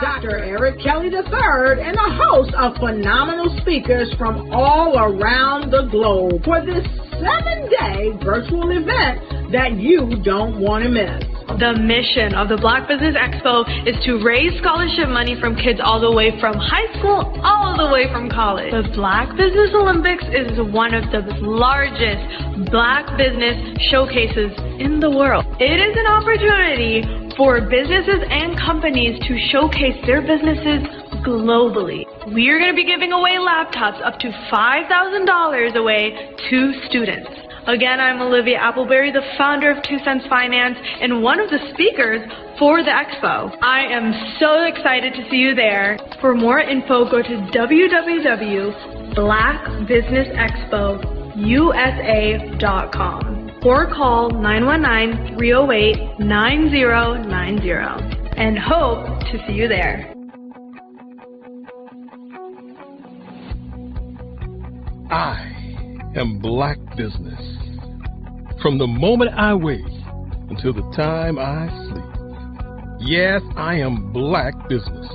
Dr. Eric Kelly III and a host of phenomenal speakers from all around the globe for this 7-day virtual event that you don't want to miss. The mission of the Black Business Expo is to raise scholarship money from kids all the way from high school all the way from college. The Black Business Olympics is one of the largest Black business showcases in the world. It is an opportunity for businesses and companies to showcase their businesses globally. We are going to be giving away laptops up to $5,000 away to students. Again, I'm Olivia Appleberry, the founder of 2 Cents Finance and one of the speakers for the expo. I am so excited to see you there. For more info, go to www.blackbusinessexpousa.com or call 919-308-9090 and hope to see you there. I am Black business. From the moment I wake until the time I sleep. Yes, I am Black business.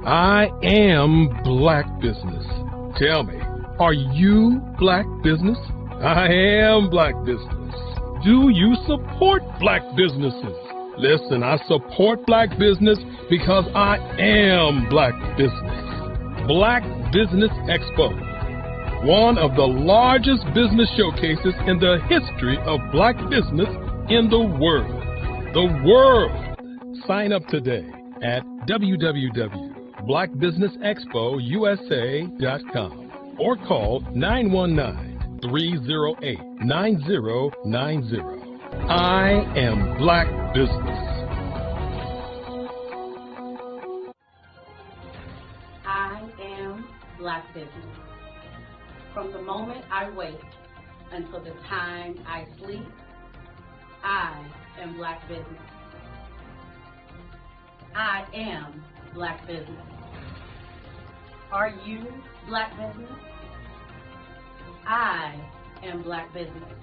I am Black business. Tell me, are you Black business? I am Black business. Do you support Black businesses? Listen, I support Black business because I am Black business. Black Business Expo, one of the largest business showcases in the history of Black business in the world. The world! Sign up today at www.blackbusinessexpousa.com or call 919-308-9090. I am Black business. I am Black business. From the moment I wake until the time I sleep, I am Black business. I am Black business. Are you Black business? I am Black business.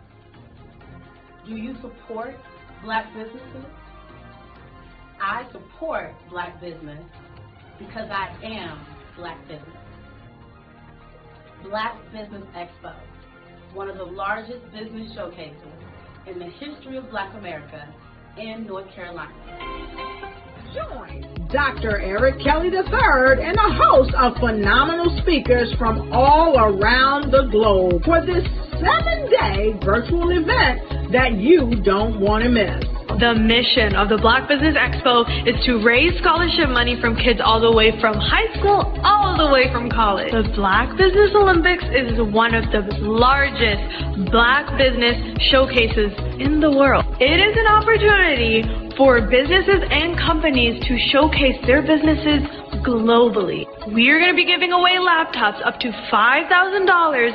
Do you support Black businesses? I support Black business because I am Black business. Black Business Expo, one of the largest business showcases in the history of Black America in North Carolina. Join Dr. Eric Kelly III and a host of phenomenal speakers from all around the globe for this 7-day virtual event that you don't want to miss. The mission of the Black Business Expo is to raise scholarship money from kids all the way from high school all the way from college. The Black Business Olympics is one of the largest Black business showcases in the world. It is an opportunity for businesses and companies to showcase their businesses globally. We are going to be giving away laptops up to $5,000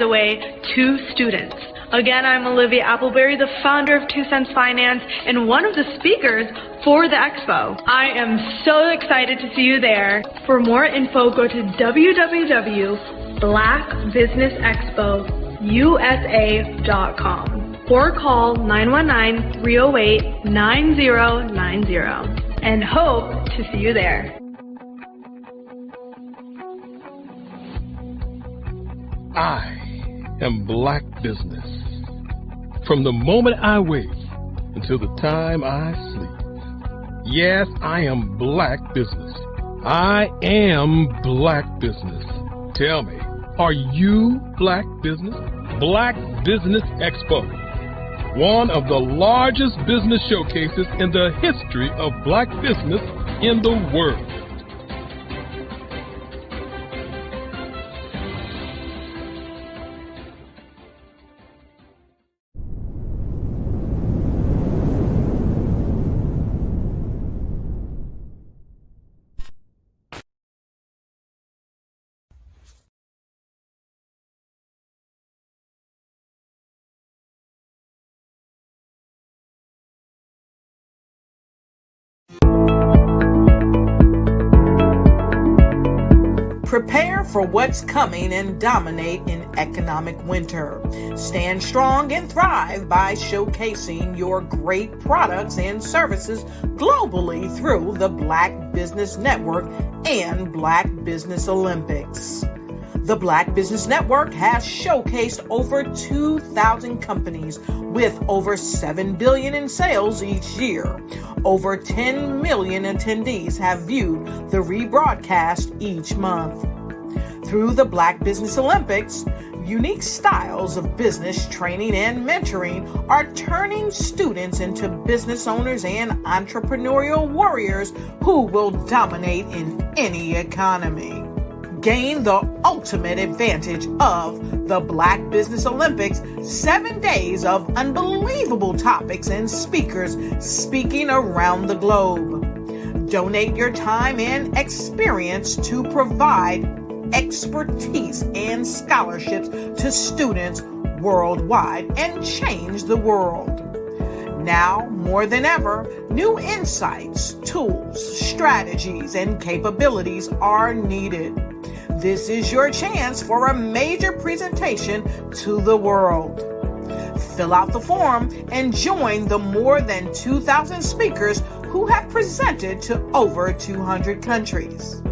away to students. Again, I'm Olivia Appleberry, the founder of 2 Cents Finance and one of the speakers for the expo. I am so excited to see you there. For more info, go to www.blackbusinessexpousa.com or call 919-308-9090 and hope to see you there. I am Black business. From the moment I wake until the time I sleep. Yes, I am Black business. I am Black business. Tell me, are you Black business? Black Business Expo, one of the largest business showcases in the history of Black business in the world. Prepare for what's coming and dominate in economic winter. Stand strong and thrive by showcasing your great products and services globally through the Black Business Network and Black Business Olympics. The Black Business Network has showcased over 2,000 companies with over $7 billion in sales each year. Over 10 million attendees have viewed the rebroadcast each month. Through the Black Business Olympics, unique styles of business training and mentoring are turning students into business owners and entrepreneurial warriors who will dominate in any economy. Gain the ultimate advantage of the Black Business Olympics, 7 days of unbelievable topics and speakers speaking around the globe. Donate your time and experience to provide expertise and scholarships to students worldwide and change the world. Now, more than ever, new insights, tools, strategies, and capabilities are needed. This is your chance for a major presentation to the world. Fill out the form and join the more than 2,000 speakers who have presented to over 200 countries.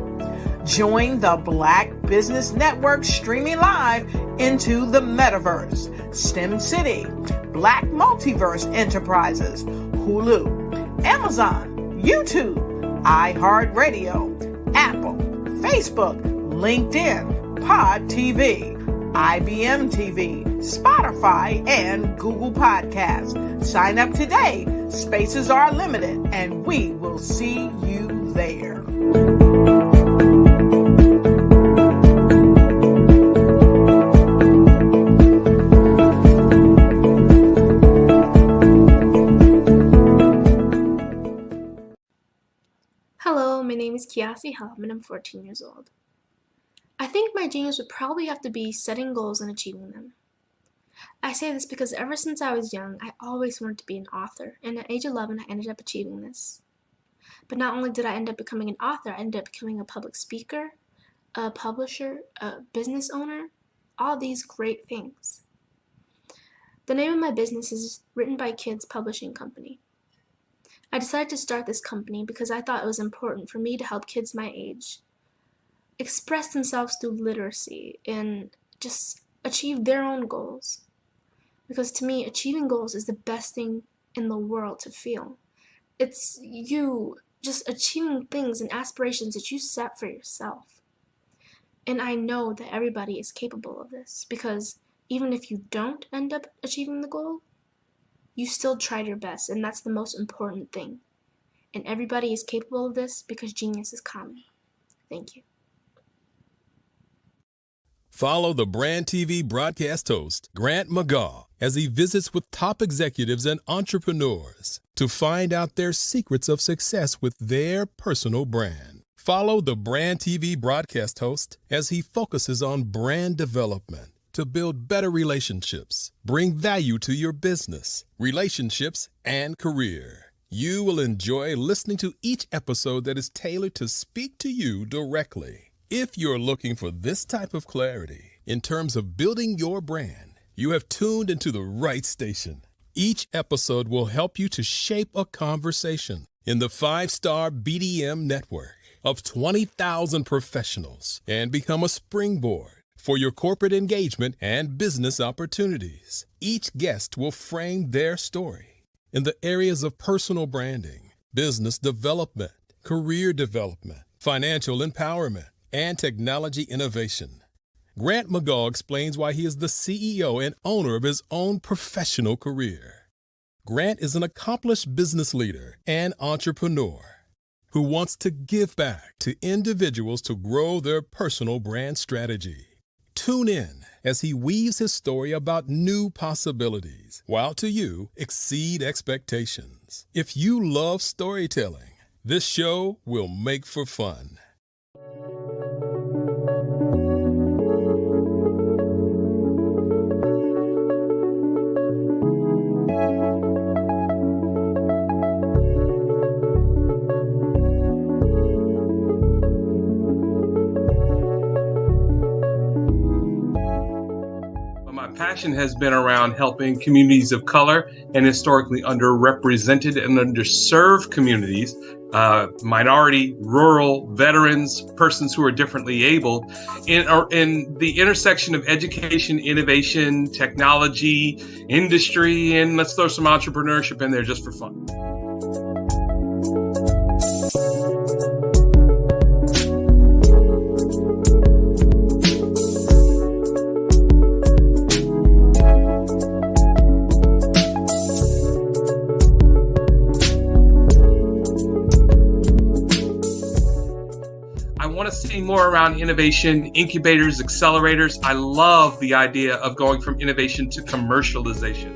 Join the Black Business Network streaming live into the Metaverse, STEM City, Black Multiverse Enterprises, Hulu, Amazon, YouTube, iHeartRadio, Apple, Facebook, LinkedIn, Pod TV, IBM TV, Spotify, and Google Podcasts. Sign up today. Spaces are limited, and we will see you there. Hello, my name is Kiasi Helm and I'm 14 years old. I think my genius would probably have to be setting goals and achieving them. I say this because ever since I was young, I always wanted to be an author, and at age 11, I ended up achieving this. But not only did I end up becoming an author, I ended up becoming a public speaker, a publisher, a business owner, all these great things. The name of my business is Written by Kids Publishing Company. I decided to start this company because I thought it was important for me to help kids my age express themselves through literacy and just achieve their own goals. Because to me, achieving goals is the best thing in the world to feel. It's you just achieving things and aspirations that you set for yourself. And I know that everybody is capable of this because even if you don't end up achieving the goal, you still tried your best, and that's the most important thing. And everybody is capable of this because genius is common. Thank you. Follow the Brand TV broadcast host, Grant McGaugh, as he visits with top executives and entrepreneurs to find out their secrets of success with their personal brand. Follow the Brand TV broadcast host as he focuses on brand development to build better relationships, bring value to your business, relationships, and career. You will enjoy listening to each episode that is tailored to speak to you directly. If you're looking for this type of clarity in terms of building your brand, you have tuned into the right station. Each episode will help you to shape a conversation in the 5-star BDM network of 20,000 professionals and become a springboard for your corporate engagement and business opportunities. Each guest will frame their story in the areas of personal branding, business development, career development, financial empowerment, and technology innovation. Grant McGaugh explains why he is the CEO and owner of his own professional career. Grant is an accomplished business leader and entrepreneur who wants to give back to individuals to grow their personal brand strategy. Tune in as he weaves his story about new possibilities, while to you exceed expectations. If you love storytelling, this show will make for fun. passion has been around helping communities of color and historically underrepresented and underserved communities, minority, rural, veterans, persons who are differently abled, in the intersection of education, innovation, technology, industry, and let's throw some entrepreneurship in there just for fun. More around innovation, incubators, accelerators. I love the idea of going from innovation to commercialization.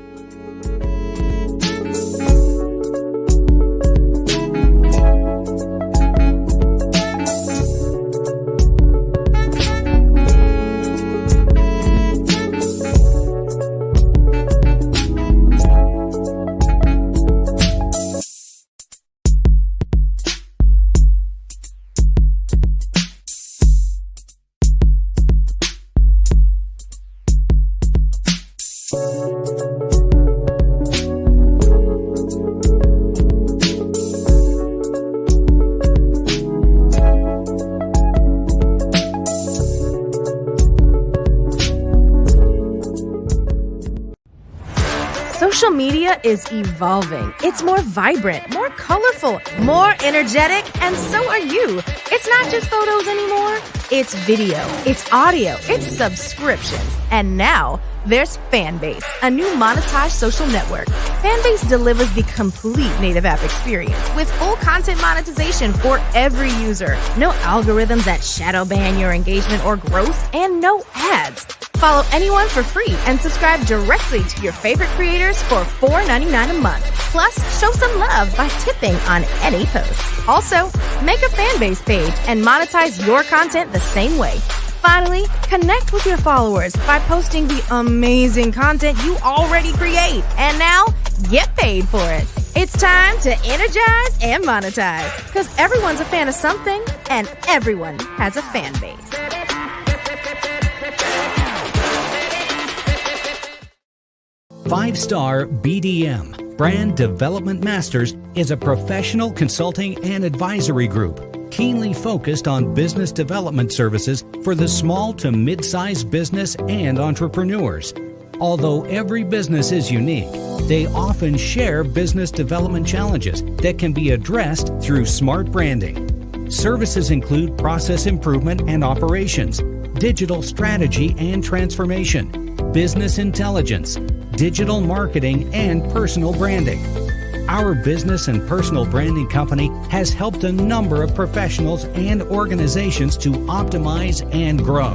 Social media is evolving. It's more vibrant, more colorful, more energetic, and so are you. It's not just photos anymore. It's video, it's audio, it's subscriptions. And now there's Fanbase, a new monetized social network. Fanbase delivers the complete native app experience with full content monetization for every user. No algorithms that shadow ban your engagement or growth, and no ads. Follow anyone for free and subscribe directly to your favorite creators for $4.99 a month. Plus, show some love by tipping on any post. Also, make a Fanbase page and monetize your content the same way. Finally, connect with your followers by posting the amazing content you already create. And now, get paid for it. It's time to energize and monetize, because everyone's a fan of something and everyone has a fan base. Five-Star BDM, Brand Development Masters, is a professional consulting and advisory group keenly focused on business development services for the small to mid-sized business and entrepreneurs. Although every business is unique, they often share business development challenges that can be addressed through smart branding. Services include process improvement and operations, digital strategy and transformation, business intelligence, digital marketing, and personal branding. Our business and personal branding company has helped a number of professionals and organizations to optimize and grow.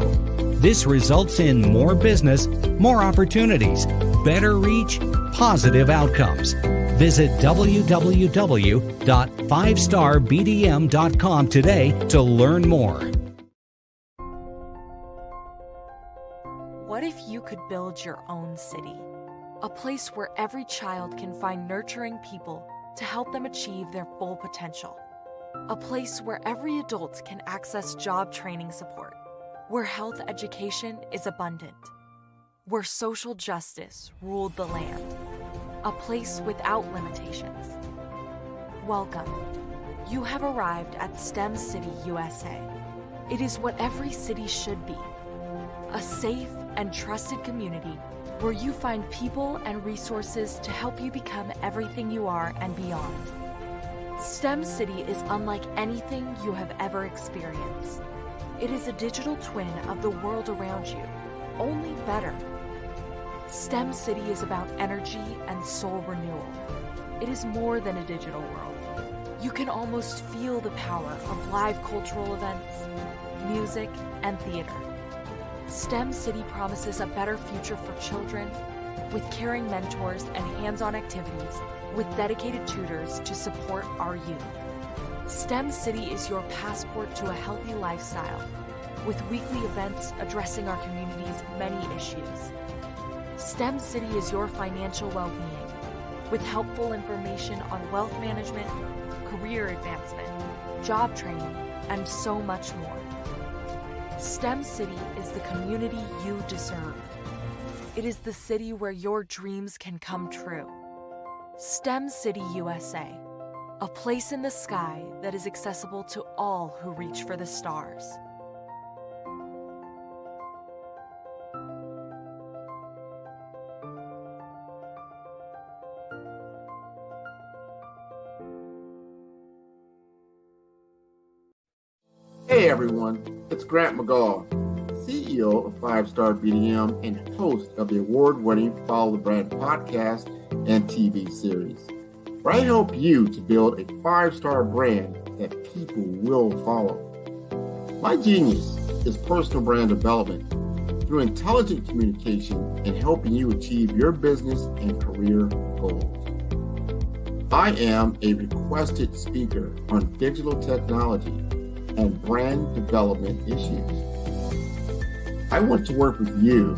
This results in more business, more opportunities, better reach, positive outcomes. Visit www.fivestarbdm.com today to learn more. What if you could build your own city? A place where every child can find nurturing people to help them achieve their full potential. A place where every adult can access job training support. Where health education is abundant. Where social justice ruled the land. A place without limitations. Welcome. You have arrived at STEM City, USA. It is what every city should be. A safe and trusted community where you find people and resources to help you become everything you are and beyond. STEM City is unlike anything you have ever experienced. It is a digital twin of the world around you, only better. STEM City is about energy and soul renewal. It is more than a digital world. You can almost feel the power of live cultural events, music, and theater. STEM City promises a better future for children with caring mentors and hands-on activities with dedicated tutors to support our youth. STEM City is your passport to a healthy lifestyle with weekly events addressing our community's many issues. STEM City is your financial well-being with helpful information on wealth management, career advancement, job training, and so much more. STEM City is the community you deserve. It is the city where your dreams can come true. STEM City USA, a place in the sky that is accessible to all who reach for the stars. Hey everyone, it's Grant McGaw, CEO of 5 Star BDM and host of the award-winning Follow the Brand podcast and TV series, where I help you to build a 5-star brand that people will follow. My genius is personal brand development through intelligent communication and helping you achieve your business and career goals. I am a requested speaker on digital technology and brand development issues. I want to work with you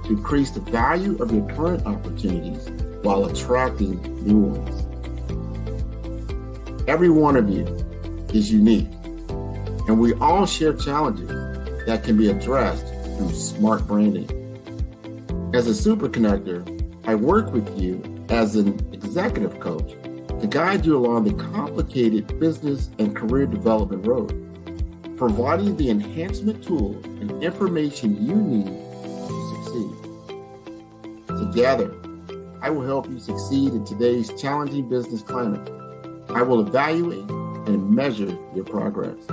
to increase the value of your current opportunities while attracting new ones. Every one of you is unique, and we all share challenges that can be addressed through smart branding. As a super connector, I work with you as an executive coach to guide you along the complicated business and career development road, providing the enhancement tools and information you need to succeed. Together, I will help you succeed in today's challenging business climate. I will evaluate and measure your progress.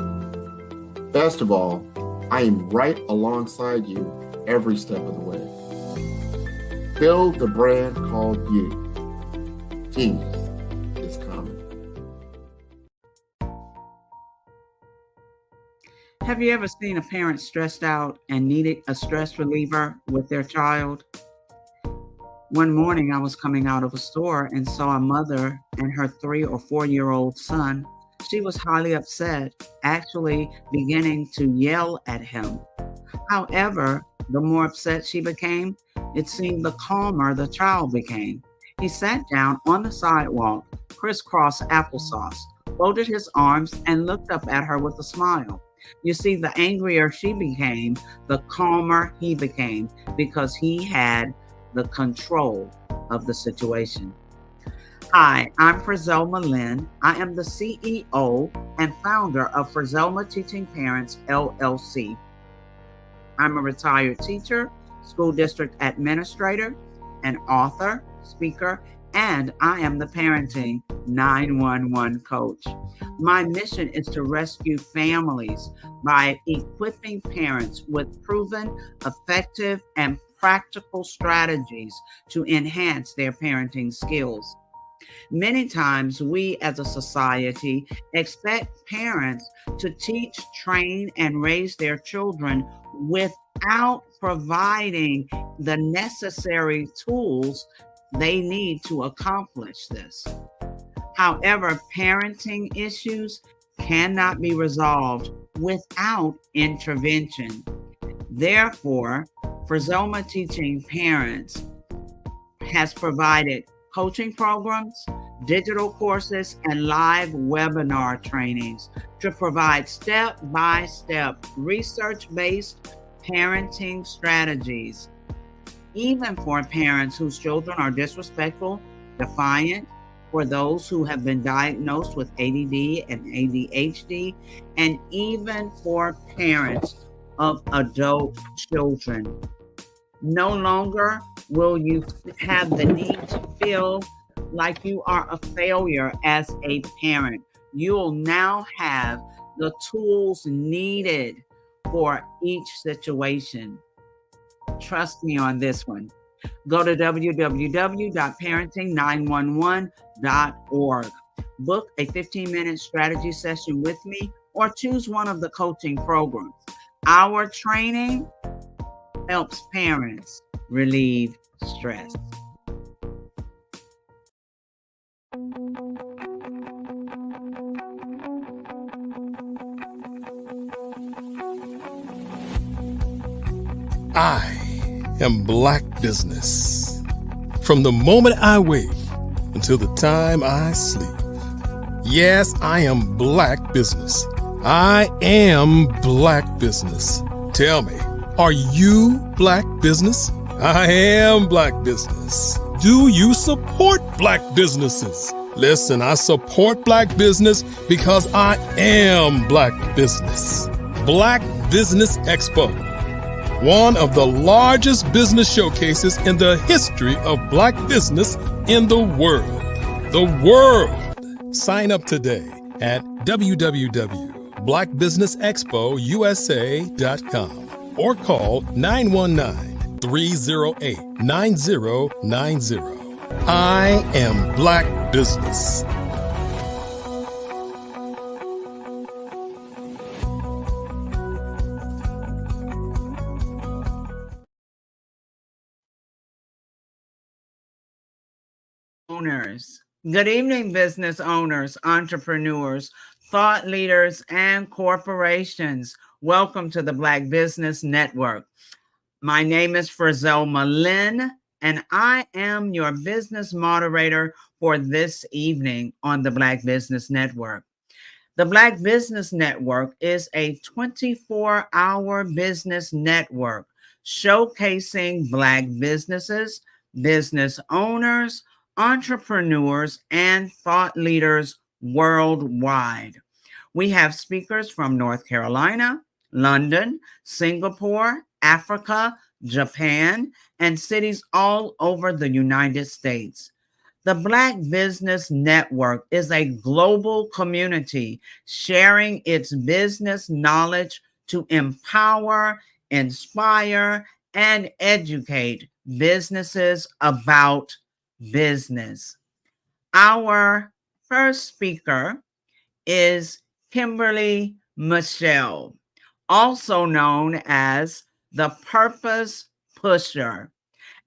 Best of all, I am right alongside you every step of the way. Build the brand called you. Genius is coming. Have you ever seen a parent stressed out and needed a stress reliever with their child? One morning I was coming out of a store and saw a mother and her 3 or 4-year-old son. She was highly upset, actually beginning to yell at him. However, the more upset she became, it seemed the calmer the child became. He sat down on the sidewalk, crisscross applesauce, folded his arms, and looked up at her with a smile. You see, the angrier she became, the calmer he became, because he had the control of the situation. Hi, I'm Frizelma Lynn. I am the CEO and founder of Frizelma Teaching Parents, LLC. I'm a retired teacher, school district administrator, an author, speaker, and I am the Parenting 911 coach. My mission is to rescue families by equipping parents with proven, effective, and practical strategies to enhance their parenting skills. Many times we as a society expect parents to teach, train, and raise their children without providing the necessary tools they need to accomplish this. However, parenting issues cannot be resolved without intervention. Therefore, Frizelma Teaching Parents has provided coaching programs, digital courses, and live webinar trainings to provide step-by-step research-based parenting strategies, even for parents whose children are disrespectful, defiant, for those who have been diagnosed with ADD and ADHD, and even for parents of adult children. No longer will you have the need to feel like you are a failure as a parent. You will now have the tools needed for each situation. Trust me on this one. Go to www.parenting911.org. Book a 15-minute strategy session with me or choose one of the coaching programs. Our training helps parents relieve stress. I am Black business. From the moment I wake until the time I sleep. Yes, I am Black business. I am Black business. Tell me, are you Black business? I am black business. Do you support black businesses? Listen, I support black business because I am black business. Black Business Expo, one of the largest business showcases in the history of black business in the world. The world! Sign up today at www.blackbusinessexpousa.com or call 919-308-9090. I am black business. Owners. Good evening, business owners, entrepreneurs, thought leaders, and corporations. Welcome to the Black Business Network. My name is Frizelma Lynn, and I am your business moderator for this evening on the Black Business Network. The Black Business Network is a 24-hour business network showcasing Black businesses, business owners, entrepreneurs, and thought leaders worldwide. We have speakers from North Carolina, London, Singapore, Africa, Japan, and cities all over the United States. The Black Business Network is a global community sharing its business knowledge to empower, inspire, and educate businesses about business. Our first speaker is Kimberly Michelle, also known as the Purpose Pusher,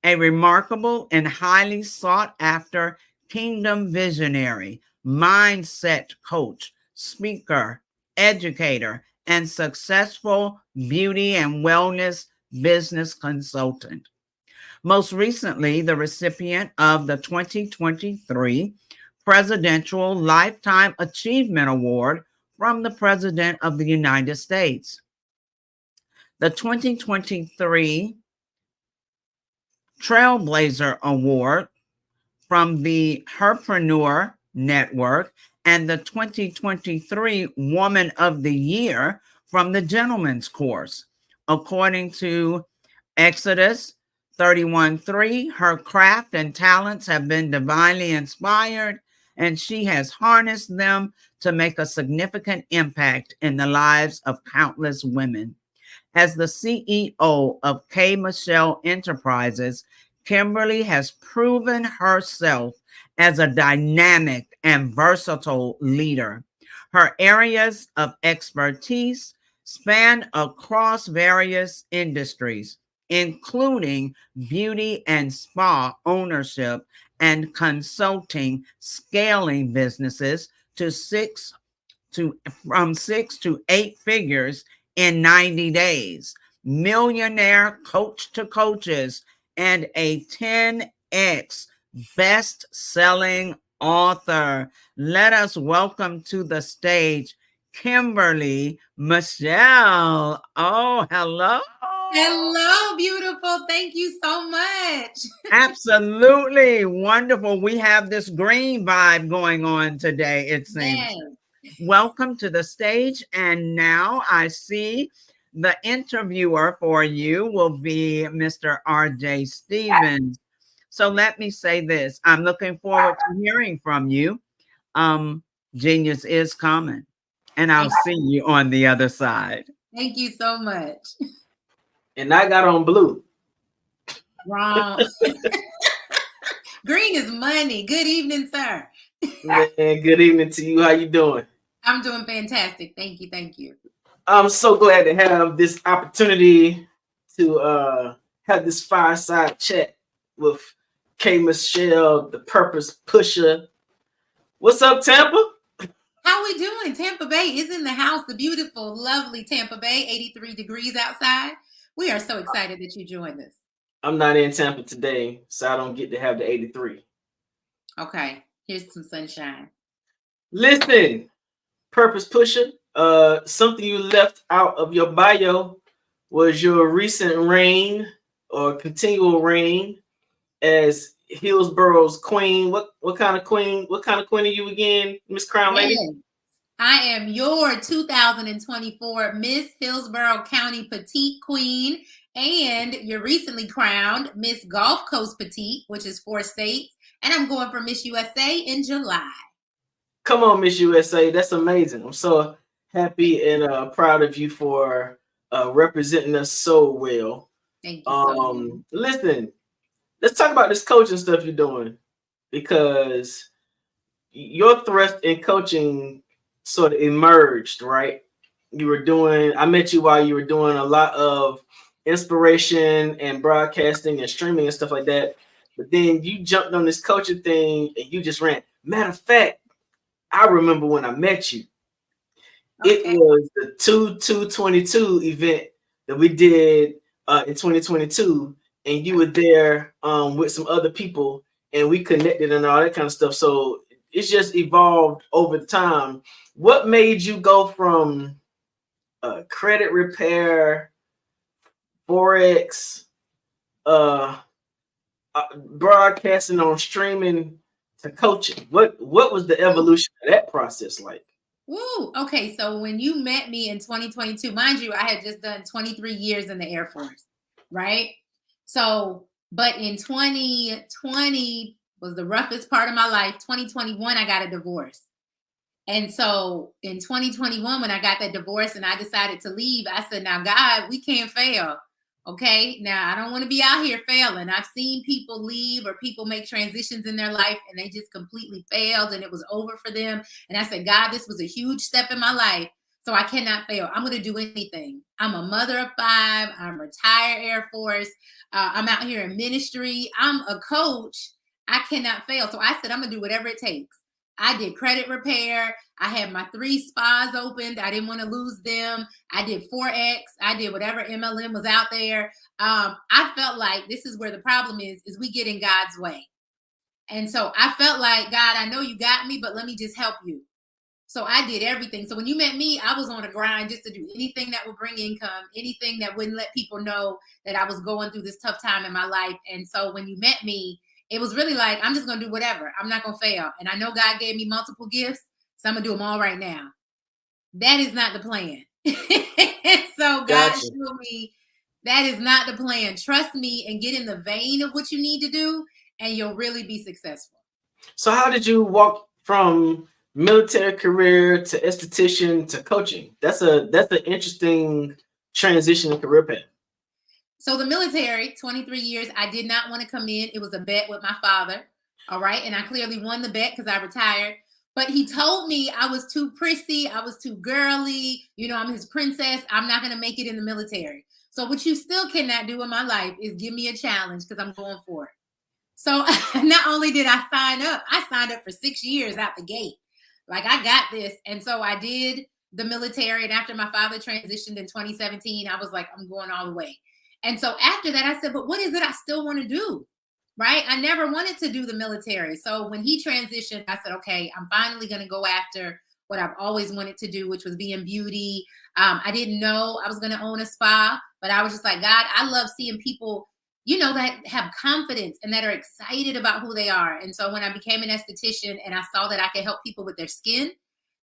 a remarkable and highly sought after kingdom visionary, mindset coach, speaker, educator, and successful beauty and wellness business consultant. Most recently, the recipient of the 2023 Presidential Lifetime Achievement Award from the President of the United States. The 2023 Trailblazer Award from the Herpreneur Network, and the 2023 Woman of the Year from the Gentleman's Course. According to Exodus 31:3, her craft and talents have been divinely inspired, and she has harnessed them to make a significant impact in the lives of countless women. As the CEO of K. Michelle Enterprises, Kimberly has proven herself as a dynamic and versatile leader. Her areas of expertise span across various industries, including beauty and spa ownership and consulting, scaling businesses from 6 to 8 figures in 90 days, millionaire coach to coaches, and a 10x best-selling author. Let us welcome to the stage Kimberly Michelle. Oh, hello. Hello, beautiful. Thank you so much. Absolutely wonderful. We have this green vibe going on today, it seems. Yes. Welcome to the stage. And now I see the interviewer for you will be Mr. R.J. Stevens. So let me say this. I'm looking forward to hearing from you. Genius is coming. And I'll see you on the other side. Thank you so much. And I got on blue. Wrong. Green is money. Good evening, sir. Man, good evening to you. How you doing? I'm doing fantastic. Thank you. Thank you. I'm so glad to have this opportunity to have this fireside chat with K. Michelle, the Purpose Pusher. What's up, Tampa? How we doing? Tampa Bay is in the house. The beautiful, lovely Tampa Bay, 83 degrees outside. We are so excited that you joined us. I'm not in Tampa today, so I don't get to have the 83. Okay, here's some sunshine. Listen, Purpose Pusher, something you left out of your bio was your recent reign or continual reign as Hillsboro's queen. What kind of queen? What kind of queen are you again, Miss Crown Lady? Yes. I am your 2024 Miss Hillsborough County Petite Queen, and you're recently crowned Miss Gulf Coast Petite, which is 4 states, and I'm going for Miss USA in July. Come on, Miss USA. That's amazing. I'm so happy and proud of you for representing us so well. Thank you so much. Listen, let's talk about this coaching stuff you're doing, because your thrust in coaching sort of emerged, right? I met you while you were doing a lot of inspiration and broadcasting and streaming and stuff like that. But then you jumped on this coaching thing and you just ran. Matter of fact, I remember when I met you. Okay. It was the 2/2/22 event that we did in 2022, and you were there with some other people, and we connected and all that kind of stuff. So it's just evolved over time. What made you go from credit repair, Forex, broadcasting on streaming to coaching? What was the evolution of that process like? Woo. Okay, so when you met me in 2022, mind you, I had just done 23 years in the Air Force, right? So, but in 2020 was the roughest part of my life. 2021, I got a divorce. And so in 2021, when I got that divorce and I decided to leave, I said, now, God, we can't fail. Okay, now I don't want to be out here failing. I've seen people leave or people make transitions in their life and they just completely failed and it was over for them. And I said, God, this was a huge step in my life, so I cannot fail. I'm going to do anything. I'm a mother of 5. I'm retired Air Force. I'm out here in ministry. I'm a coach. I cannot fail. So I said, I'm going to do whatever it takes. I did credit repair. I had my 3 spas opened. I didn't want to lose them. I did Forex. I did whatever MLM was out there. I felt like this is where the problem is we get in God's way. And so I felt like, God, I know you got me, but let me just help you. So I did everything. So when you met me, I was on a grind just to do anything that would bring income, anything that wouldn't let people know that I was going through this tough time in my life. And so when you met me, it was really like, I'm just going to do whatever. I'm not going to fail. And I know God gave me multiple gifts, so I'm going to do them all right now. That is not the plan. So God showed me that is not the plan. Trust me and get in the vein of what you need to do, and you'll really be successful. So how did you walk from military career to esthetician to coaching? That's an interesting transition in career path. So the military, 23 years, I did not want to come in. It was a bet with my father. All right. And I clearly won the bet because I retired. But he told me I was too prissy. I was too girly. You know, I'm his princess. I'm not going to make it in the military. So what you still cannot do in my life is give me a challenge because I'm going for it. So not only did I signed up for 6 years out the gate. Like, I got this. And so I did the military. And after my father transitioned in 2017, I was like, I'm going all the way. And so after that, I said, but what is it I still want to do? Right? I never wanted to do the military. So when he transitioned, I said, okay, I'm finally going to go after what I've always wanted to do, which was be in beauty. I didn't know I was going to own a spa, but I was just like, God, I love seeing people, you know, that have confidence and that are excited about who they are. And so when I became an esthetician and I saw that I could help people with their skin,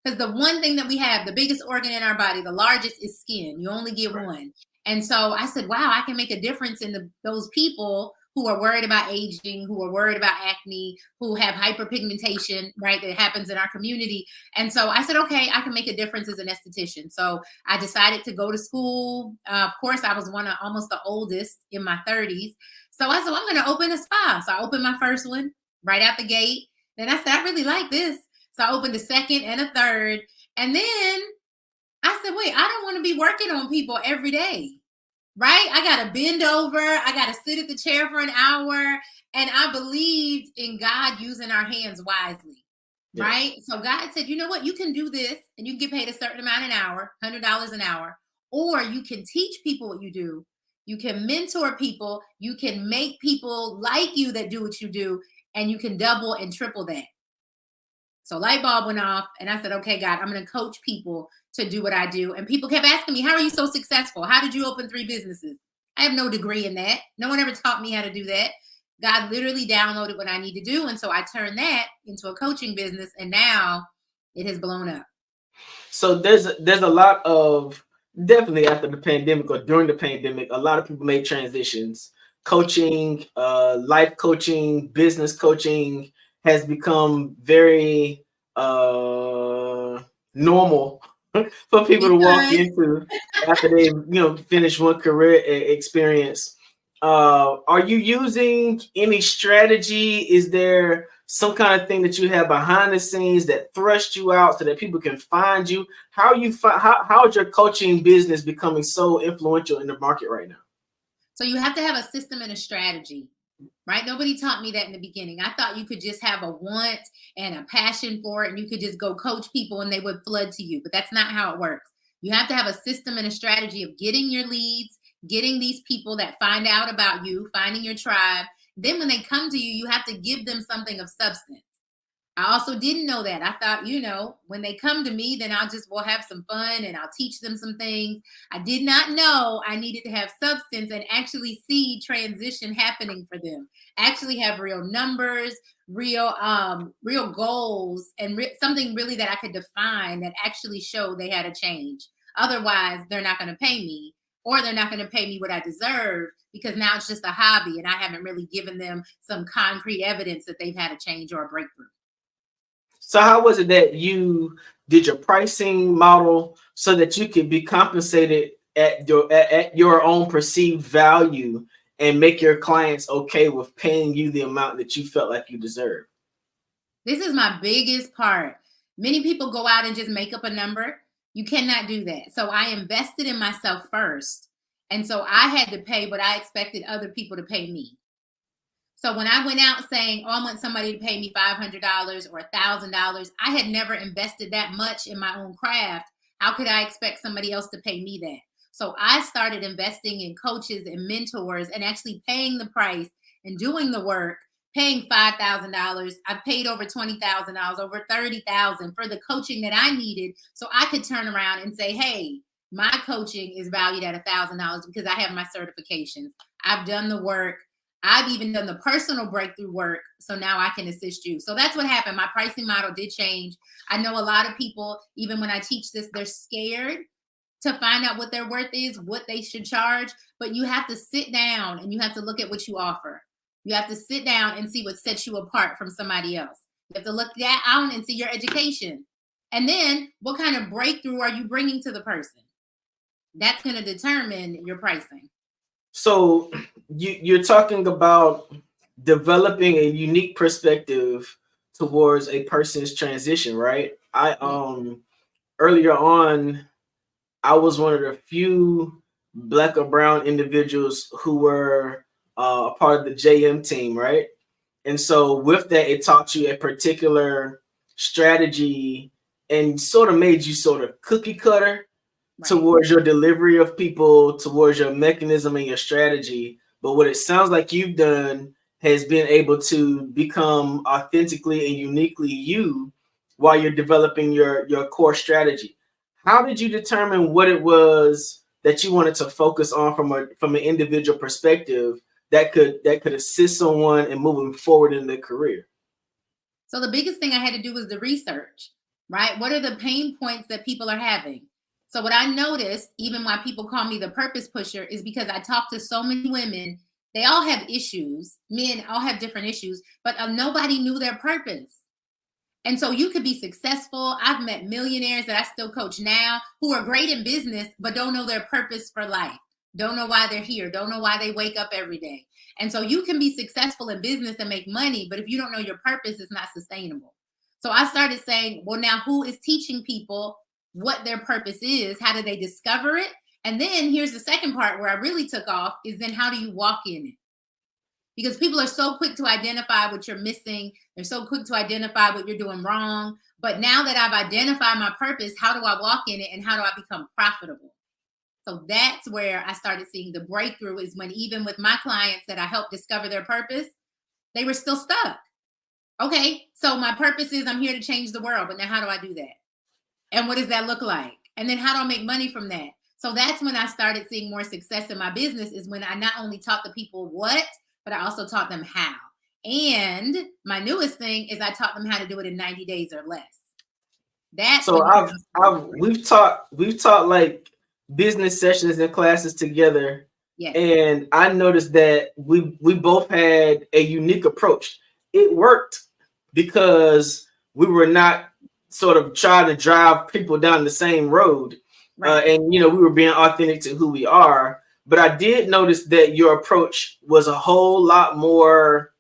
because the one thing that we have, the biggest organ in our body, the largest, is skin. You only get one. And so I said, wow, I can make a difference in those people who are worried about aging, who are worried about acne, who have hyperpigmentation, right, that happens in our community. And so I said, okay, I can make a difference as an esthetician. So I decided to go to school. Of course, I was almost the oldest in my 30s. So I said, well, I'm going to open a spa. So I opened my first one right out the gate. Then I said, I really like this. So I opened a second and a third. And then I said, wait, I don't want to be working on people every day, right? I got to bend over. I got to sit at the chair for an hour. And I believed in God using our hands wisely, right? So God said, you know what? You can do this and you can get paid a certain amount an hour, $100 an hour, or you can teach people what you do. You can mentor people. You can make people like you that do what you do, and you can double and triple that. So light bulb went off and I said, okay, God, I'm going to coach people to do what I do. And people kept asking me, how are you so successful? How did you open 3 businesses? I I have no degree in that. No one ever taught me how to do that. God literally downloaded what I need to do. And so I turned that into a coaching business, and now it has blown up. So there's a lot of, definitely after the pandemic or during the pandemic, a lot of people made transitions. Coaching, life coaching, business coaching has become very normal for people to walk into after they finish one career experience. Are you using any strategy? Is there some kind of thing that you have behind the scenes that thrust you out so that people can find you? How is your coaching business becoming so influential in the market right now? So you have to have a system and a strategy, right? Nobody taught me that in the beginning. I thought you could just have a want and a passion for it, and you could just go coach people and they would flood to you. But that's not how it works. You have to have a system and a strategy of getting your leads, getting these people that find out about you, finding your tribe. Then when they come to you, you have to give them something of substance. I also didn't know that. I thought, when they come to me, then we'll have some fun and I'll teach them some things. I did not know I needed to have substance and actually see transition happening for them. Actually have real numbers, real goals, and something really that I could define that actually showed they had a change. Otherwise, they're not going to pay me, or they're not going to pay me what I deserve, because now it's just a hobby and I haven't really given them some concrete evidence that they've had a change or a breakthrough. So how was it that you did your pricing model so that you could be compensated at your own perceived value and make your clients okay with paying you the amount that you felt like you deserve? This is my biggest part. Many people go out and just make up a number. You cannot do that. So I invested in myself first. And so I had to pay what I expected other people to pay me. So when I went out saying, I want somebody to pay me $500 or $1,000, I had never invested that much in my own craft. How could I expect somebody else to pay me that? So I started investing in coaches and mentors and actually paying the price and doing the work, paying $5,000. I paid over $20,000, over $30,000 for the coaching that I needed. So I could turn around and say, hey, my coaching is valued at $1,000 because I have my certifications. I've done the work. I've even done the personal breakthrough work. So now I can assist you. So that's what happened. My pricing model did change. I know a lot of people, even when I teach this, they're scared to find out what their worth is, what they should charge. But you have to sit down and you have to look at what you offer. You have to sit down and see what sets you apart from somebody else. You have to look that out and see your education. And then what kind of breakthrough are you bringing to the person? That's going to determine your pricing. So you're talking about developing a unique perspective towards a person's transition, right? Earlier on, I was one of the few Black or brown individuals who were a part of the JM team, right? And so with that, it taught you a particular strategy and sort of made you sort of cookie cutter towards your delivery of people, towards your mechanism and your strategy. But what it sounds like you've done has been able to become authentically and uniquely you while you're developing your core strategy. How did you determine what it was that you wanted to focus on from an individual perspective that could assist someone in moving forward in their career? So the biggest thing I had to do was the research, right? What are the pain points that people are having? So what I noticed, even why people call me the purpose pusher, is because I talk to so many women. They all have issues. Men all have different issues, but nobody knew their purpose. And so you could be successful. I've met millionaires that I still coach now who are great in business, but don't know their purpose for life. Don't know why they're here. Don't know why they wake up every day. And so you can be successful in business and make money, but if you don't know your purpose, it's not sustainable. So I started saying, well, now who is teaching people what their purpose is? How do they discover it? And then here's the second part where I really took off is then how do you walk in it? Because people are so quick to identify what you're missing. They're so quick to identify what you're doing wrong. But now that I've identified my purpose, how do I walk in it and how do I become profitable? So that's where I started seeing the breakthrough, is when even with my clients that I helped discover their purpose, they were still stuck. Okay, so my purpose is I'm here to change the world, but now how do I do that? And what does that look like? And then how do I make money from that? So that's when I started seeing more success in my business, is when I not only taught the people what, but I also taught them how. And my newest thing is I taught them how to do it in 90 days or less. That's so we've taught like business sessions and classes together. Yes. And I noticed that we both had a unique approach. It worked because we were not sort of trying to drive people down the same road. Right. And we were being authentic to who we are. But I did notice that your approach was a whole lot more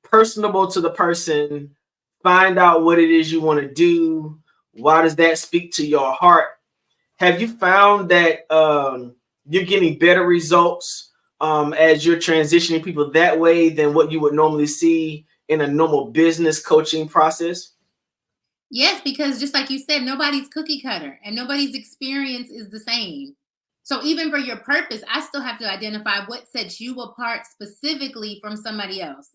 personable to the person. Find out what it is you want to do. Why does that speak to your heart? Have you found that you're getting better results as you're transitioning people that way than what you would normally see in a normal business coaching process? Yes, because just like you said, nobody's cookie cutter and nobody's experience is the same. So even for your purpose, I still have to identify what sets you apart specifically from somebody else.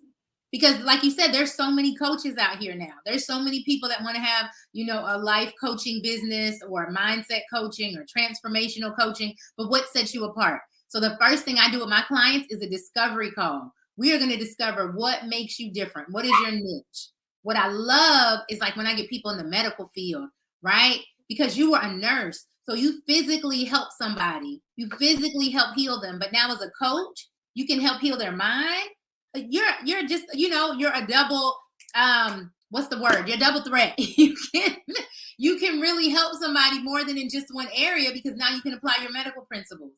Because like you said, there's so many coaches out here now. There's so many people that want to have, a life coaching business or mindset coaching or transformational coaching. But what sets you apart? So the first thing I do with my clients is a discovery call. We are going to discover what makes you different. What is your niche? What I love is like when I get people in the medical field, right? Because you were a nurse. So you physically help somebody. You physically help heal them. But now as a coach, you can help heal their mind. You're just, you're a double, what's the word? You're double threat. You can really help somebody more than in just one area, because now you can apply your medical principles.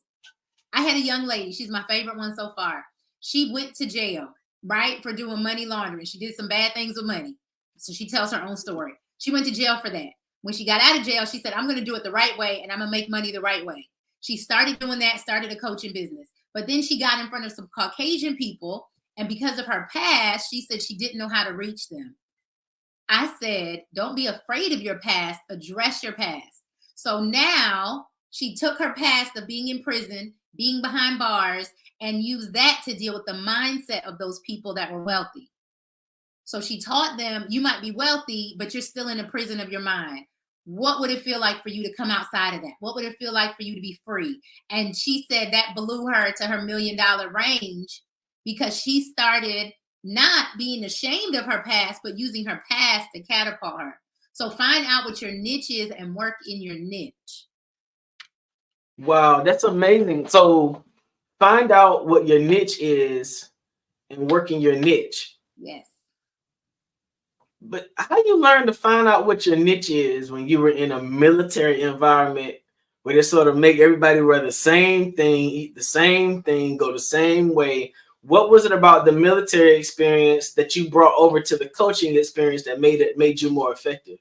I had a young lady. She's my favorite one so far. She went to jail, right, for doing money laundering. She did some bad things with money. So she tells her own story. She went to jail for that. When she got out of jail, she said, I'm going to do it the right way and I'm going to make money the right way. She started doing that, started a coaching business. But then she got in front of some Caucasian people, and because of her past, she said she didn't know how to reach them. I said, don't be afraid of your past, address your past. So now she took her past of being in prison, being behind bars, and used that to deal with the mindset of those people that were wealthy. So she taught them, you might be wealthy, but you're still in a prison of your mind. What would it feel like for you to come outside of that? What would it feel like for you to be free? And she said that blew her to her $1 million range, because she started not being ashamed of her past, but using her past to catapult her. So find out what your niche is and work in your niche. Wow, that's amazing. So find out what your niche is and work in your niche. Yes. But how you learn to find out what your niche is when you were in a military environment where they sort of make everybody wear the same thing, eat the same thing, go the same way? What was it about the military experience that you brought over to the coaching experience that made you more effective?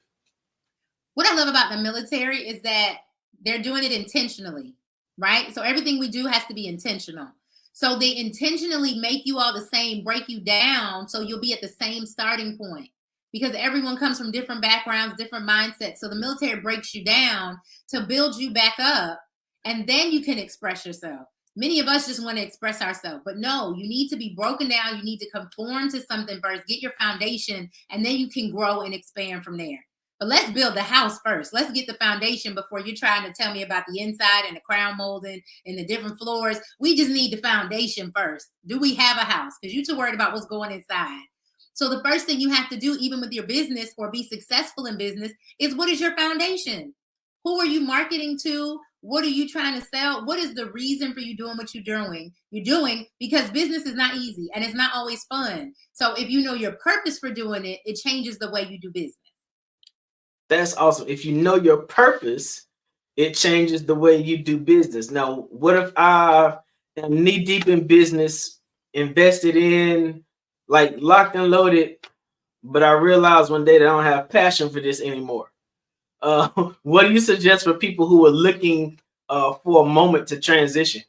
What I love about the military is that they're doing it intentionally, right? So everything we do has to be intentional. So they intentionally make you all the same, break you down, so you'll be at the same starting point, because everyone comes from different backgrounds, different mindsets. So the military breaks you down to build you back up, and then you can express yourself. Many of us just want to express ourselves, but no, you need to be broken down. You need to conform to something first, get your foundation, and then you can grow and expand from there. But let's build the house first. Let's get the foundation before you're trying to tell me about the inside and the crown molding and the different floors. We just need the foundation first. Do we have a house? Because you're too worried about what's going inside. So the first thing you have to do, even with your business or be successful in business, is what is your foundation? Who are you marketing to? What are you trying to sell? What is the reason for you doing what you're doing? You're doing because business is not easy and it's not always fun. So if you know your purpose for doing it, it changes the way you do business. That's awesome. If you know your purpose, it changes the way you do business. Now, what if I am knee deep in business, invested in, like locked and loaded, but I realize one day that I don't have passion for this anymore? What do you suggest for people who are looking for a moment to transition?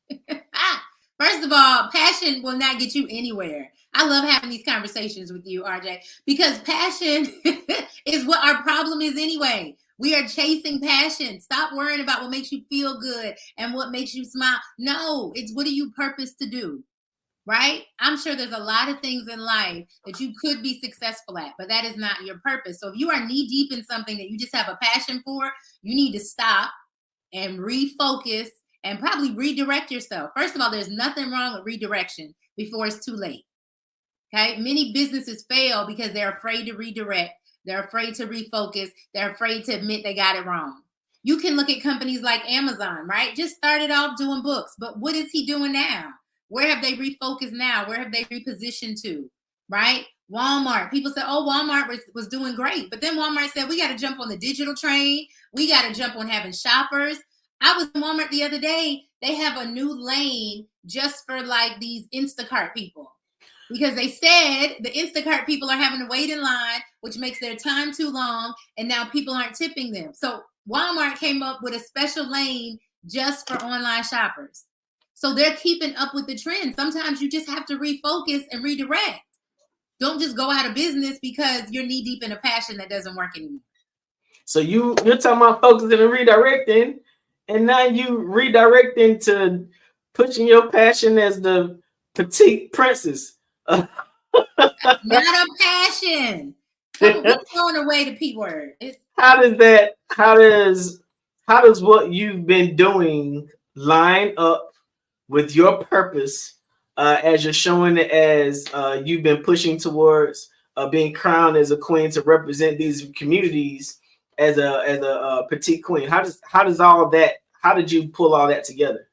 First of all, passion will not get you anywhere. I love having these conversations with you, RJ, because passion is what our problem is anyway. We are chasing passion. Stop worrying about what makes you feel good and what makes you smile. No, it's what do you purpose to do? Right? I'm sure there's a lot of things in life that you could be successful at, but that is not your purpose. So if you are knee deep in something that you just have a passion for, you need to stop and refocus and probably redirect yourself. First of all, there's nothing wrong with redirection before it's too late. Okay. Many businesses fail because they're afraid to redirect. They're afraid to refocus. They're afraid to admit they got it wrong. You can look at companies like Amazon, right? Just started off doing books, but what is he doing now? Where have they refocused now? Where have they repositioned to, right? Walmart. People say, oh, Walmart was doing great. But then Walmart said, we got to jump on the digital train. We got to jump on having shoppers. I was in Walmart the other day. They have a new lane just for like these Instacart people. Because they said the Instacart people are having to wait in line, which makes their time too long. And now people aren't tipping them. So Walmart came up with a special lane just for online shoppers. So they're keeping up with the trend. Sometimes you just have to refocus and redirect. Don't just go out of business because you're knee deep in a passion that doesn't work anymore. So you're talking about focusing and redirecting, and now you redirecting to pushing your passion as the petite princess. Not a passion. What's going away the P word? How does what you've been doing line up with your purpose as you're showing it as you've been pushing towards being crowned as a queen to represent these communities as a petite queen? How does all that? How did you pull all that together?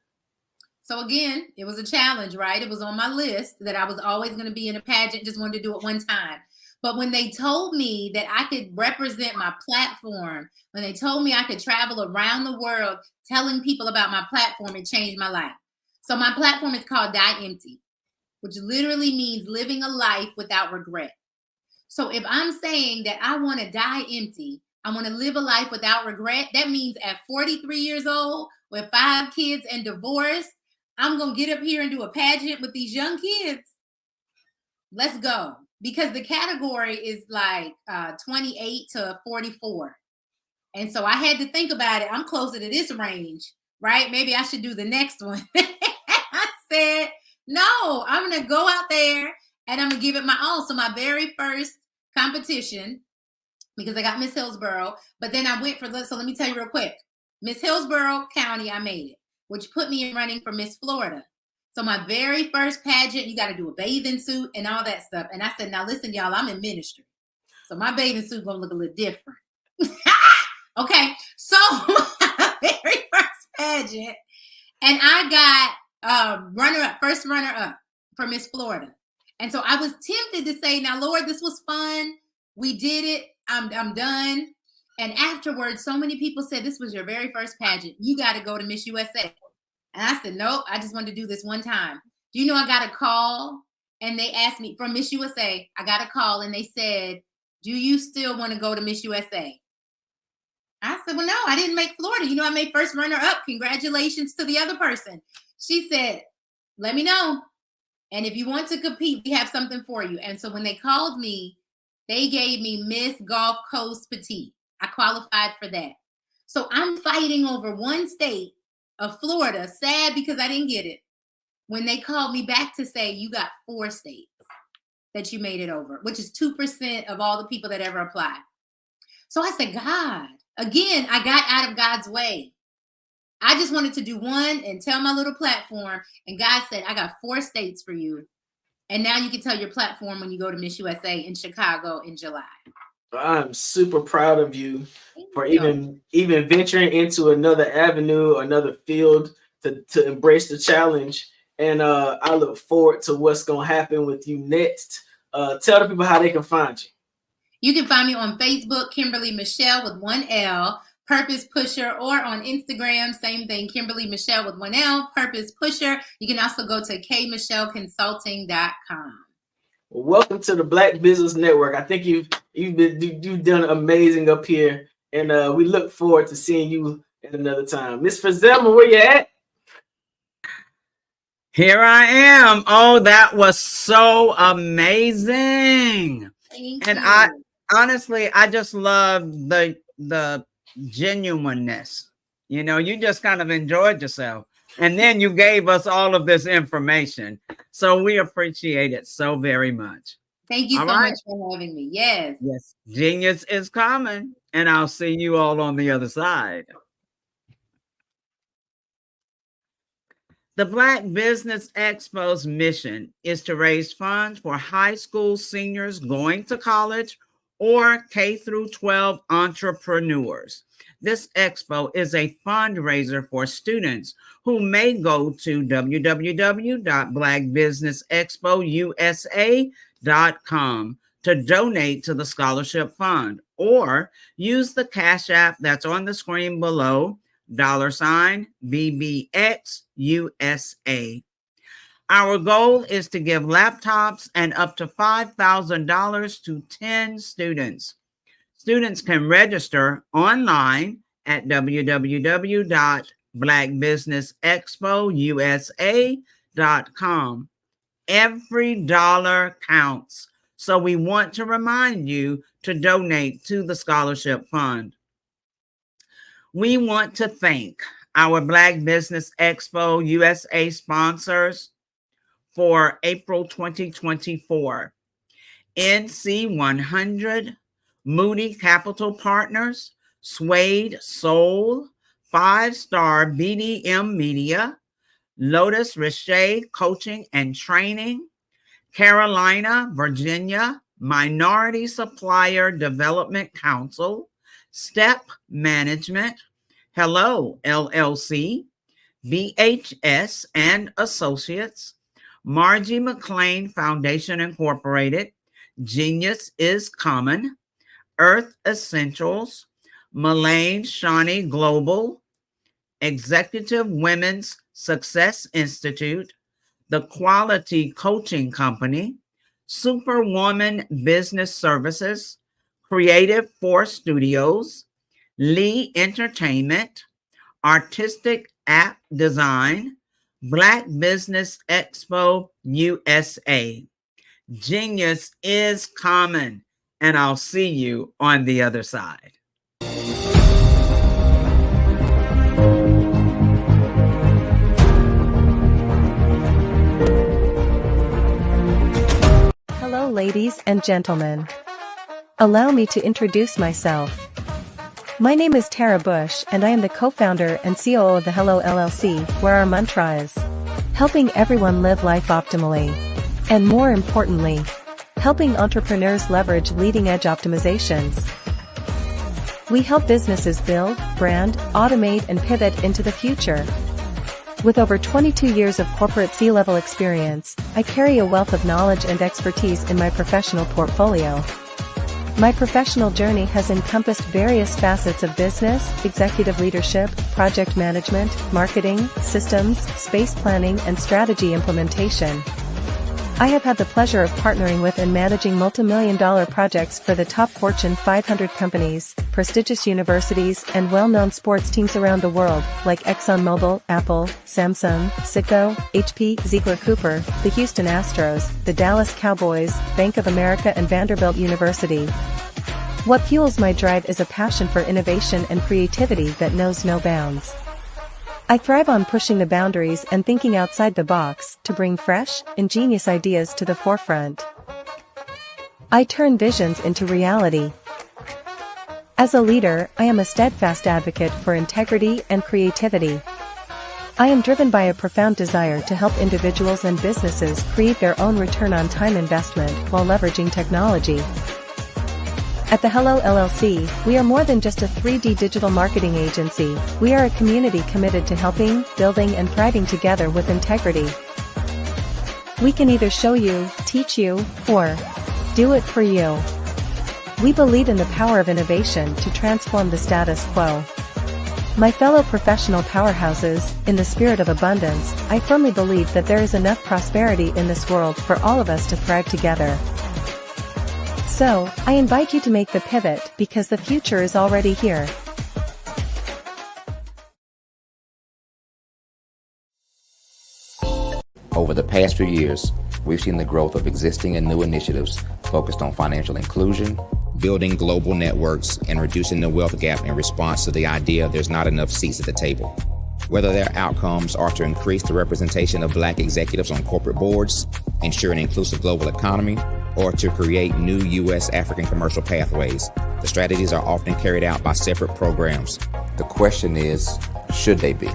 So again, it was a challenge, right? It was on my list that I was always going to be in a pageant, just wanted to do it one time. But when they told me that I could represent my platform, when they told me I could travel around the world telling people about my platform, it changed my life. So my platform is called Die Empty, which literally means living a life without regret. So if I'm saying that I want to die empty, I want to live a life without regret, that means at 43 years old with 5 kids and divorce, I'm going to get up here and do a pageant with these young kids. Let's go. Because the category is like 28 to 44. And so I had to think about it. I'm closer to this range, right? Maybe I should do the next one. I said, no, I'm going to go out there and I'm going to give it my all. So my very first competition, because I got Miss Hillsborough, but then I went for so let me tell you real quick. Miss Hillsborough County, I made it, which put me in running for Miss Florida. So my very first pageant, you got to do a bathing suit and all that stuff. And I said, now listen, y'all, I'm in ministry. So my bathing suit going to look a little different. Okay. So my very first pageant, and I got first runner up for Miss Florida. And so I was tempted to say, now, Lord, this was fun. We did it. I'm done. And afterwards, so many people said, this was your very first pageant. You got to go to Miss USA. And I said, nope, I just wanted to do this one time. Do you know I got a call and they asked me from Miss USA, I got a call and they said, do you still want to go to Miss USA? I said, well, no, I didn't make Florida. You know, I made first runner up. Congratulations to the other person. She said, let me know. And if you want to compete, we have something for you. And so when they called me, they gave me Miss Gulf Coast Petite. I qualified for that. So I'm fighting over one state of Florida, sad because I didn't get it. When they called me back to say, you got 4 states that you made it over, which is 2% of all the people that ever applied. So I said, God, again, I got out of God's way. I just wanted to do one and tell my little platform. And God said, I got 4 states for you. And now you can tell your platform when you go to Miss USA in Chicago in July. I'm super proud of you for even venturing into another avenue, another field to embrace the challenge. And I look forward to what's going to happen with you next. Tell the people how they can find you. You can find me on Facebook, Kimberly Michelle with 1 L, Purpose Pusher, or on Instagram, same thing, Kimberly Michelle with 1 L, Purpose Pusher. You can also go to kmichelleconsulting.com. Well, welcome to the Black Business Network. I think you've done amazing up here, and we look forward to seeing you at another time. Miss Fazelma, where you at? Here I am. Oh, that was so amazing. Thank and you. I honestly, I just love the genuineness. You know, you just kind of enjoyed yourself. And then you gave us all of this information. So we appreciate it so very much. Thank you so much for having me. Yes. Yes. Genius is coming. And I'll see you all on the other side. The Black Business Expo's mission is to raise funds for high school seniors going to college or K through 12 entrepreneurs. This expo is a fundraiser for students who may go to www.blackbusinessexpousa.com to donate to the scholarship fund, or use the Cash App that's on the screen below, $BBXUSA. Our goal is to give laptops and up to $5,000 to 10 students. Students can register online at www.blackbusinessexpousa.com. Every dollar counts, so we want to remind you to donate to the scholarship fund. We want to thank our Black Business Expo USA sponsors for April 2024. NC100, Moody Capital Partners, Suede Soul, 5-Star BDM Media, Lotus Richey Coaching and Training, Carolina, Virginia, Minority Supplier Development Council, Step Management, Hello LLC, BHS and Associates, Margie McLean Foundation Incorporated, Genius is Common, Earth Essentials, Mullane Shawnee Global, Executive Women's Success Institute, The Quality Coaching Company, Superwoman Business Services, Creative Force Studios, Lee Entertainment, Artistic App Design, Black Business Expo USA. Genius is common, and I'll see you on the other side. Hello, ladies and gentlemen. Allow me to introduce myself. My name is Tara Bush, and I am the co-founder and COO of the Hello LLC, where our mantra is helping everyone live life optimally. And more importantly, helping entrepreneurs leverage leading-edge optimizations. We help businesses build, brand, automate, and pivot into the future. With over 22 years of corporate C-level experience, I carry a wealth of knowledge and expertise in my professional portfolio. My professional journey has encompassed various facets of business, executive leadership, project management, marketing, systems, space planning, and strategy implementation. I have had the pleasure of partnering with and managing multi-million-dollar projects for the top Fortune 500 companies, prestigious universities, and well-known sports teams around the world, like ExxonMobil, Apple, Samsung, Citgo, HP, Ziegler Cooper, the Houston Astros, the Dallas Cowboys, Bank of America, and Vanderbilt University. What fuels my drive is a passion for innovation and creativity that knows no bounds. I thrive on pushing the boundaries and thinking outside the box to bring fresh, ingenious ideas to the forefront. I turn visions into reality. As a leader, I am a steadfast advocate for integrity and creativity. I am driven by a profound desire to help individuals and businesses create their own return on time investment while leveraging technology. At the Hello LLC, we are more than just a 3D digital marketing agency. We are a community committed to helping, building, and thriving together with integrity. We can either show you, teach you, or do it for you. We believe in the power of innovation to transform the status quo. My fellow professional powerhouses, in the spirit of abundance, I firmly believe that there is enough prosperity in this world for all of us to thrive together. So, I invite you to make the pivot because the future is already here. Over the past few years, we've seen the growth of existing and new initiatives focused on financial inclusion, building global networks, and reducing the wealth gap in response to the idea there's not enough seats at the table. Whether their outcomes are to increase the representation of Black executives on corporate boards, ensure an inclusive global economy, or to create new U.S. African commercial pathways, the strategies are often carried out by separate programs. The question is, should they be?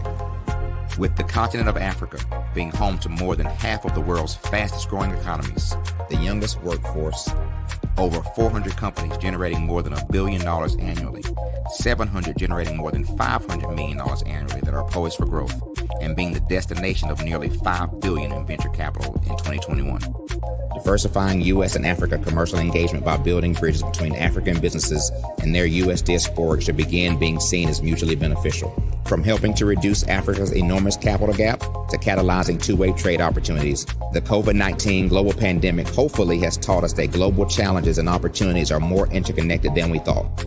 With the continent of Africa being home to more than half of the world's fastest growing economies, the youngest workforce, over 400 companies generating more than $1 billion annually, 700 generating more than $500 million annually that are poised for growth, and being the destination of nearly $5 billion in venture capital in 2021. Diversifying U.S. and Africa commercial engagement by building bridges between African businesses and their U.S. diaspora should begin being seen as mutually beneficial. From helping to reduce Africa's enormous capital gap to catalyzing two-way trade opportunities, the COVID-19 global pandemic hopefully has taught us that global challenges and opportunities are more interconnected than we thought.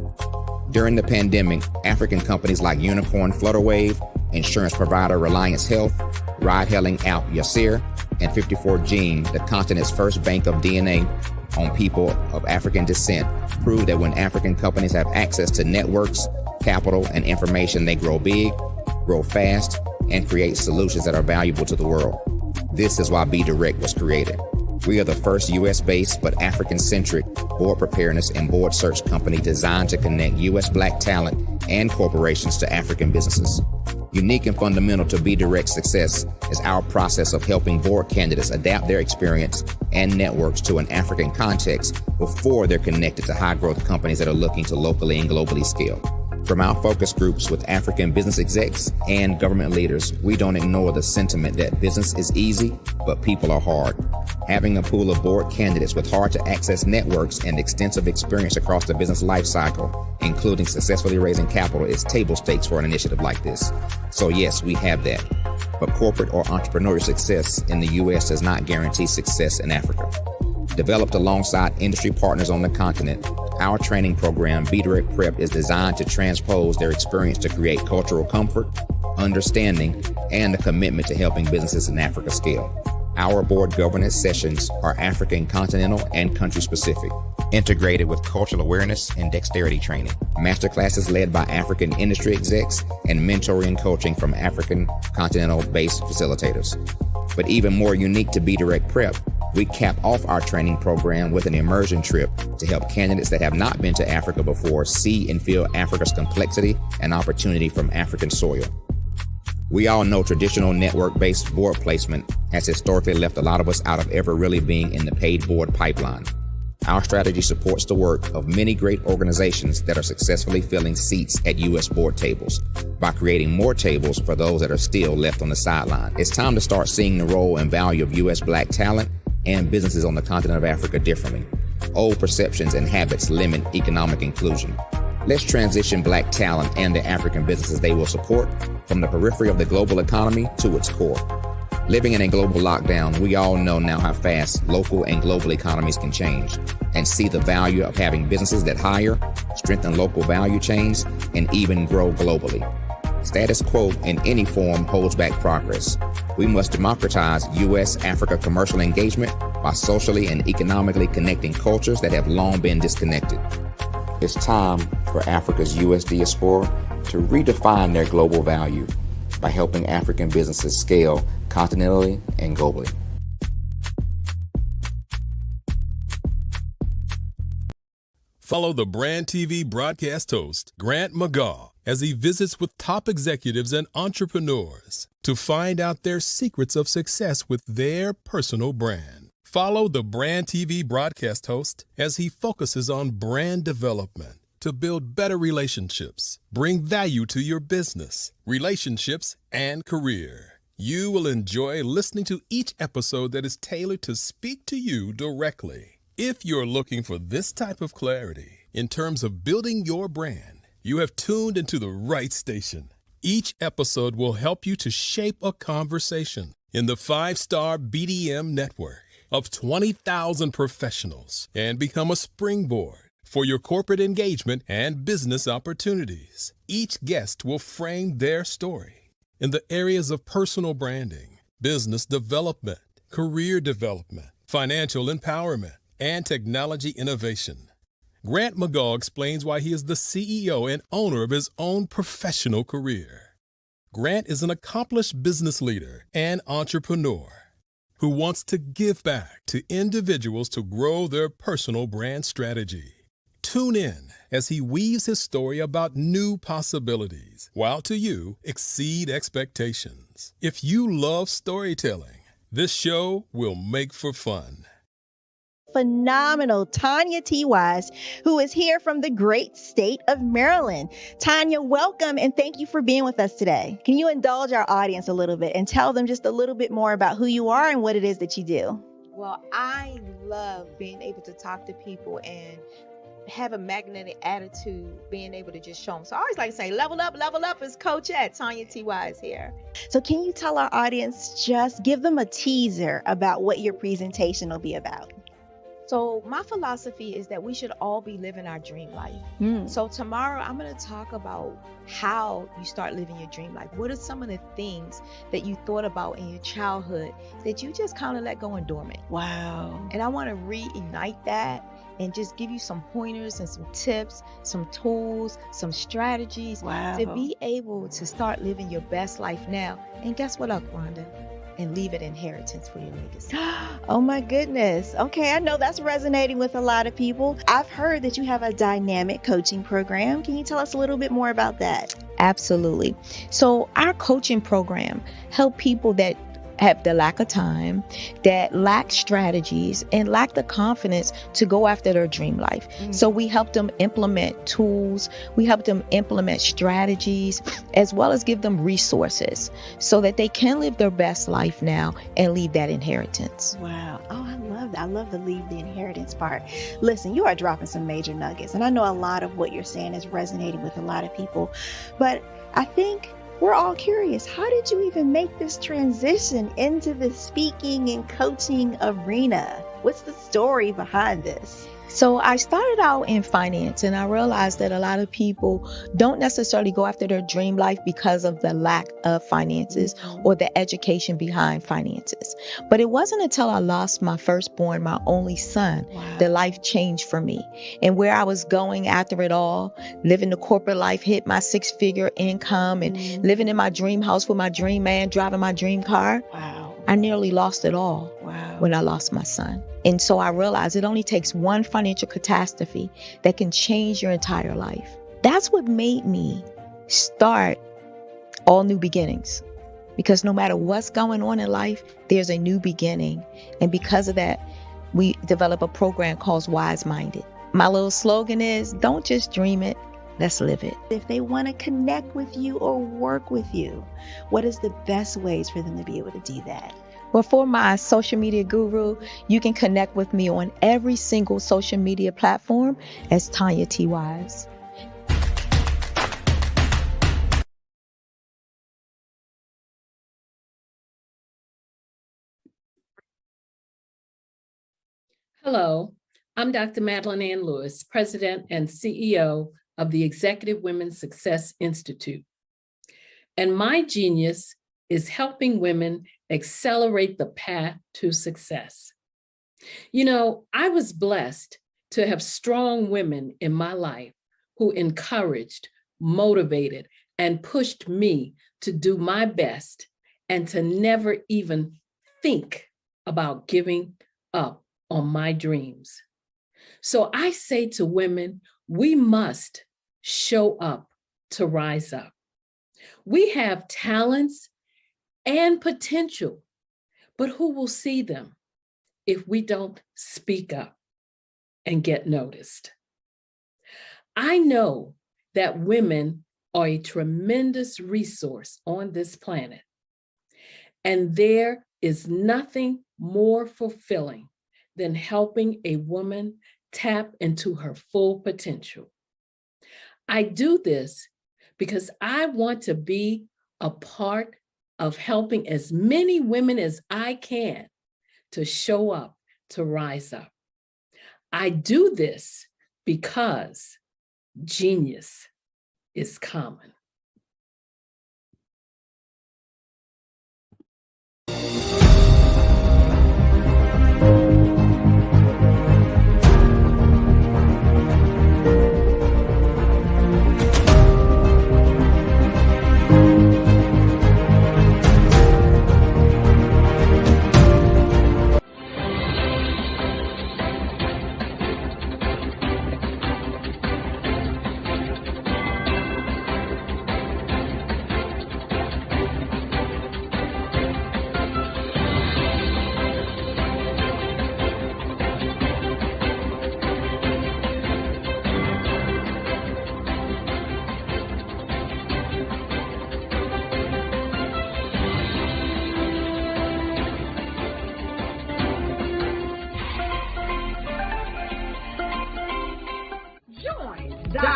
During the pandemic, African companies like Unicorn Flutterwave, insurance provider Reliance Health, ride-hailing app Yasir, and 54Gene, the continent's first bank of DNA on people of African descent, proved that when African companies have access to networks, capital, and information, they grow big, grow fast, and create solutions that are valuable to the world. This is why BDirect was created. We are the first U.S.-based but African-centric board preparedness and board search company designed to connect U.S. Black talent and corporations to African businesses. Unique and fundamental to BDirect's success is our process of helping board candidates adapt their experience and networks to an African context before they're connected to high-growth companies that are looking to locally and globally scale. From our focus groups with African business execs and government leaders, we don't ignore the sentiment that business is easy, but people are hard. Having a pool of board candidates with hard-to-access networks and extensive experience across the business lifecycle, including successfully raising capital, is table stakes for an initiative like this. So yes, we have that. But corporate or entrepreneurial success in the U.S. does not guarantee success in Africa. Developed alongside industry partners on the continent, our training program, BDirect Prep, is designed to transpose their experience to create cultural comfort, understanding, and a commitment to helping businesses in Africa scale. Our board governance sessions are African continental and country specific, integrated with cultural awareness and dexterity training, masterclasses led by African industry execs, and mentoring and coaching from African continental-based facilitators. But even more unique to BDirect Prep, we cap off our training program with an immersion trip to help candidates that have not been to Africa before see and feel Africa's complexity and opportunity from African soil. We all know traditional network-based board placement has historically left a lot of us out of ever really being in the paid board pipeline. Our strategy supports the work of many great organizations that are successfully filling seats at U.S. board tables by creating more tables for those that are still left on the sideline. It's time to start seeing the role and value of U.S. Black talent and businesses on the continent of Africa differently. Old perceptions and habits limit economic inclusion. Let's transition Black talent and the African businesses they will support from the periphery of the global economy to its core. Living in a global lockdown, we all know now how fast local and global economies can change, and see the value of having businesses that hire, strengthen local value chains, and even grow globally. Status quo in any form holds back progress. We must democratize U.S.-Africa commercial engagement by socially and economically connecting cultures that have long been disconnected. It's time for Africa's U.S. diaspora to redefine their global value by helping African businesses scale continentally and globally. Follow the Brand TV broadcast host, Grant McGaugh, as he visits with top executives and entrepreneurs to find out their secrets of success with their personal brand. Follow the Brand TV broadcast host as he focuses on brand development to build better relationships, bring value to your business, relationships, and career. You will enjoy listening to each episode that is tailored to speak to you directly. If you're looking for this type of clarity in terms of building your brand, you have tuned into the right station. Each episode will help you to shape a conversation in the 5-star BDM network of 20,000 professionals and become a springboard for your corporate engagement and business opportunities. Each guest will frame their story in the areas of personal branding, business development, career development, financial empowerment, and technology innovation. Grant McGaugh explains why he is the CEO and owner of his own professional career. Grant is an accomplished business leader and entrepreneur who wants to give back to individuals to grow their personal brand strategy. Tune in as he weaves his story about new possibilities, while to you exceed expectations. questions. If you love storytelling, this show will make for fun. Phenomenal Tanya T. Wise, who is here from the great state of Maryland. Tanya, welcome and thank you for being with us today. Can you indulge our audience a little bit and tell them just a little bit more about who you are and what it is that you do? Well, I love being able to talk to people and have a magnetic attitude, being able to just show them. So I always like to say, level up is Coach at Tanya T. Wise here. So can you tell our audience, just give them a teaser about what your presentation will be about? So my philosophy is that we should all be living our dream life. So tomorrow I'm going to talk about how you start living your dream life. What are some of the things that you thought about in your childhood that you just kind of let go and dormant? Wow. And I want to reignite that and just give you some pointers and some tips, some tools, some strategies to be able to start living your best life now. And guess what, Aquanda? And leave an inheritance for your legacy. Oh my goodness. Okay, I know that's resonating with a lot of people. I've heard that you have a dynamic coaching program. Can you tell us a little bit more about that? Absolutely. So our coaching program help people that have the lack of time, that lack strategies, and lack the confidence to go after their dream life. So we help them implement tools, we help them implement strategies, as well as give them resources so that they can live their best life now and leave that inheritance. Wow. Oh, I love that. I love the leave the inheritance part. Listen, you are dropping some major nuggets, and I know a lot of what you're saying is resonating with a lot of people, but I think we're all curious. How did you even make this transition into the speaking and coaching arena? What's the story behind this? So I started out in finance, and I realized that a lot of people don't necessarily go after their dream life because of the lack of finances or the education behind finances. But it wasn't until I lost my firstborn, my only son, that life changed for me. And where I was going after it all, living the corporate life, hit my 6-figure income and living in my dream house with my dream man, driving my dream car. I nearly lost it all when I lost my son. And so I realized it only takes one financial catastrophe that can change your entire life. That's what made me start All New Beginnings. Because no matter what's going on in life, there's a new beginning. And because of that, we develop a program called Wise Minded. My little slogan is, don't just dream it, let's live it. If they want to connect with you or work with you, what is the best ways for them to be able to do that? Well, for my social media guru, you can connect with me on every single social media platform as Tanya T. Wise. Hello, I'm Dr. Madeline Ann Lewis, President and CEO of the Executive Women's Success Institute. And my genius is helping women accelerate the path to success. You know, I was blessed to have strong women in my life who encouraged, motivated, and pushed me to do my best and to never even think about giving up on my dreams. So I say to women, we must show up to rise up. We have talents and potential, but who will see them if we don't speak up and get noticed? I know that women are a tremendous resource on this planet, and there is nothing more fulfilling than helping a woman tap into her full potential. I do this because I want to be a part of helping as many women as I can to show up, to rise up. I do this because genius is common.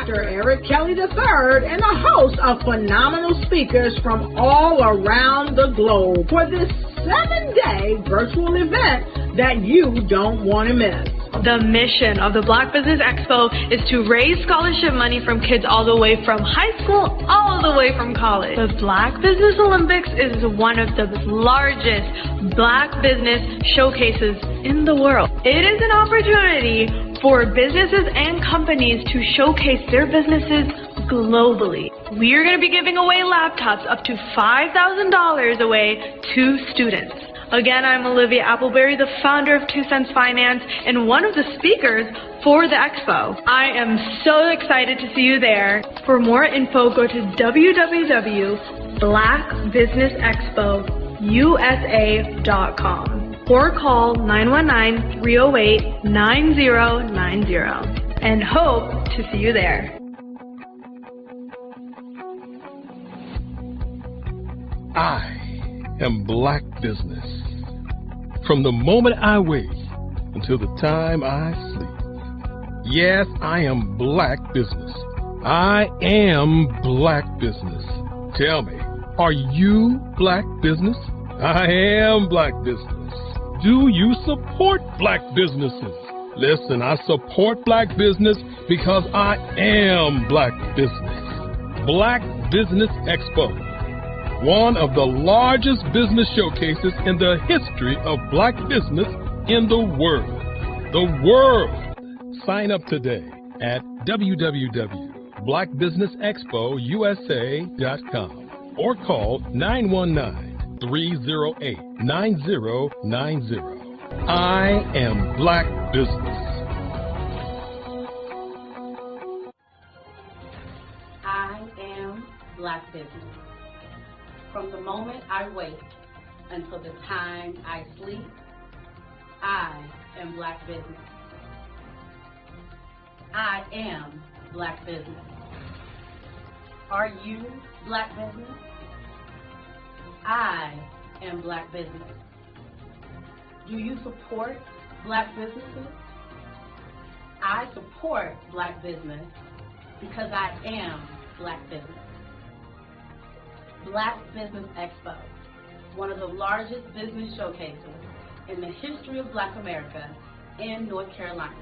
Dr. Eric Kelly III and a host of phenomenal speakers from all around the globe for this 7-day virtual event that you don't want to miss. The mission of the Black Business Expo is to raise scholarship money from kids all the way from high school, all the way from college. The Black Business Olympics is one of the largest Black business showcases in the world. It is an opportunity for businesses and companies to showcase their businesses globally. We are going to be giving away laptops up to $5,000 away to students. Again, I'm Olivia Appleberry, the founder of 2 Cents Finance and one of the speakers for the expo. I am so excited to see you there. For more info, go to www.blackbusinessexpousa.com or call 919-308-9090 and hope to see you there. I am Black business. From the moment I wake until the time I sleep. Yes, I am Black business. I am Black business. Tell me, are you Black business? I am Black business. Do you support Black businesses? Listen, I support Black business because I am Black business. Black Business Expo, one of the largest business showcases in the history of Black business in the world. The world! Sign up today at www.blackbusinessexpousa.com or call 919-308-9090. I am Black business. I am Black business. From the moment I wake until the time I sleep, I am Black business. I am Black business. Are you Black business? I am Black business. Do you support Black businesses? I support Black business because I am Black business. Black Business Expo, one of the largest business showcases in the history of Black America in North Carolina.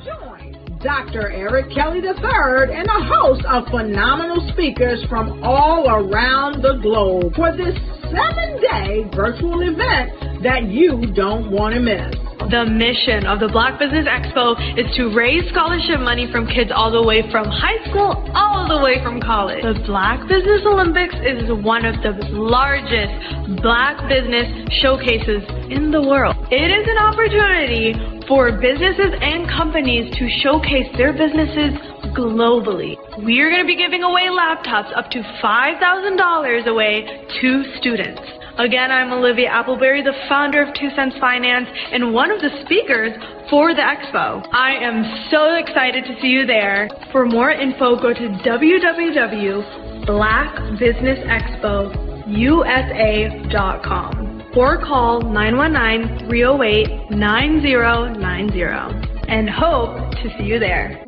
Join Dr. Eric Kelly III and a host of phenomenal speakers from all around the globe for this 7-day virtual event that you don't want to miss. The mission of the Black Business Expo is to raise scholarship money from kids all the way from high school, all the way from college. The Black Business Olympics is one of the largest Black business showcases in the world. It is an opportunity for businesses and companies to showcase their businesses globally. We are going to be giving away laptops up to $5,000 away to students. Again, I'm Olivia Appleberry, the founder of 2 Cents Finance and one of the speakers for the expo. I am so excited to see you there. For more info, go to www.blackbusinessexpousa.com or call 919-308-9090 and hope to see you there.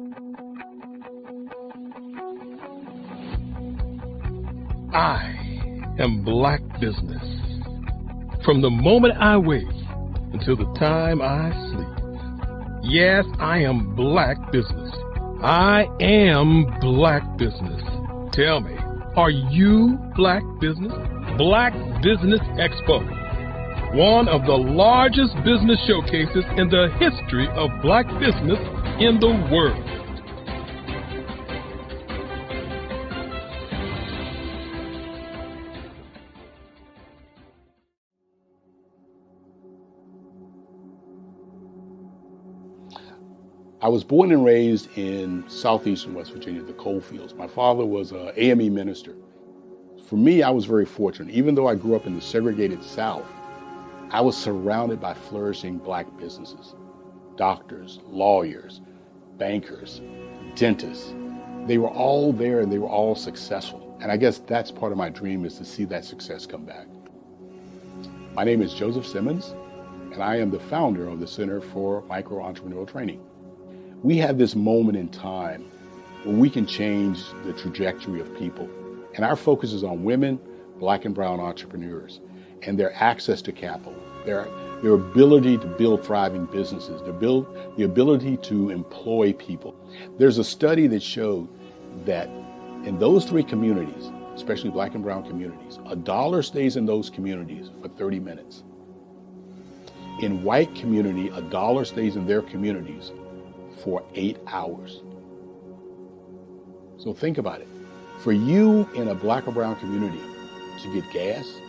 I am Black business. From the moment I wake until the time I sleep. Yes, I am Black business. I am Black business. Tell me, are you Black business? Black Business Expo, one of the largest business showcases in the history of Black business in the world. I was born and raised in southeastern West Virginia, the coal fields. My father was an AME minister. For me, I was very fortunate. Even though I grew up in the segregated South, I was surrounded by flourishing Black businesses. Doctors, lawyers, bankers, dentists. They were all there and they were all successful. And I guess that's part of my dream, is to see that success come back. My name is Joseph Simmons, and I am the founder of the Center for Micro-Entrepreneurial Training. We have this moment in time where we can change the trajectory of people. And our focus is on women, Black and brown entrepreneurs, and their access to capital, their ability to build thriving businesses, the ability to employ people. There's a study that showed that in those three communities, especially Black and brown communities, $1 stays in those communities for 30 minutes. In white community, $1 stays in their communities for 8 hours. So think about it. For you in a Black or brown community to get gas,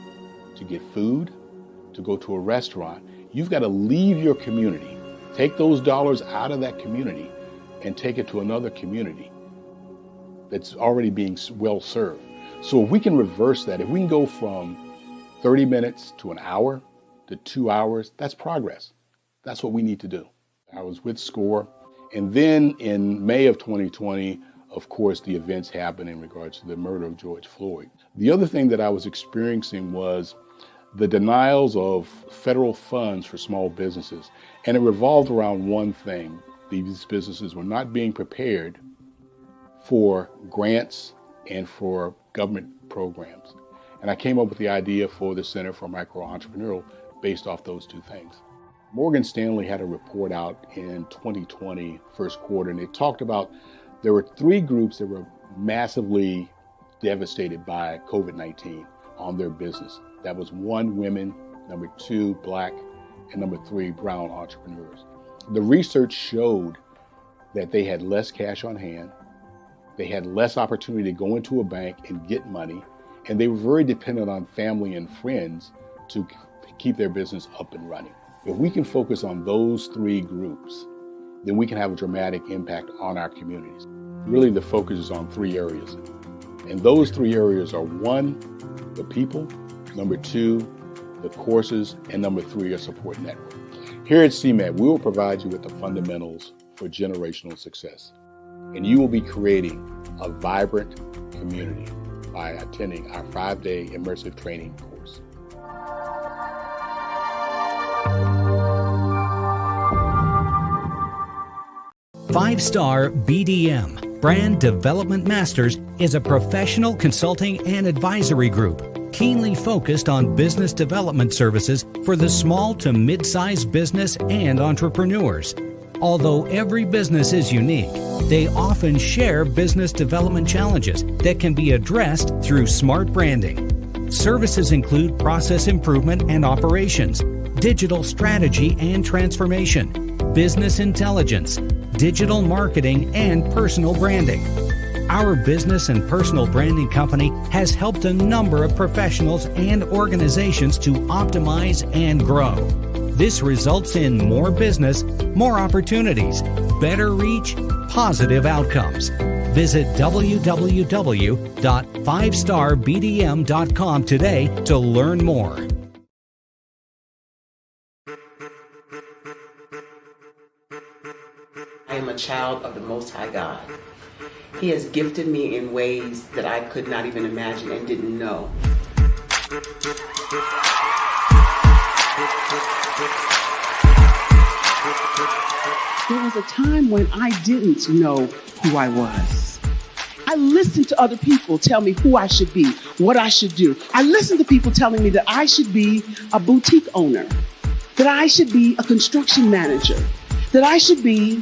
to get food, to go to a restaurant, you've got to leave your community, take those dollars out of that community and take it to another community that's already being well served. So if we can reverse that, if we can go from 30 minutes to an hour to 2 hours, that's progress. That's what we need to do. I was with SCORE, and then in May of 2020, of course, the events happened in regards to the murder of George Floyd. The other thing that I was experiencing was the denials of federal funds for small businesses. And it revolved around one thing. These businesses were not being prepared for grants and for government programs. And I came up with the idea for the Center for Micro-Entrepreneurial based off those two things. Morgan Stanley had a report out in 2020, first quarter, and it talked about there were 3 groups that were massively devastated by COVID-19 on their business. That was 1, women, number 2, Black, and number 3, brown entrepreneurs. The research showed that they had less cash on hand, they had less opportunity to go into a bank and get money, and they were very dependent on family and friends to keep their business up and running. If we can focus on those 3 groups, then we can have a dramatic impact on our communities. Really, the focus is on 3 areas. And those 3 areas are 1, the people, number 2, the courses, and number 3, a support network. Here at CMAT, we will provide you with the fundamentals for generational success. And you will be creating a vibrant community by attending our 5-day immersive training course. Five-Star BDM, Brand Development Masters, is a professional consulting and advisory group keenly focused on business development services for the small to mid-sized business and entrepreneurs. Although every business is unique, they often share business development challenges that can be addressed through smart branding. Services include process improvement and operations, digital strategy and transformation, business intelligence, digital marketing, and personal branding. Our business and personal branding company has helped a number of professionals and organizations to optimize and grow. This results in more business, more opportunities, better reach, positive outcomes. Visit www.fivestarbdm.com today to learn more. I am a child of the Most High God. He has gifted me in ways that I could not even imagine and didn't know. There was a time when I didn't know who I was. I listened to other people tell me who I should be, what I should do. I listened to people telling me that I should be a boutique owner, that I should be a construction manager, that I should be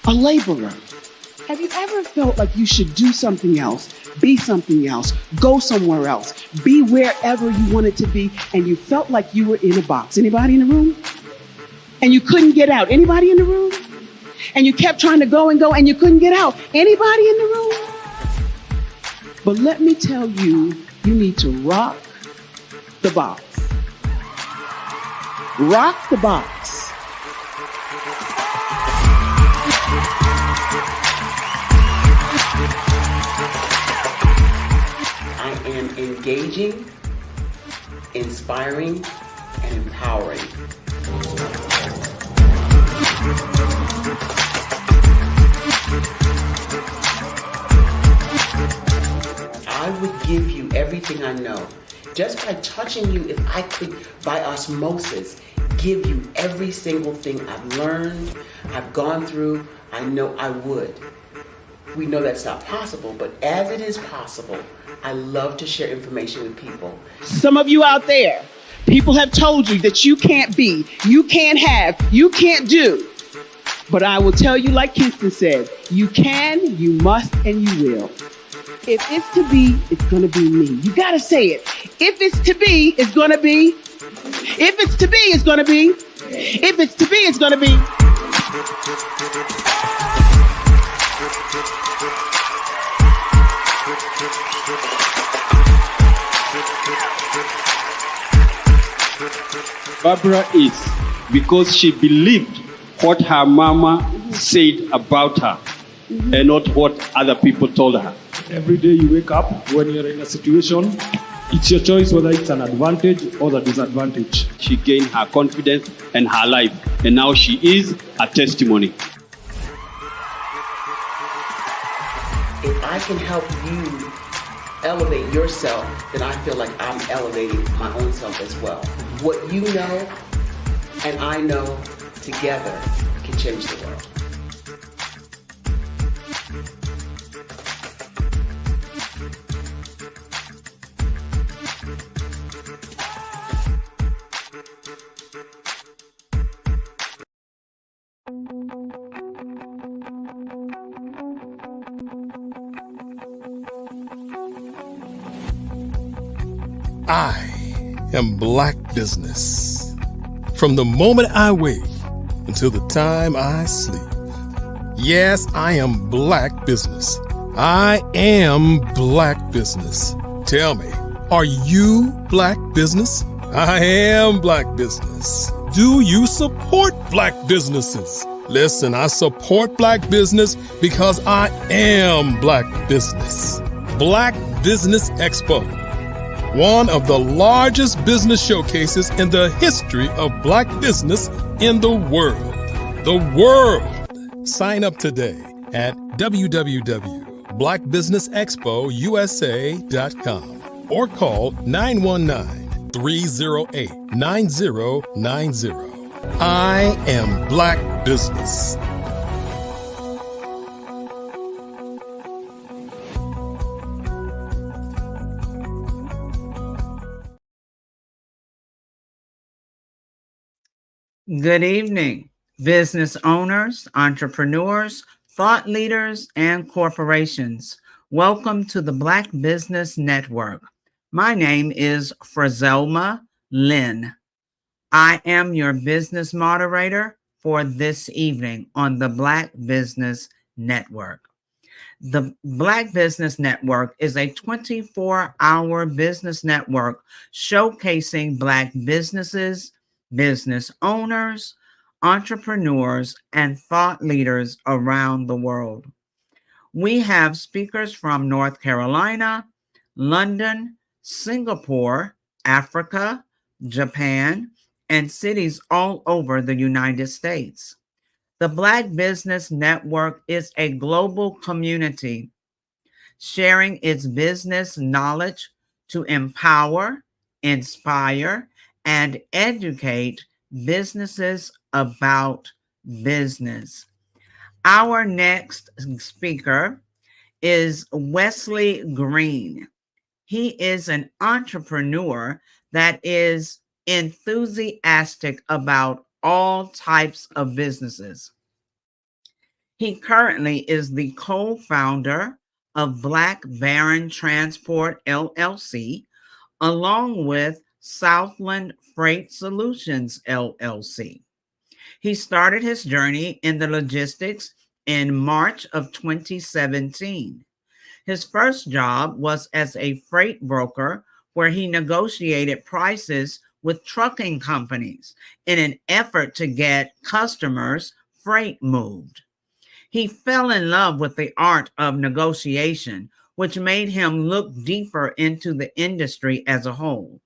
a laborer. Have you ever felt like you should do something else, be something else, go somewhere else, be wherever you wanted to be, and you felt like you were in a box? Anybody in the room? And you couldn't get out? Anybody in the room? And you kept trying to go and go and you couldn't get out? Anybody in the room? But let me tell you, you need to rock the box. Rock the box. I am engaging, inspiring, and empowering. I would give you everything I know. Just by touching you, if I could, by osmosis, give you every single thing I've learned, I've gone through, I know I would. We know that's not possible, but as it is possible, I love to share information with people. Some of you out there, people have told you that you can't be, you can't have, you can't do. But I will tell you, like Kingston said, you can, you must, and you will. If it's to be, it's going to be me. You got to say it. If it's to be, it's going to be. If it's to be, it's going to be. If it's to be, it's going to be. Barbara is because she believed what her mama said about her and not what other people told her. Every day you wake up, when you're in a situation, it's your choice whether it's an advantage or the disadvantage. She gained her confidence and her life, and now she is a testimony. If I can help you elevate yourself, then I feel like I'm elevating my own self as well. What you know and I know together can change the world. I am Black business. From the moment I wake until the time I sleep. Yes, I am Black business. I am Black business. Tell me, are you Black business? I am Black business. Do you support Black businesses? Listen, I support Black business because I am Black business. Black Business Expo, one of the largest business showcases in the history of Black business in the world. The world! Sign up today at www.blackbusinessexpousa.com or call 919-308-9090. I am Black business. Good evening, business owners, entrepreneurs, thought leaders, and corporations. Welcome to the Black Business Network. My name is Frazelma Lynn. I am your business moderator for this evening on the Black Business Network. The Black Business Network is a 24-hour business network showcasing Black businesses, business owners, entrepreneurs, and thought leaders around the world. We have speakers from North Carolina, London, Singapore, Africa, Japan, and cities all over the United States. The Black Business Network is a global community sharing its business knowledge to empower, inspire, and educate businesses about business. Our next speaker is Wesley Green. He is an entrepreneur that is enthusiastic about all types of businesses. He currently is the co-founder of Black Baron Transport LLC, along with Southland Freight Solutions LLC. He started his journey in the logistics in March of 2017. His first job was as a freight broker, where he negotiated prices with trucking companies in an effort to get customers' freight moved. He fell in love with the art of negotiation, which made him look deeper into the industry as a whole.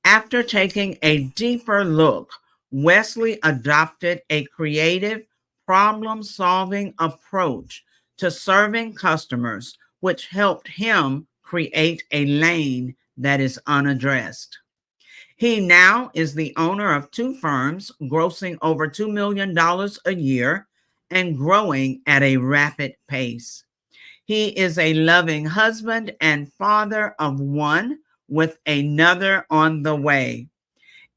After taking a deeper look, Wesley adopted a creative, problem-solving approach to serving customers, which helped him create a lane that is unaddressed. He now is the owner of 2 firms, grossing over $2 million a year and growing at a rapid pace. He is a loving husband and father of one with another on the way.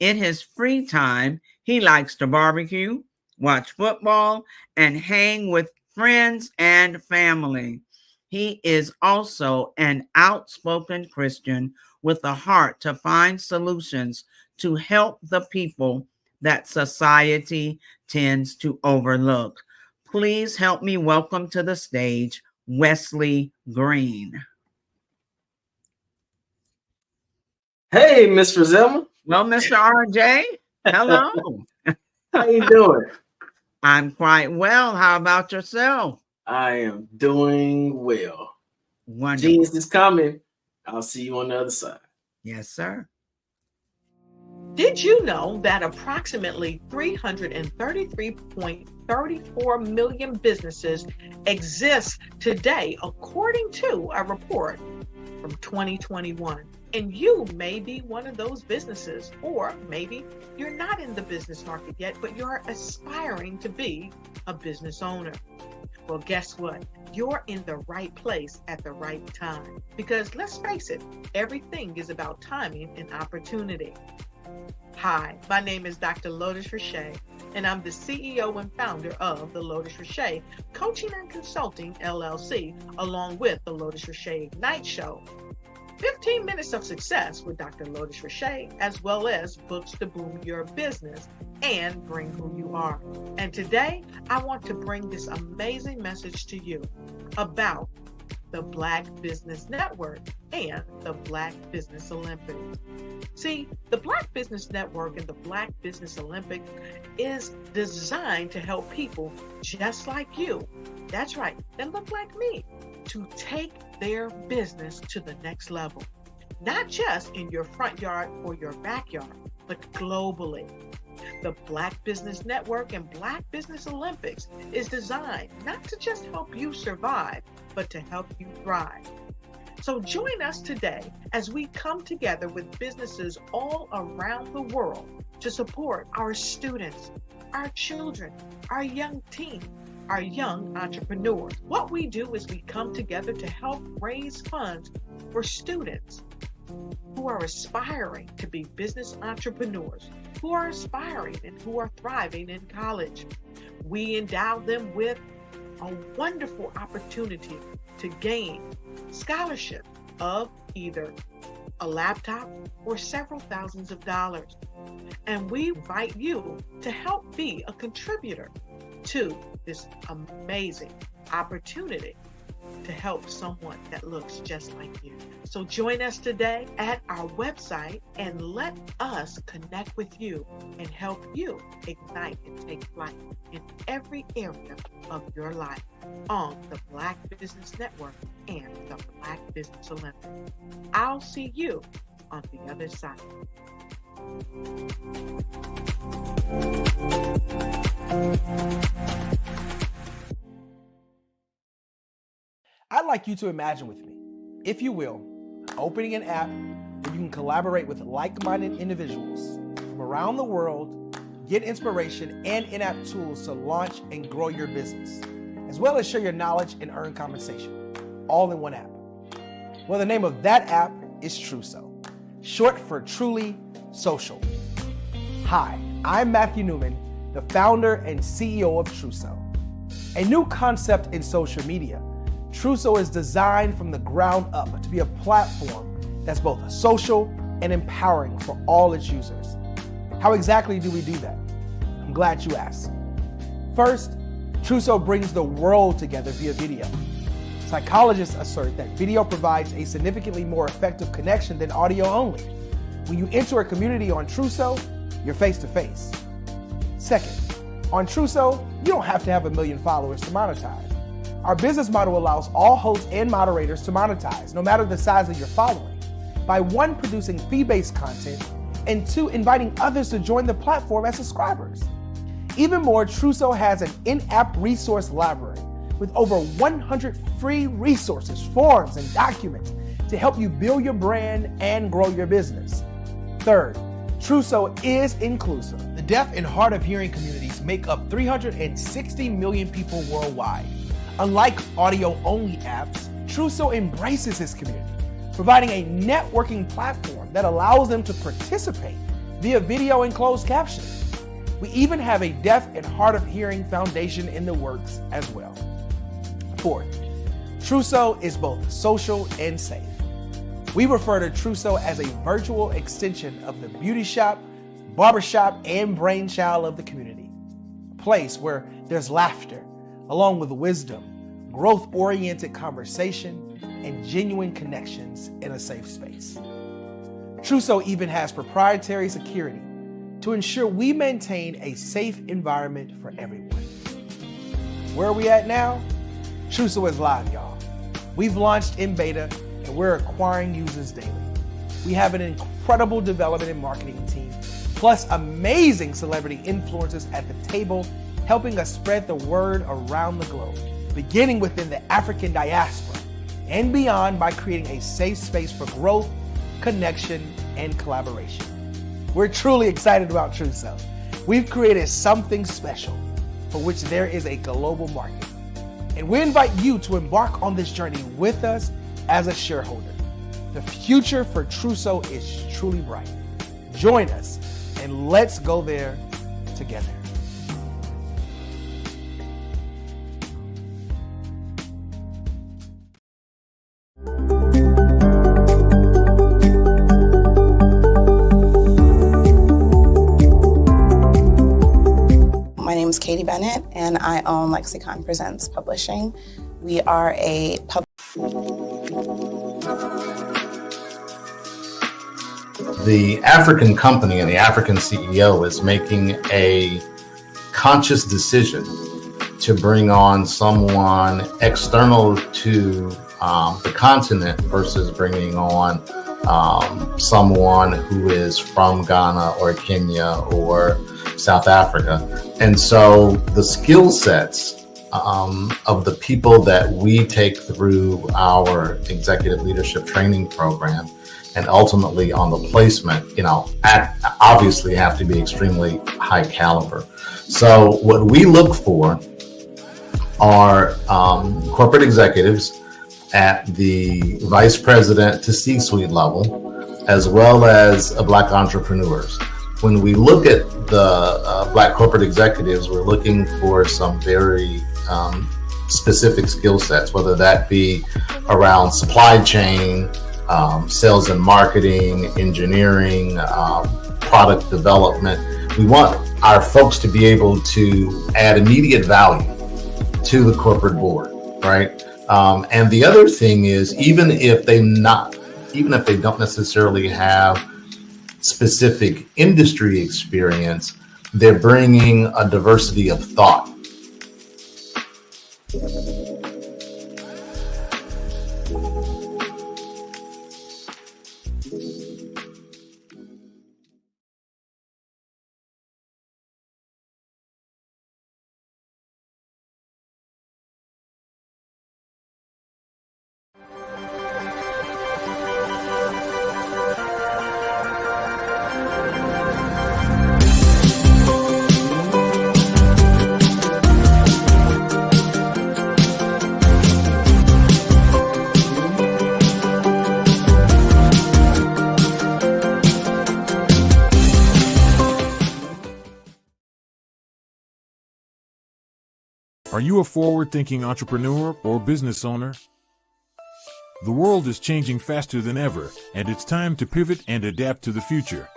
In his free time, he likes to barbecue, watch football, and hang with friends and family. He is also an outspoken Christian with a heart to find solutions to help the people that society tends to overlook. Please help me welcome to the stage Wesley Green. Hey, Miss Frizelma. Well, Mr. RJ, hello. How you doing? I'm quite well. How about yourself? I am doing well. Wonderful. Genius is coming. I'll see you on the other side. Yes, sir. Did you know that approximately 333.34 million businesses exist today, according to a report from 2021? And you may be one of those businesses, or maybe you're not in the business market yet, but you're aspiring to be a business owner. Well, guess what? You're in the right place at the right time. Because let's face it, everything is about timing and opportunity. Hi, my name is Dr. Lotus Richer, and I'm the CEO and founder of the Lotus Richer Coaching and Consulting LLC, along with the Lotus Richer Ignite Show. 15 minutes of success with Dr. Lotus Richer, as well as books to boom your business and bring who you are. And today, I want to bring this amazing message to you about the Black Business Network and the Black Business Olympics. See, the Black Business Network and the Black Business Olympics is designed to help people just like you, that's right, that look like me, to take their business to the next level. Not just in your front yard or your backyard, but globally. The Black Business Network and Black Business Olympics is designed not to just help you survive, but to help you thrive. So join us today as we come together with businesses all around the world to support our students, our children, our young teens, our young entrepreneurs. What we do is we come together to help raise funds for students who are aspiring to be business entrepreneurs, who are aspiring and who are thriving in college. We endow them with a wonderful opportunity to gain scholarship of either a laptop or several thousands of dollars. And we invite you to help be a contributor to this amazing opportunity to help someone that looks just like you. So join us today at our website and let us connect with you and help you ignite and take flight in every area of your life on the Black Business Network and the Black Business Olympics. I'll see you on the other side. I'd like you to imagine with me, if you will, opening an app where you can collaborate with like-minded individuals from around the world, get inspiration and in-app tools to launch and grow your business, as well as share your knowledge and earn compensation, all in one app. Well, the name of that app is Truso, short for Truly Social. Hi, I'm Matthew Newman, the founder and CEO of Truso, a new concept in social media. Truso is designed from the ground up to be a platform that's both social and empowering for all its users. How exactly do we do that? I'm glad you asked. First, Truso brings the world together via video. Psychologists assert that video provides a significantly more effective connection than audio only. When you enter a community on Truso, you're face to face. Second, on Truso, you don't have to have 1 million followers to monetize. Our business model allows all hosts and moderators to monetize, no matter the size of your following, by 1, producing fee-based content, and 2, inviting others to join the platform as subscribers. Even more, Truso has an in-app resource library with over 100 free resources, forms, and documents to help you build your brand and grow your business. Third, Truso is inclusive. The deaf and hard of hearing communities make up 360 million people worldwide. Unlike audio-only apps, Truso embraces his community, providing a networking platform that allows them to participate via video and closed captioning. We even have a deaf and hard of hearing foundation in the works as well. Fourth, Truso is both social and safe. We refer to Truso as a virtual extension of the beauty shop, barbershop, and brainchild of the community. A place where there's laughter, along with wisdom, growth-oriented conversation, and genuine connections in a safe space. Truso even has proprietary security to ensure we maintain a safe environment for everyone. Where are we at now? Truso is live, y'all. We've launched in beta and we're acquiring users daily. We have an incredible development and marketing team, plus amazing celebrity influencers at the table, helping us spread the word around the globe, beginning within the African diaspora and beyond by creating a safe space for growth, connection, and collaboration. We're truly excited about Truso. We've created something special for which there is a global market. And we invite you to embark on this journey with us as a shareholder. The future for Truso is truly bright. Join us and let's go there together. My name is Katie Bennett, and I own Lexicon Presents Publishing. We are a The African company and the African CEO is making a conscious decision to bring on someone external to the continent versus bringing on someone who is from Ghana or Kenya or South Africa. And so the skill sets of the people that we take through our executive leadership training program and ultimately on the placement, obviously have to be extremely high caliber. So what we look for are corporate executives at the vice president to C-suite level, as well as Black entrepreneurs. When we look at the Black corporate executives, we're looking for some very specific skill sets, whether that be around supply chain, sales and marketing, engineering, product development. We want our folks to be able to add immediate value to the corporate board, right? And the other thing is, even if they don't necessarily have specific industry experience, they're bringing a diversity of thought. Are you a forward-thinking entrepreneur or business owner? The world is changing faster than ever, and it's time to pivot and adapt to the future.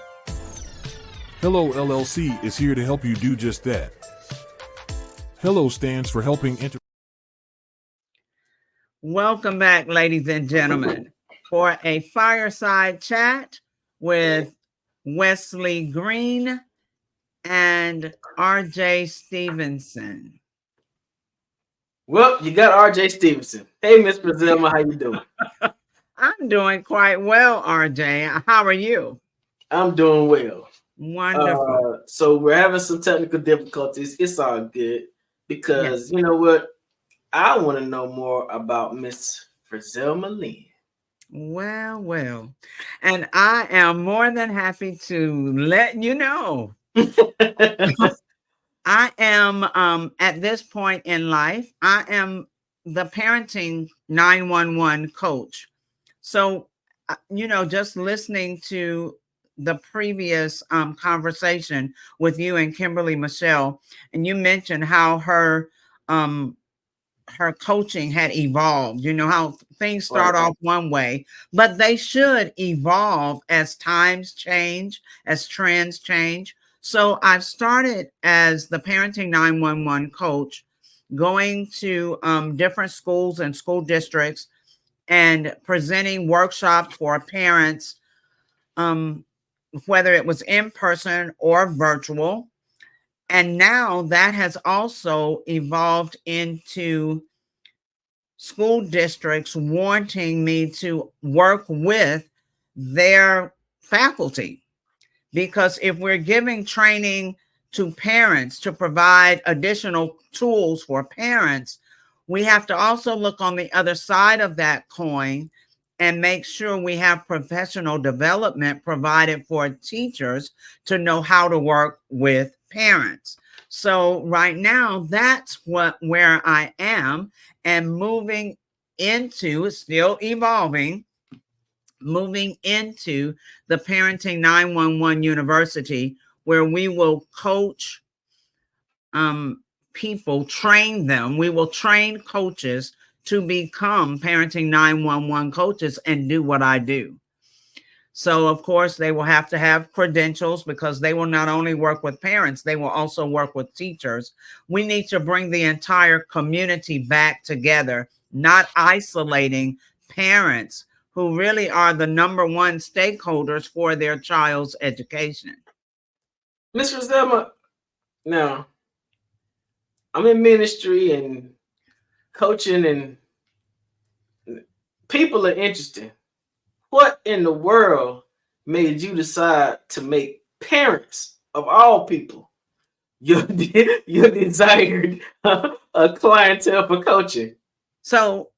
Hello LLC is here to help you do just that. Hello stands for helping Welcome back, ladies and gentlemen, for a fireside chat with Wesley Green and RJ Stevenson. Well, you got RJ Stevenson. Hey, Miss Brazilma, how you doing? I'm doing quite well, RJ. How are you? I'm doing well. Wonderful. So we're having some technical difficulties. It's all good because you know what? I want to know more about Miss Brazilma Lynn. Well. And I am more than happy to let you know. I am at this point in life, I am the parenting 911 coach. So, just listening to the previous conversation with you and Kimberly Michelle, and you mentioned how her coaching had evolved, how things start off one way, but they should evolve as times change, as trends change. So I've started as the parenting 911 coach, going to different schools and school districts and presenting workshops for parents, whether it was in person or virtual. And now that has also evolved into school districts wanting me to work with their faculty. Because if we're giving training to parents to provide additional tools for parents, we have to also look on the other side of that coin and make sure we have professional development provided for teachers to know how to work with parents. So right now, that's where I am, and moving into, still evolving, moving into the Parenting 911 University, where we will coach people, train them. We will train coaches to become Parenting 911 coaches and do what I do. So, of course, they will have to have credentials, because they will not only work with parents, they will also work with teachers. We need to bring the entire community back together, not isolating parents who really are the number one stakeholders for their child's education. Ms. Roselma, now, I'm in ministry and coaching, and people are interested. What in the world made you decide to make parents, of all people, your desired clientele for coaching? So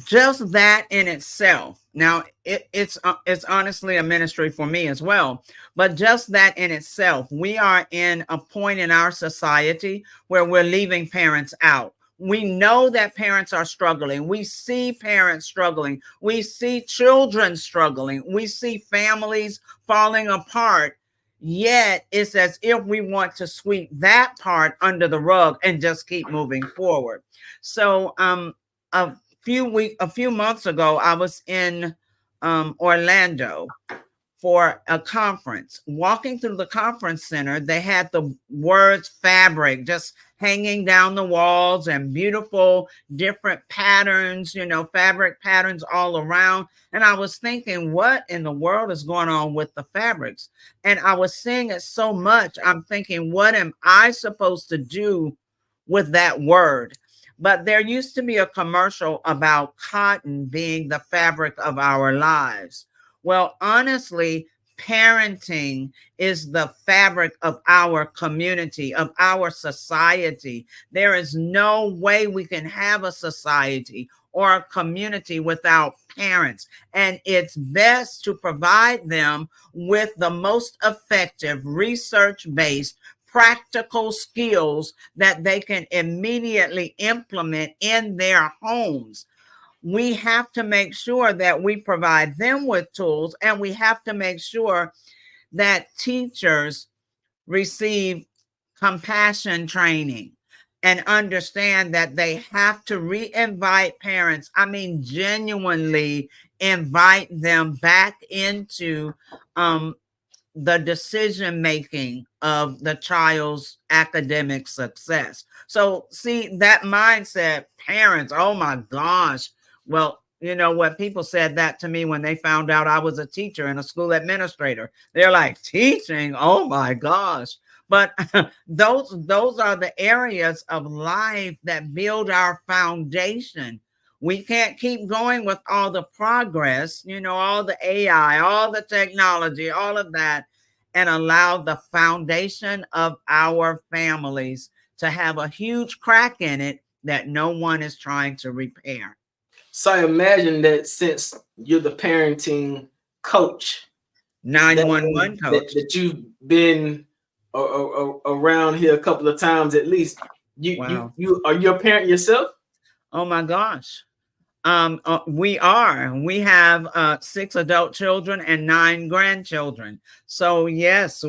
just that in itself, now it's honestly a ministry for me as well, but just that in itself, we are in a point in our society where we're leaving parents out. We know that parents are struggling. We see parents struggling. We see children struggling. We see families falling apart. Yet it's as if we want to sweep that part under the rug and just keep moving forward. So a few months ago, I was in Orlando for a conference. Walking through the conference center, they had the words fabric just hanging down the walls, and beautiful different patterns, fabric patterns all around. And I was thinking, what in the world is going on with the fabrics? And I was seeing it so much. I'm thinking, what am I supposed to do with that word? But there used to be a commercial about cotton being the fabric of our lives. Well, honestly, parenting is the fabric of our community, of our society. There is no way we can have a society or a community without parents. And it's best to provide them with the most effective, research-based, practical skills that they can immediately implement in their homes. We have to make sure that we provide them with tools, and we have to make sure that teachers receive compassion training and understand that they have to re-invite parents. I mean, genuinely invite them back into the decision-making of the child's academic success. So see, that mindset, parents, oh my gosh. Well, you know what, people said that to me when they found out I was a teacher and a school administrator. They're like, teaching? Oh my gosh. But those are the areas of life that build our foundation. We can't keep going with all the progress, all the AI, all the technology, all of that, and allow the foundation of our families to have a huge crack in it that no one is trying to repair. So I imagine that since you're the parenting coach, 911 coach, that you've been around here a couple of times at least. You are you a parent yourself? Oh my gosh. We have 6 adult children and 9 grandchildren. So yes,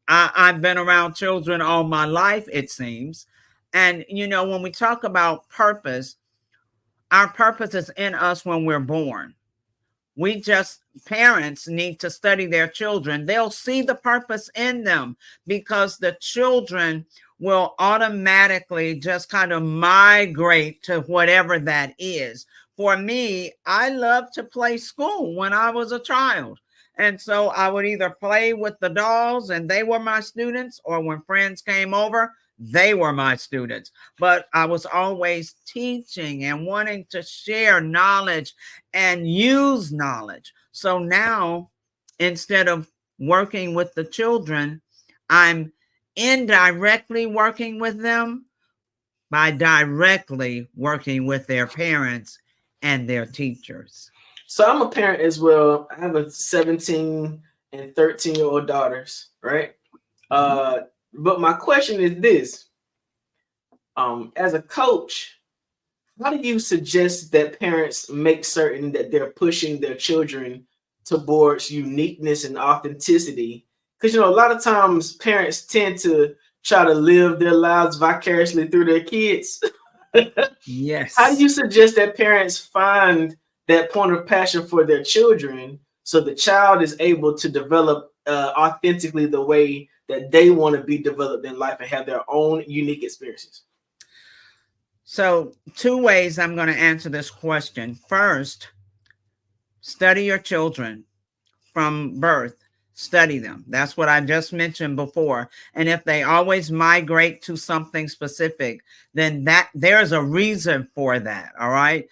I've been around children all my life, it seems. And you know, when we talk about purpose, our purpose is in us when we're born. Parents need to study their children. They'll see the purpose in them because the children will automatically just kind of migrate to whatever that is. For me, I loved to play school when I was a child. And so I would either play with the dolls and they were my students, or when friends came over, they were my students. But I was always teaching and wanting to share knowledge and use knowledge. So now, instead of working with the children, I'm indirectly working with them by directly working with their parents and their teachers. So I'm a parent as well. I have a 17 and 13-year-old daughters, right? But my question is this. As a coach, how do you suggest that parents make certain that they're pushing their children towards uniqueness and authenticity? Because, you know, a lot of times parents tend to try to live their lives vicariously through their kids. Yes. How do you suggest that parents find that point of passion for their children so the child is able to develop authentically the way that they want to be developed in life and have their own unique experiences? So 2 ways I'm going to answer this question. First, study your children from birth. Study them. That's what I just mentioned before. And if they always migrate to something specific, then there's a reason for that. All right.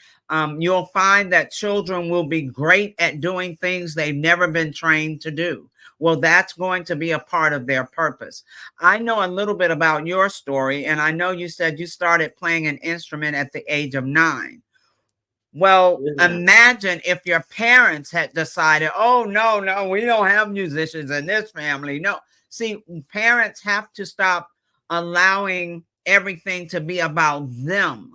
You'll find that children will be great at doing things they've never been trained to do. Well, that's going to be a part of their purpose. I know a little bit about your story, and I know you said you started playing an instrument at the age of 9. Well, imagine if your parents had decided, oh, no, we don't have musicians in this family. No, see, parents have to stop allowing everything to be about them.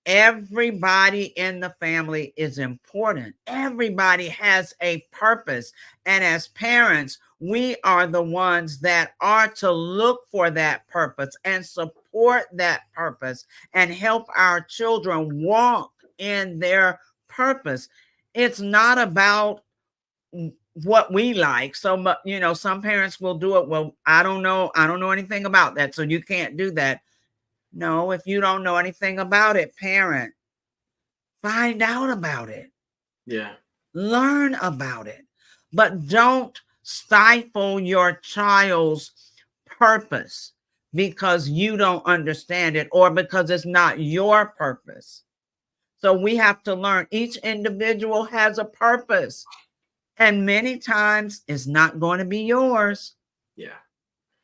Everybody in the family is important. Everybody has a purpose. And as parents, we are the ones that are to look for that purpose and support that purpose and help our children walk in their purpose. It's not about what we like. So, you know, some parents will do it. Well, I don't know anything about that, so you can't do that. No, if you don't know anything about it, parent, find out about it. Yeah. Learn about it. But don't stifle your child's purpose because you don't understand it or because it's not your purpose. So we have to learn. Each individual has a purpose, and many times it's not going to be yours. Yeah.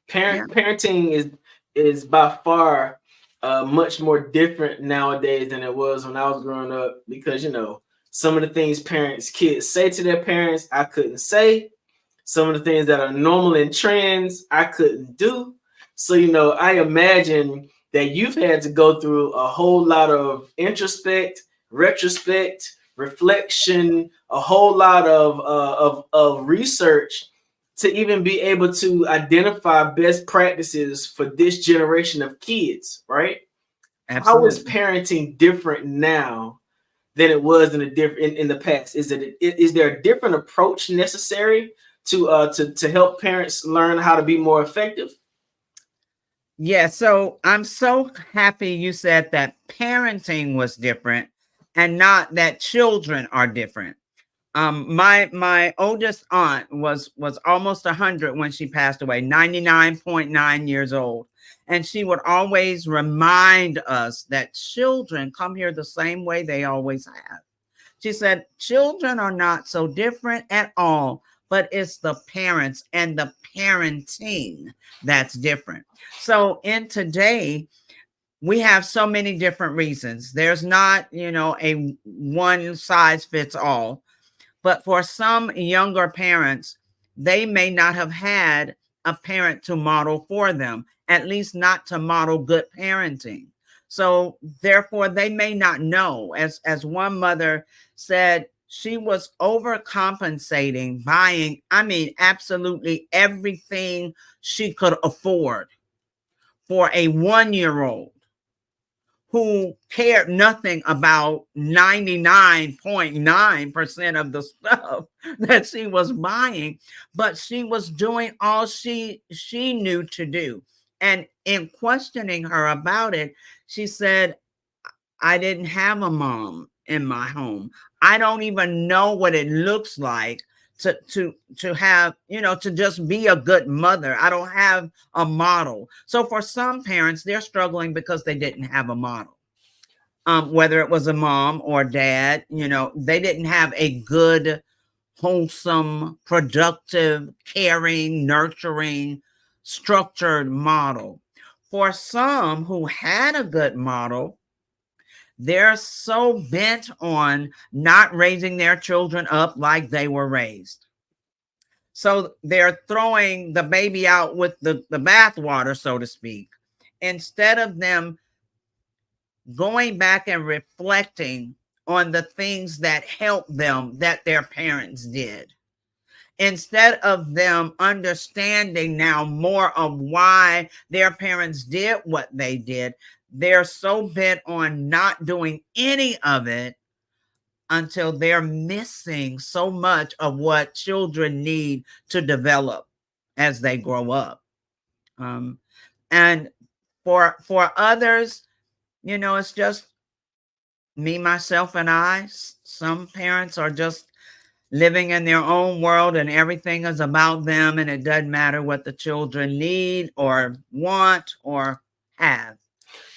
Parenting is by far much more different nowadays than it was when I was growing up, because, you know, some of the things kids say to their parents, I couldn't say. Some of the things that are normal in trends, I couldn't do. So, you know, I imagine that you've had to go through a whole lot of introspect, retrospect, reflection, a whole lot of research to even be able to identify best practices for this generation of kids, right? Absolutely. How is parenting different now than it was in the past? Is there a different approach necessary to help parents learn how to be more effective? Yeah, so I'm so happy you said that parenting was different and not that children are different. My oldest aunt was almost 100 when she passed away, 99.9 years old. And she would always remind us that children come here the same way they always have. She said, children are not so different at all, but it's the parents and the parenting that's different. So in today, we have so many different reasons. There's not, you know, a one size fits all. But for some younger parents, they may not have had a parent to model for them, at least not to model good parenting. So therefore, they may not know. As one mother said, she was overcompensating, buying, I mean, absolutely everything she could afford for a 1-year-old who cared nothing about 99.9% of the stuff that she was buying, but she was doing all she knew to do. And in questioning her about it, she said, I didn't have a mom in my home. I don't even know what it looks like to have, you know, to just be a good mother. I don't have a model. So for some parents, they're struggling because they didn't have a model. Whether it was a mom or dad, you know, they didn't have a good, wholesome, productive, caring, nurturing, structured model. For some who had a good model, they're so bent on not raising their children up like they were raised. So they're throwing the baby out with the bathwater, so to speak, instead of them going back and reflecting on the things that helped them that their parents did. Instead of them understanding now more of why their parents did what they did, they're so bent on not doing any of it until they're missing so much of what children need to develop as they grow up. And for others, you know, it's just me, myself, and I. Some parents are just living in their own world and everything is about them, and it doesn't matter what the children need or want or have.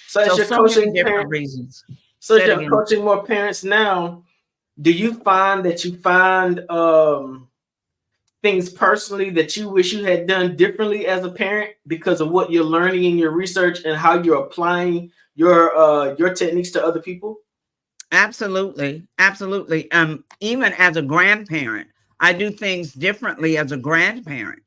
So as you're coaching different reasons. So as you're coaching more parents now, do you find that you find things personally that you wish you had done differently as a parent because of what you're learning in your research and how you're applying your techniques to other people? Absolutely. Absolutely. Even as a grandparent, I do things differently as a grandparent.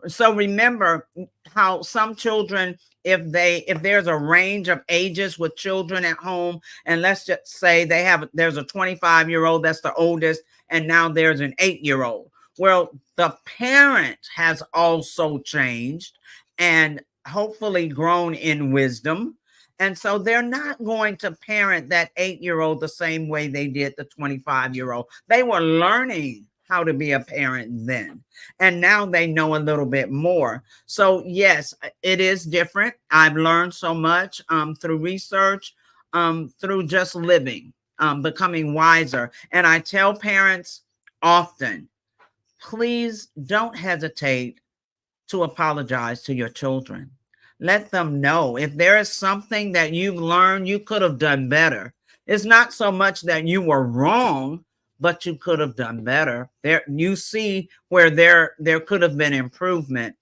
So remember how some children, if there's a range of ages with children at home, and let's just say there's a 25-year-old, that's the oldest, and now there's an 8-year-old. Well, the parent has also changed and hopefully grown in wisdom. And so they're not going to parent that 8-year-old the same way they did the 25-year-old. They were learning how to be a parent then. And now they know a little bit more. So yes, it is different. I've learned so much through research, through just living, becoming wiser. And I tell parents often, please don't hesitate to apologize to your children. Let them know if there is something that you've learned you could have done better. It's not so much that you were wrong, but you could have done better. There, you see where there could have been improvement.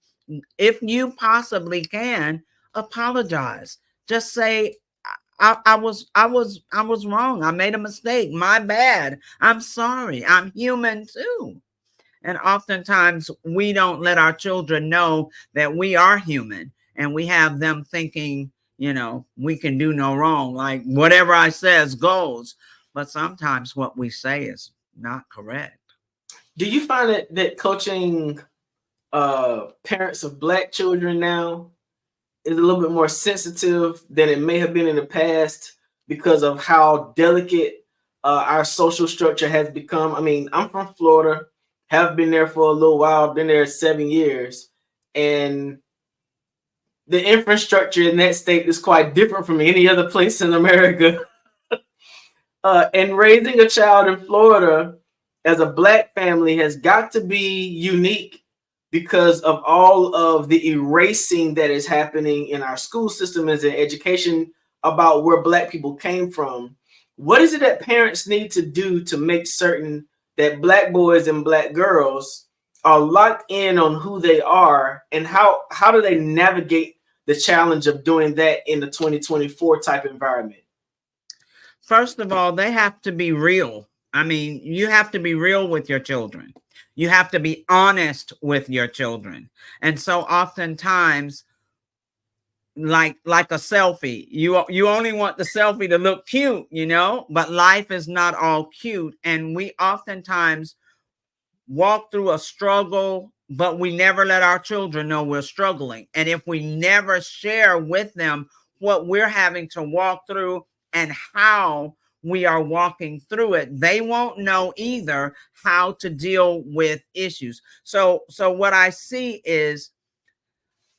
If you possibly can, apologize. Just say, I was wrong. I made a mistake. My bad. I'm sorry. I'm human too. And oftentimes we don't let our children know that we are human. And we have them thinking, you know, we can do no wrong. Like whatever I says goes. But sometimes what we say is not correct. Do you find that coaching parents of Black children now is a little bit more sensitive than it may have been in the past because of how delicate our social structure has become? I mean, I'm from Florida, have been there for a little while, been there 7 years, and the infrastructure in that state is quite different from any other place in America. And raising a child in Florida as a Black family has got to be unique because of all of the erasing that is happening in our school system as an education about where Black people came from. What is it that parents need to do to make certain that Black boys and Black girls are locked in on who they are, and how do they navigate the challenge of doing that in the 2024 type environment? First of all, they have to be real. I mean, you have to be real with your children. You have to be honest with your children. And so oftentimes like a selfie. You only want the selfie to look cute, you know, but life is not all cute. And we oftentimes walk through a struggle, but we never let our children know we're struggling. And if we never share with them what we're having to walk through and how we are walking through it, they won't know either how to deal with issues. So what I see is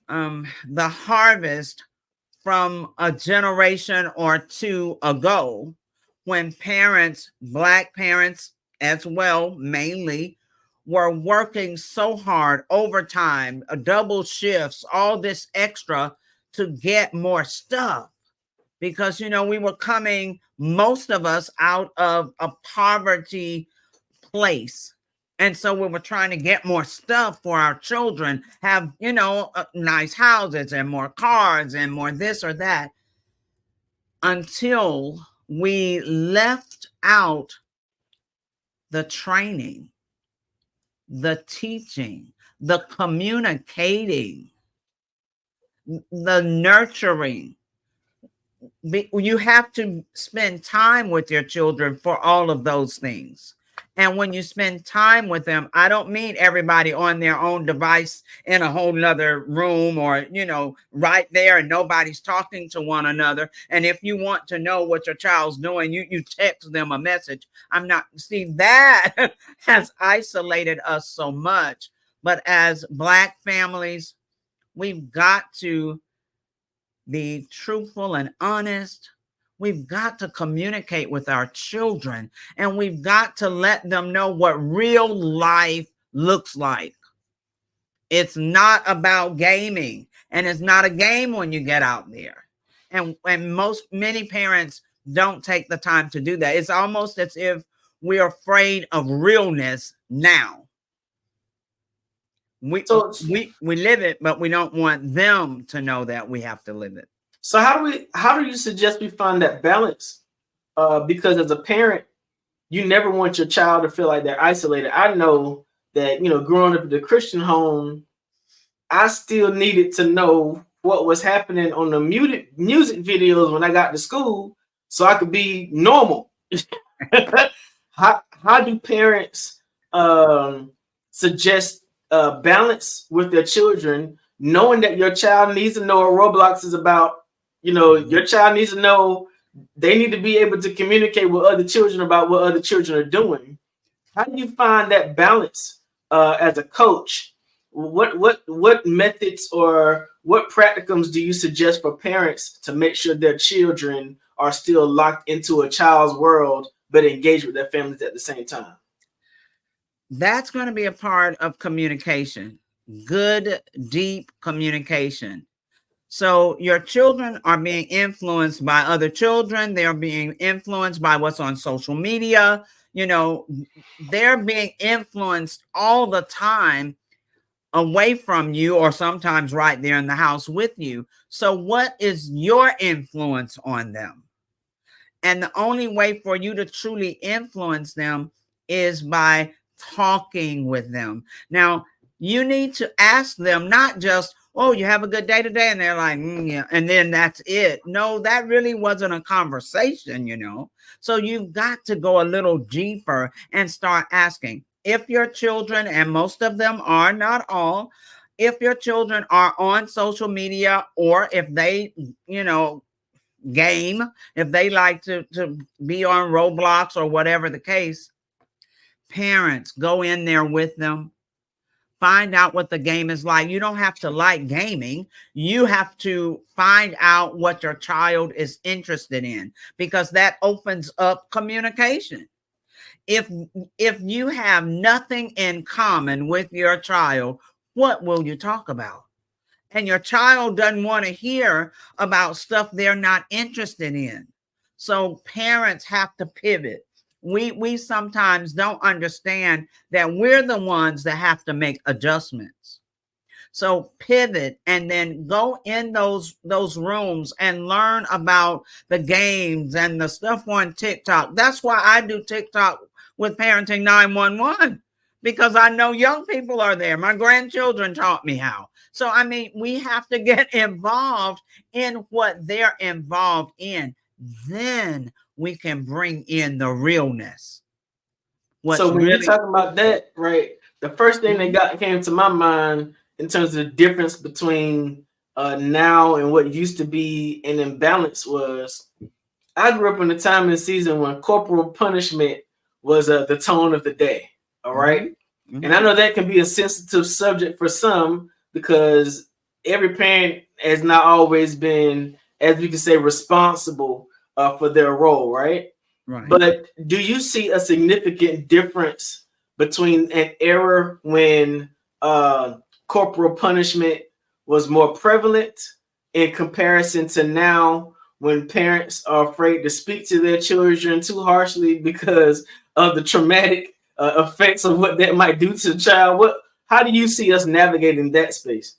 the harvest from a generation or two ago, when parents, Black parents as well, mainly, were working so hard, overtime, double shifts, all this extra to get more stuff. Because, you know, we were coming, most of us, out of a poverty place. And so we were trying to get more stuff for our children, have, you know, nice houses and more cars and more this or that, until we left out the training, the teaching, the communicating, the nurturing. You have to spend time with your children for all of those things. And when you spend time with them, I don't mean everybody on their own device in a whole nother room, or, you know, right there and nobody's talking to one another. And if you want to know what your child's doing, you text them a message. See, that has isolated us so much. But as Black families, we've got to be truthful and honest. We've got to communicate with our children, and we've got to let them know what real life looks like. It's not about gaming, and it's not a game when you get out there. And many parents don't take the time to do that. It's almost as if we're afraid of realness now. We live it, but we don't want them to know that we have to live it. So how do you suggest we find that balance? Because as a parent, you never want your child to feel like they're isolated. I know that, you know, growing up in the Christian home, I still needed to know what was happening on the music videos when I got to school so I could be normal. How do parents suggest balance with their children, knowing that your child needs to know what Roblox is about? You know, your child needs to know they need to be able to communicate with other children about what other children are doing. How do you find that balance as a coach? What methods or what practicums do you suggest for parents to make sure their children are still locked into a child's world but engaged with their families at the same time? That's going to be a part of communication, good, deep communication. So your children are being influenced by other children. They're being influenced by what's on social media. You know, they're being influenced all the time away from you, or sometimes right there in the house with you. So what is your influence on them? And the only way for you to truly influence them is by talking with them. Now, you need to ask them, not just, oh, you have a good day today? And they're like, yeah, and then that's it. No, that really wasn't a conversation, you know? So you've got to go a little deeper and start asking. If your children, and most of them are, not all, if your children are on social media, or if they, you know, game, if they like to be on Roblox or whatever the case, parents, go in there with them. Find out what the game is like. You don't have to like gaming. You have to find out what your child is interested in, because that opens up communication. If you have nothing in common with your child, what will you talk about? And your child doesn't want to hear about stuff they're not interested in. So parents have to pivot. We sometimes don't understand that we're the ones that have to make adjustments. So pivot, and then go in those rooms and learn about the games and the stuff on TikTok. That's why I do TikTok with Parenting 911, because I know young people are there. My grandchildren taught me how. So, I mean, we have to get involved in what they're involved in. Then we can bring in the realness. So when you're talking about that, right, the first thing that came to my mind in terms of the difference between now and what used to be an imbalance was, I grew up in a time and season when corporal punishment was the tone of the day. All right? And I know that can be a sensitive subject for some, because every parent has not always been, as we can say, responsible for their role, right? Right. But do you see a significant difference between an era when corporal punishment was more prevalent in comparison to now, when parents are afraid to speak to their children too harshly because of the traumatic effects of what that might do to the child? How do you see us navigating that space?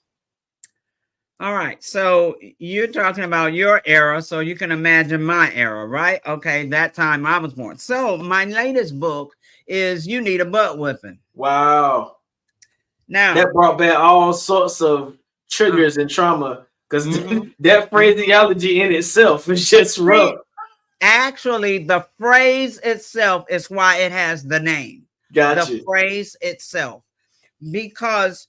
All right. So you're talking about your era, so you can imagine my era, right? Okay, that time I was born. So my latest book is You Need a Butt Whipping. Wow. Now that brought back all sorts of triggers and trauma, because that phraseology in itself is just rough. Actually, the phrase itself is why it has the name. Gotcha. The phrase itself, because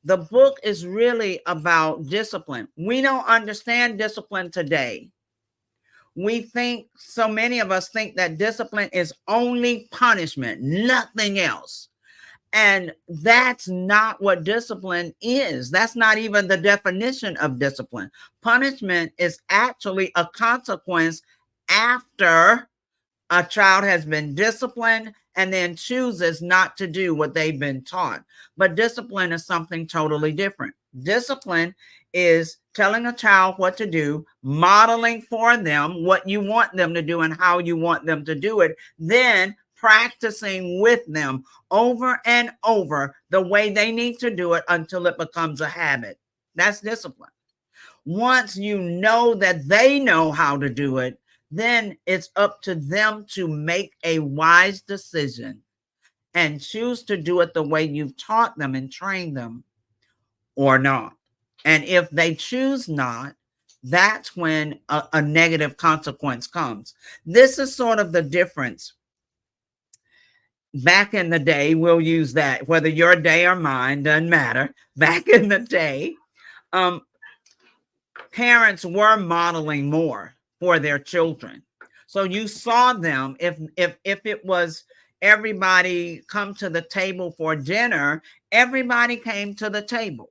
the book is really about discipline. We don't understand discipline today. We think, so many of us think that discipline is only punishment, nothing else. And that's not what discipline is. That's not even the definition of discipline. Punishment is actually a consequence after a child has been disciplined and then chooses not to do what they've been taught. But discipline is something totally different. Discipline is telling a child what to do, modeling for them what you want them to do and how you want them to do it, then practicing with them over and over the way they need to do it until it becomes a habit. That's discipline. Once you know that they know how to do it, then it's up to them to make a wise decision and choose to do it the way you've taught them and trained them or not. And if they choose not, that's when a negative consequence comes. This is sort of the difference. Back in the day, we'll use that, whether your day or mine, doesn't matter. Back in the day, parents were modeling more for their children. So you saw them, if it was everybody come to the table for dinner, everybody came to the table.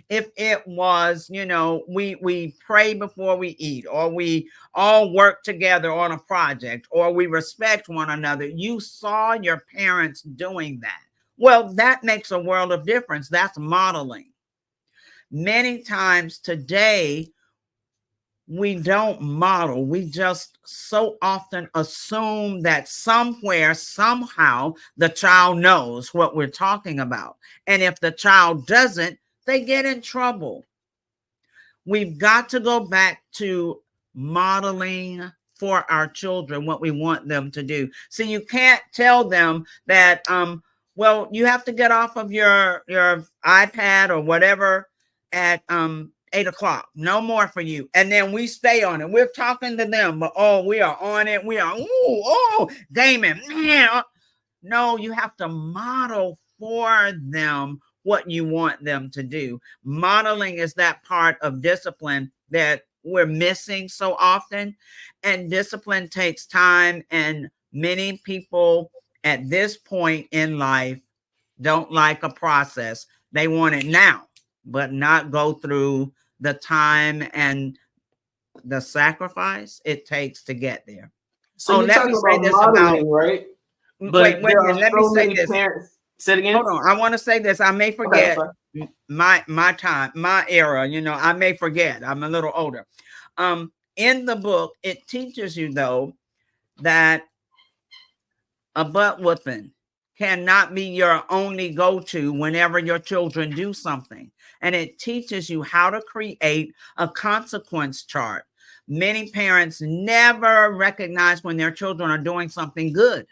If it was, we pray before we eat, or we all work together on a project, or we respect one another, you saw your parents doing that. Well, that makes a world of difference. That's modeling. Many times today, we don't model. We just so often assume that somewhere, somehow, the child knows what we're talking about. And if the child doesn't, they get in trouble. We've got to go back to modeling for our children what we want them to do. So you can't tell them that, well, you have to get off of your iPad or whatever at 8 o'clock. No more for you. And then we stay on it. We're talking to them, but we are on it. We are, Damon, man. No, you have to model for them what you want them to do. Modeling is that part of discipline that we're missing so often. And discipline takes time. And many people at this point in life don't like a process. They want it now, but not go through the time and the sacrifice it takes to get there. So let me say this about, right? But wait, let me say this. Say it again. Hold on. I want to say this. I may forget my time, my era. I may forget. I'm a little older. In the book, it teaches you, though, that a butt whooping cannot be your only go-to whenever your children do something. And it teaches you how to create a consequence chart. Many parents never recognize when their children are doing something good.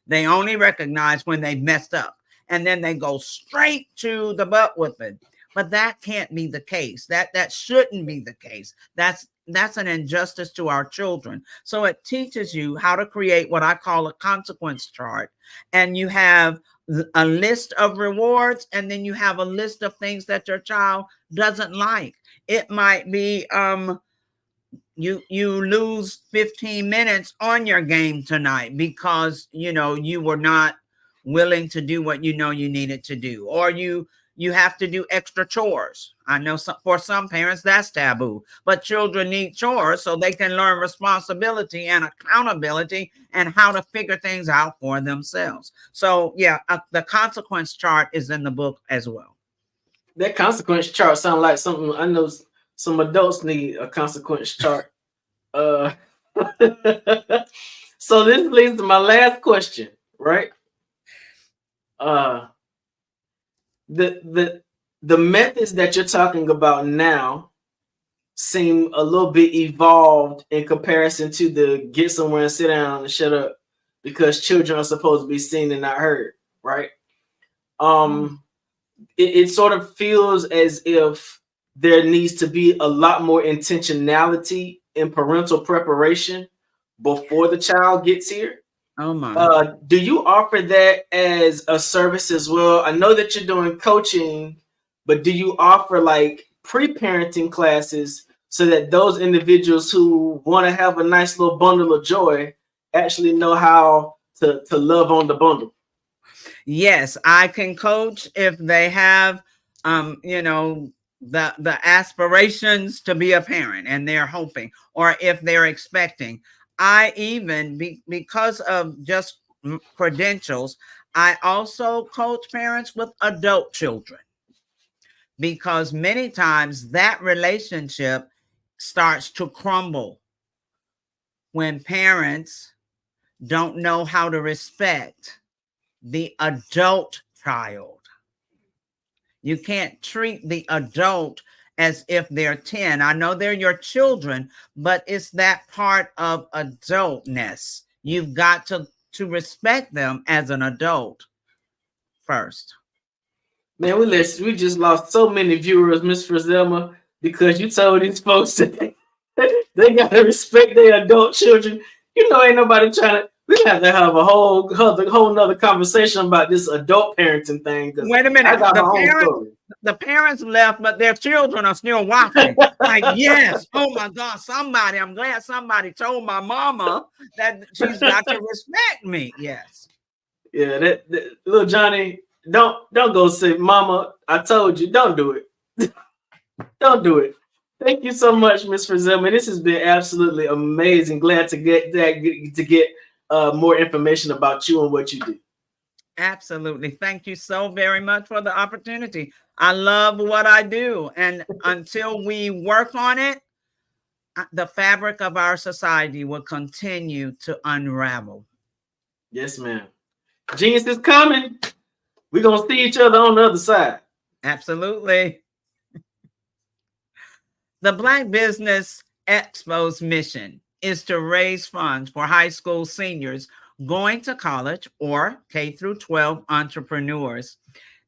They only recognize when they've messed up. and then they go straight to the butt whipping. But that can't be the case. That shouldn't be the case. That's an injustice to our children. So it teaches you how to create what I call a consequence chart. And you have a list of rewards, and then you have a list of things that your child doesn't like. It might be you lose 15 minutes on your game tonight because you were not willing to do what you needed to do, or you have to do extra chores. I know for some parents that's taboo, but children need chores so they can learn responsibility and accountability and how to figure things out for themselves. So yeah, the consequence chart is in the book as well. That consequence chart sounds like something I know some adults need, a consequence chart. So this leads to my last question, right? The methods that you're talking about now seem a little bit evolved in comparison to the get somewhere and sit down and shut up because children are supposed to be seen and not heard, right? It sort of feels as if there needs to be a lot more intentionality in parental preparation before the child gets here. Oh my. Do you offer that as a service as well? I know that you're doing coaching, but do you offer like pre-parenting classes so that those individuals who want to have a nice little bundle of joy actually know how to love on the bundle? Yes, I can coach if they have, the aspirations to be a parent and they're hoping, or if they're expecting. I even, because of just credentials, I also coach parents with adult children, because many times that relationship starts to crumble when parents don't know how to respect the adult child. You can't treat the adult as if they're 10. I know they're your children, but it's that part of adultness. You've got to respect them as an adult first. Man, we just lost so many viewers, Miss Frizelma, because you told these folks that they gotta respect their adult children. Ain't nobody trying to. We have to have a whole nother conversation about this adult parenting thing. Wait a minute. The parents left, but their children are still watching. Like, yes. Oh my God. I'm glad somebody told my mama that she's got to respect me. Yes. Yeah, that little Johnny, don't go say, Mama, I told you, don't do it. Don't do it. Thank you so much, Ms. Frizelma. This has been absolutely amazing. Glad to get more information about you and what you do. Absolutely. Thank you so very much for the opportunity. I love what I do. And until we work on it, the fabric of our society will continue to unravel. Yes, ma'am. Genius is coming. We're going to see each other on the other side. Absolutely. The Black Business Expo's mission is to raise funds for high school seniors going to college or K-12 entrepreneurs.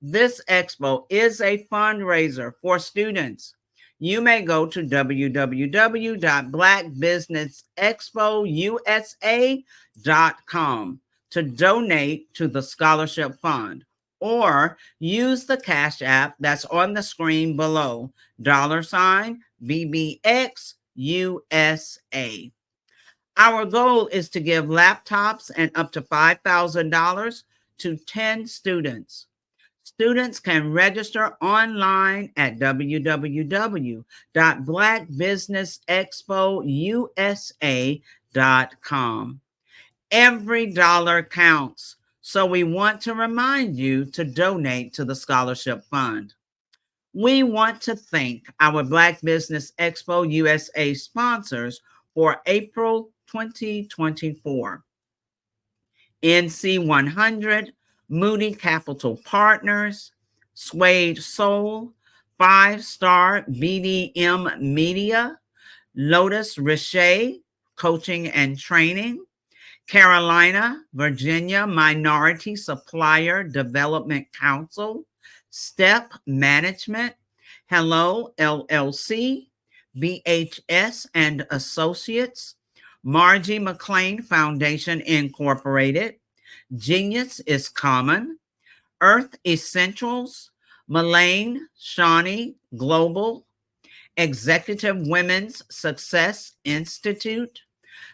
This expo is a fundraiser for students. You may go to www.blackbusinessexpousa.com to donate to the scholarship fund, or use the Cash App that's on the screen below, $BBXUSA. Our goal is to give laptops and up to $5,000 to 10 students. Students can register online at www.blackbusinessexpousa.com. Every dollar counts, so we want to remind you to donate to the scholarship fund. We want to thank our Black Business Expo USA sponsors for April 2024. NC 100, Moody Capital Partners, Suede Soul, 5-Star BDM Media, Lotus Richey Coaching and Training, Carolina, Virginia Minority Supplier Development Council, STEP Management, Hello LLC, BHS and Associates, Margie McLean Foundation Incorporated, Genius is Common, Earth Essentials, Mullane Shawnee Global, Executive Women's Success Institute,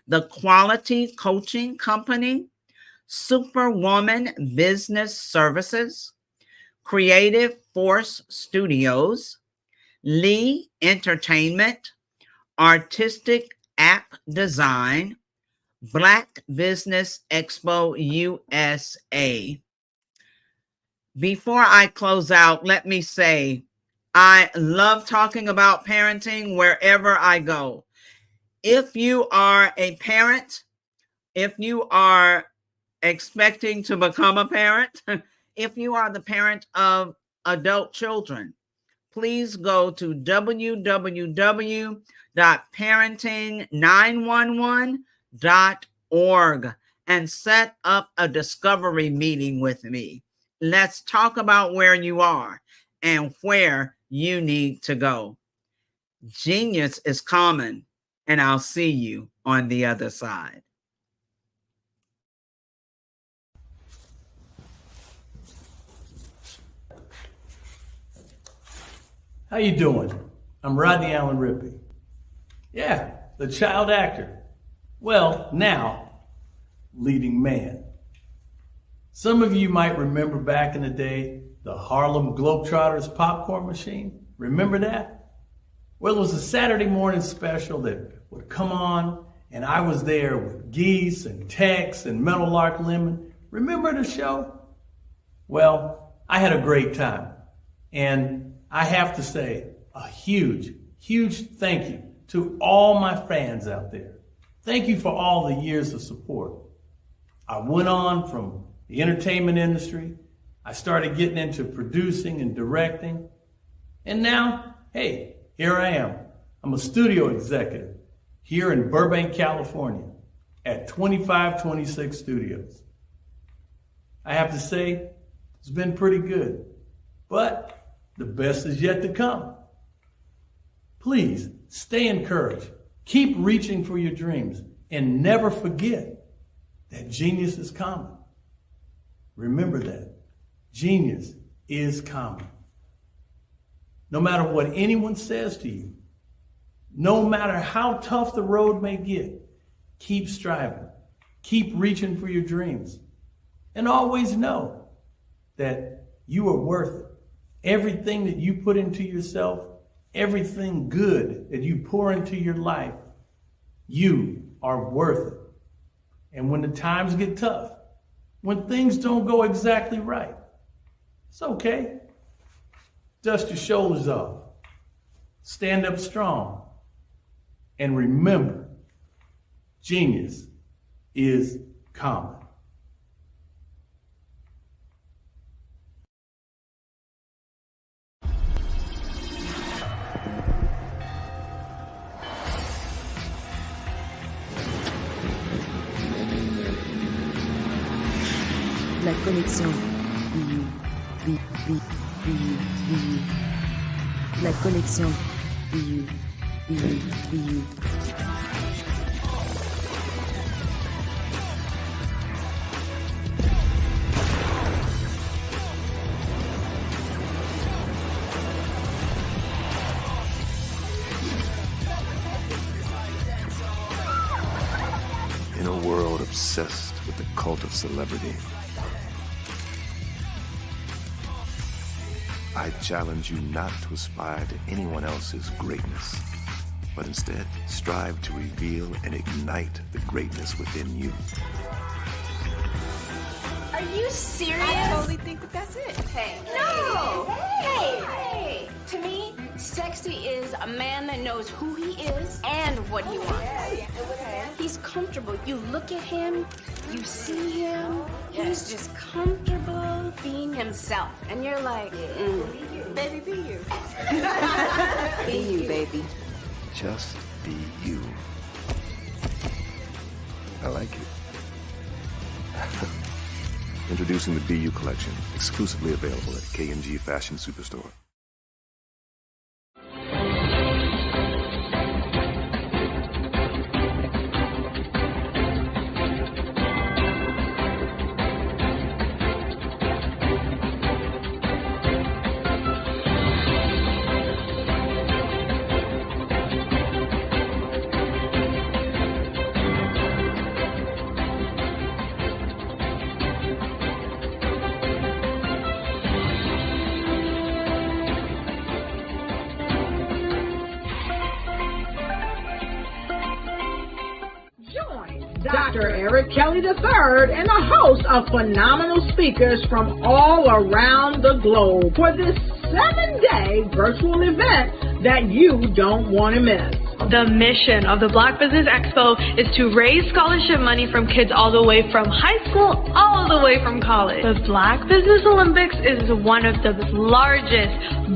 The Quality Coaching Company, Superwoman Business Services, Creative Force Studios, Lee Entertainment, Artistic App Design, Black Business Expo USA. Before I close out, let me say, I love talking about parenting wherever I go. If you are a parent, if you are expecting to become a parent, if you are the parent of adult children, please go to www.parenting911.org and set up a discovery meeting with me. Let's talk about where you are and where you need to go. Genius is common, and I'll see you on the other side. How you doing? I'm Rodney Allen Rippey. Yeah, the child actor. Well, now, leading man. Some of you might remember back in the day, the Harlem Globetrotters popcorn machine. Remember that? Well, it was a Saturday morning special that would come on, and I was there with Geese and Tex and Meadowlark Lemon. Remember the show? Well, I had a great time. And I have to say a huge, huge thank you to all my fans out there. Thank you for all the years of support. I went on from the entertainment industry. I started getting into producing and directing. And now, hey, here I am. I'm a studio executive here in Burbank, California at 2526 Studios. I have to say, it's been pretty good, but the best is yet to come. Please stay encouraged. Keep reaching for your dreams and never forget that genius is common. Remember that. Genius is common. No matter what anyone says to you, no matter how tough the road may get, keep striving. Keep reaching for your dreams. And always know that you are worth it. Everything that you put into yourself, everything good that you pour into your life, you are worth it. And when the times get tough, when things don't go exactly right, it's okay. Dust your shoulders off. Stand up strong. And remember, genius is common. La connexion. La connexion. In a world obsessed with the cult of celebrity, I challenge you not to aspire to anyone else's greatness, but instead strive to reveal and ignite the greatness within you. Are you serious? I totally think that that's it. Hey. No! Hey! To me, sexy is a man that knows who he is and what he wants. Okay. He's comfortable. You look at him, you see him, he's just comfortable being himself. And you're like, Baby, be you. be you, baby. Just be you. I like it. Introducing the BU collection, exclusively available at K&G Fashion Superstore. Dr. Eric Kelly III and a host of phenomenal speakers from all around the globe for this 7-day virtual event that you don't want to miss. The mission of the Black Business Expo is to raise scholarship money from kids all the way from high school all the way from college. The Black Business Olympics is one of the largest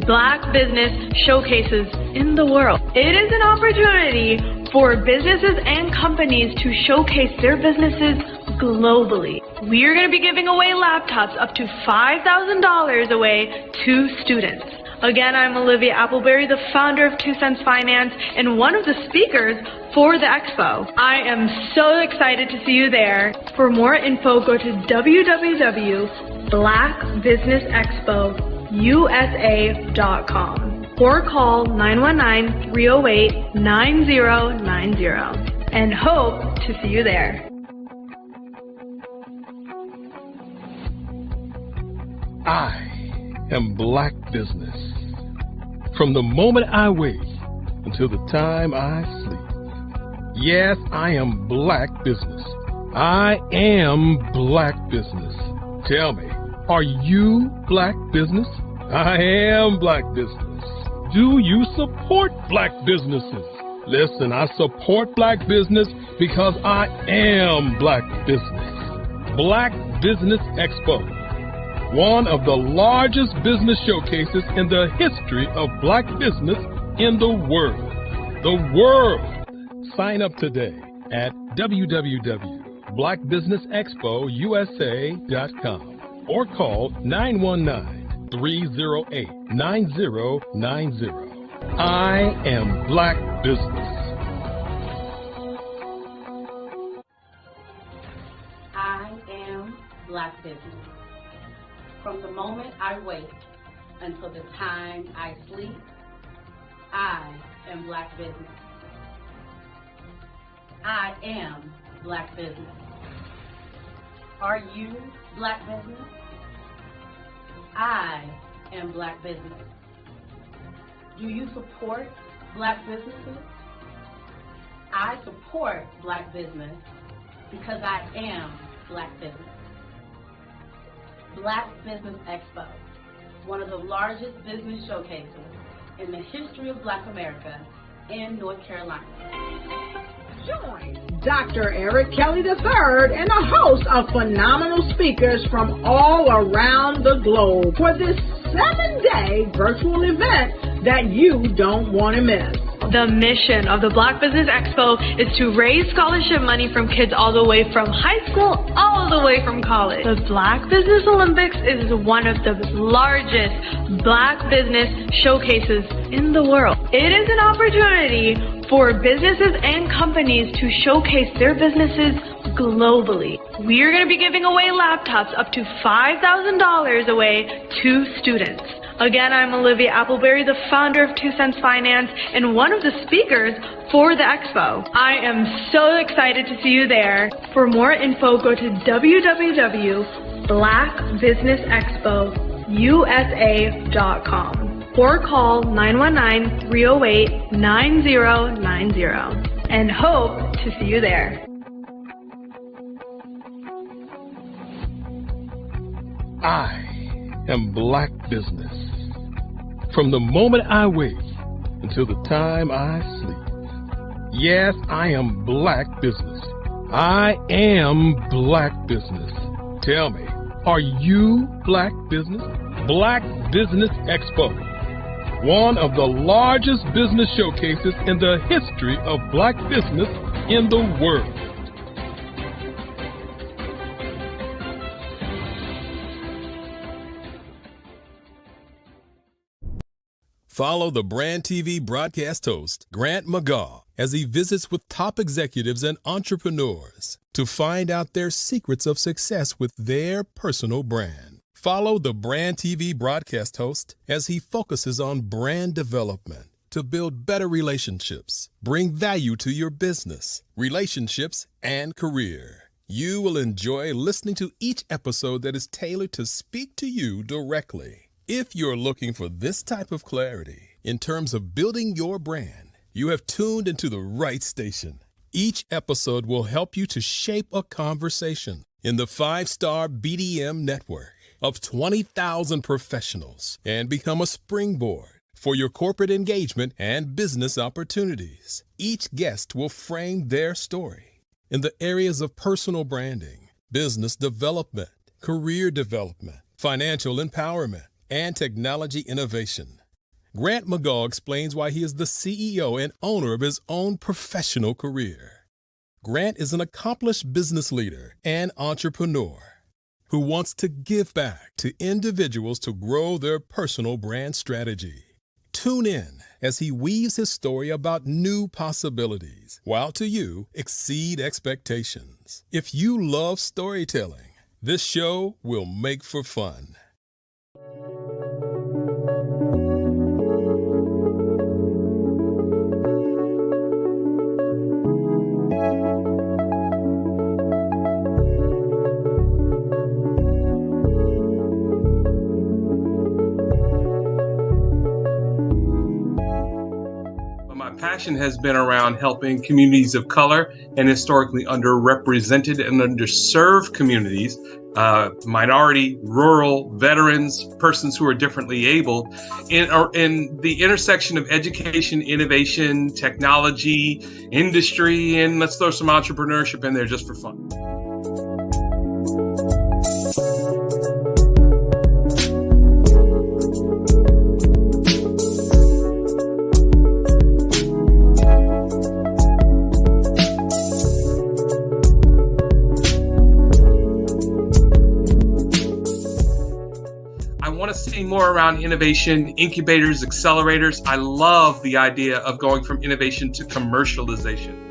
Black business showcases in the world. It is an opportunity for businesses and companies to showcase their businesses globally. We are going to be giving away laptops up to $5,000 away to students. Again, I'm Olivia Appleberry, the founder of 2 Cents Finance and one of the speakers for the expo. I am so excited to see you there. For more info, go to www.blackbusinessexpousa.com or call 919-308-9090 and hope to see you there. I am Black business. From the moment I wake until the time I sleep. Yes, I am Black business. I am Black business. Tell me, are you Black business? I am Black business. Do you support Black businesses? Listen, I support Black business because I am Black business. Black Business Expo, one of the largest business showcases in the history of Black business in the world. The world! Sign up today at www.blackbusinessexpousa.com or call 919-308-9090. I am Black business. I am Black business. From the moment I wake until the time I sleep, I am Black business. I am Black business. Are you Black business? I am Black business. Do you support Black businesses? I support Black business because I am Black business. Black Business Expo, one of the largest business showcases in the history of Black America in North Carolina. Join Dr. Eric Kelly III and a host of phenomenal speakers from all around the globe for this 7-day virtual event that you don't want to miss. The mission of the Black Business Expo is to raise scholarship money from kids all the way from high school all the way from college. The Black Business Olympics is one of the largest Black business showcases in the world. It is an opportunity for businesses and companies to showcase their businesses globally. We are going to be giving away laptops up to $5,000 away to students. Again, I'm Olivia Appleberry, the founder of 2 Cents Finance and one of the speakers for the expo. I am so excited to see you there. For more info, go to www.blackbusinessexpousa.com or call 919-308-9090 and hope to see you there. I am Black business. From the moment I wake until the time I sleep. Yes, I am Black business. I am Black business. Tell me, are you Black business? Black Business Expo, one of the largest business showcases in the history of Black business in the world. Follow the Brand TV broadcast host, Grant McGaugh, as he visits with top executives and entrepreneurs to find out their secrets of success with their personal brand. Follow the Brand TV broadcast host as he focuses on brand development to build better relationships, bring value to your business, relationships, and career. You will enjoy listening to each episode that is tailored to speak to you directly. If you're looking for this type of clarity in terms of building your brand, you have tuned into the right station. Each episode will help you to shape a conversation in the 5-star BDM network of 20,000 professionals and become a springboard for your corporate engagement and business opportunities. Each guest will frame their story in the areas of personal branding, business development, career development, financial empowerment, and technology innovation. Grant McGaugh explains why he is the CEO and owner of his own professional career. Grant is an accomplished business leader and entrepreneur who wants to give back to individuals to grow their personal brand strategy. Tune in as he weaves his story about new possibilities, while to you exceed expectations. If you love storytelling, this show will make for fun. Passion has been around helping communities of color and historically underrepresented and underserved communities, minority, rural, veterans, persons who are differently abled, in the intersection of education, innovation, technology, industry, and let's throw some entrepreneurship in there just for fun. See more around innovation, incubators, accelerators. I love the idea of going from innovation to commercialization.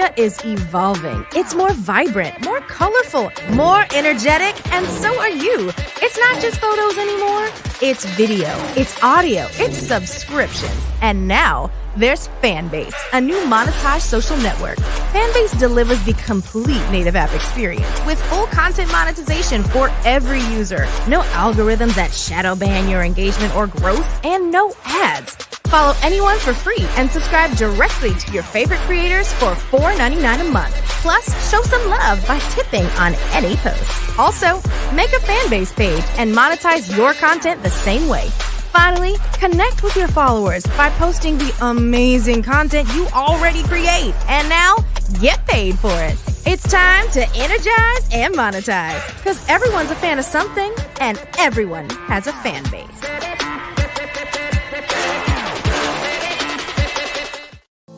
media is evolving. It's more vibrant, more colorful, more energetic, and so are you. It's not just photos anymore. It's video, it's audio, it's subscriptions. And now there's Fanbase, a new monetized social network. Fanbase delivers the complete native app experience with full content monetization for every user. No algorithms that shadow ban your engagement or growth, and no ads. Follow anyone for free and subscribe directly to your favorite creators for $4.99 a month. Plus, show some love by tipping on any post. Also, make a Fanbase page and monetize your content the same way. Finally, connect with your followers by posting the amazing content you already create. And now, get paid for it. It's time to energize and monetize. Because everyone's a fan of something, and everyone has a fan base.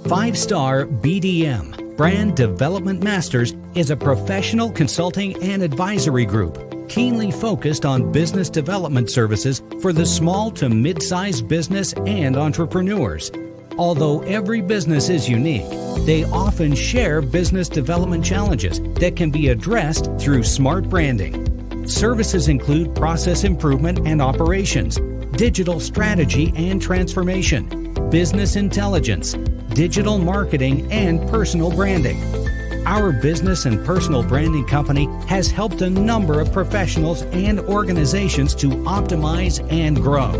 Five-Star BDM, Brand Development Masters, is a professional consulting and advisory group keenly focused on business development services for the small to mid-sized business and entrepreneurs. Although every business is unique, they often share business development challenges that can be addressed through smart branding. Services include process improvement and operations, digital strategy and transformation, business intelligence, digital marketing, and personal branding. Our business and personal branding company has helped a number of professionals and organizations to optimize and grow.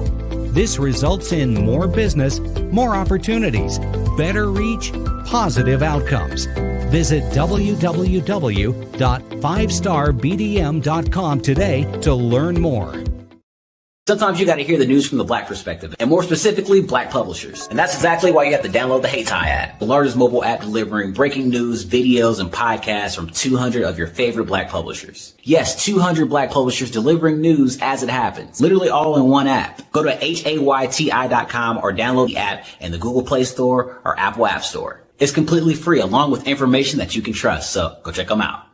This results in more business, more opportunities, better reach, positive outcomes. Visit www.fivestarbdm.com today to learn more. Sometimes you got to hear the news from the Black perspective, and more specifically, Black publishers. And that's exactly why you have to download the HeyTie app, the largest mobile app delivering breaking news, videos, and podcasts from 200 of your favorite Black publishers. Yes, 200 Black publishers delivering news as it happens, literally all in one app. Go to HAYTI.com or download the app in the Google Play Store or Apple App Store. It's completely free, along with information that you can trust, so go check them out.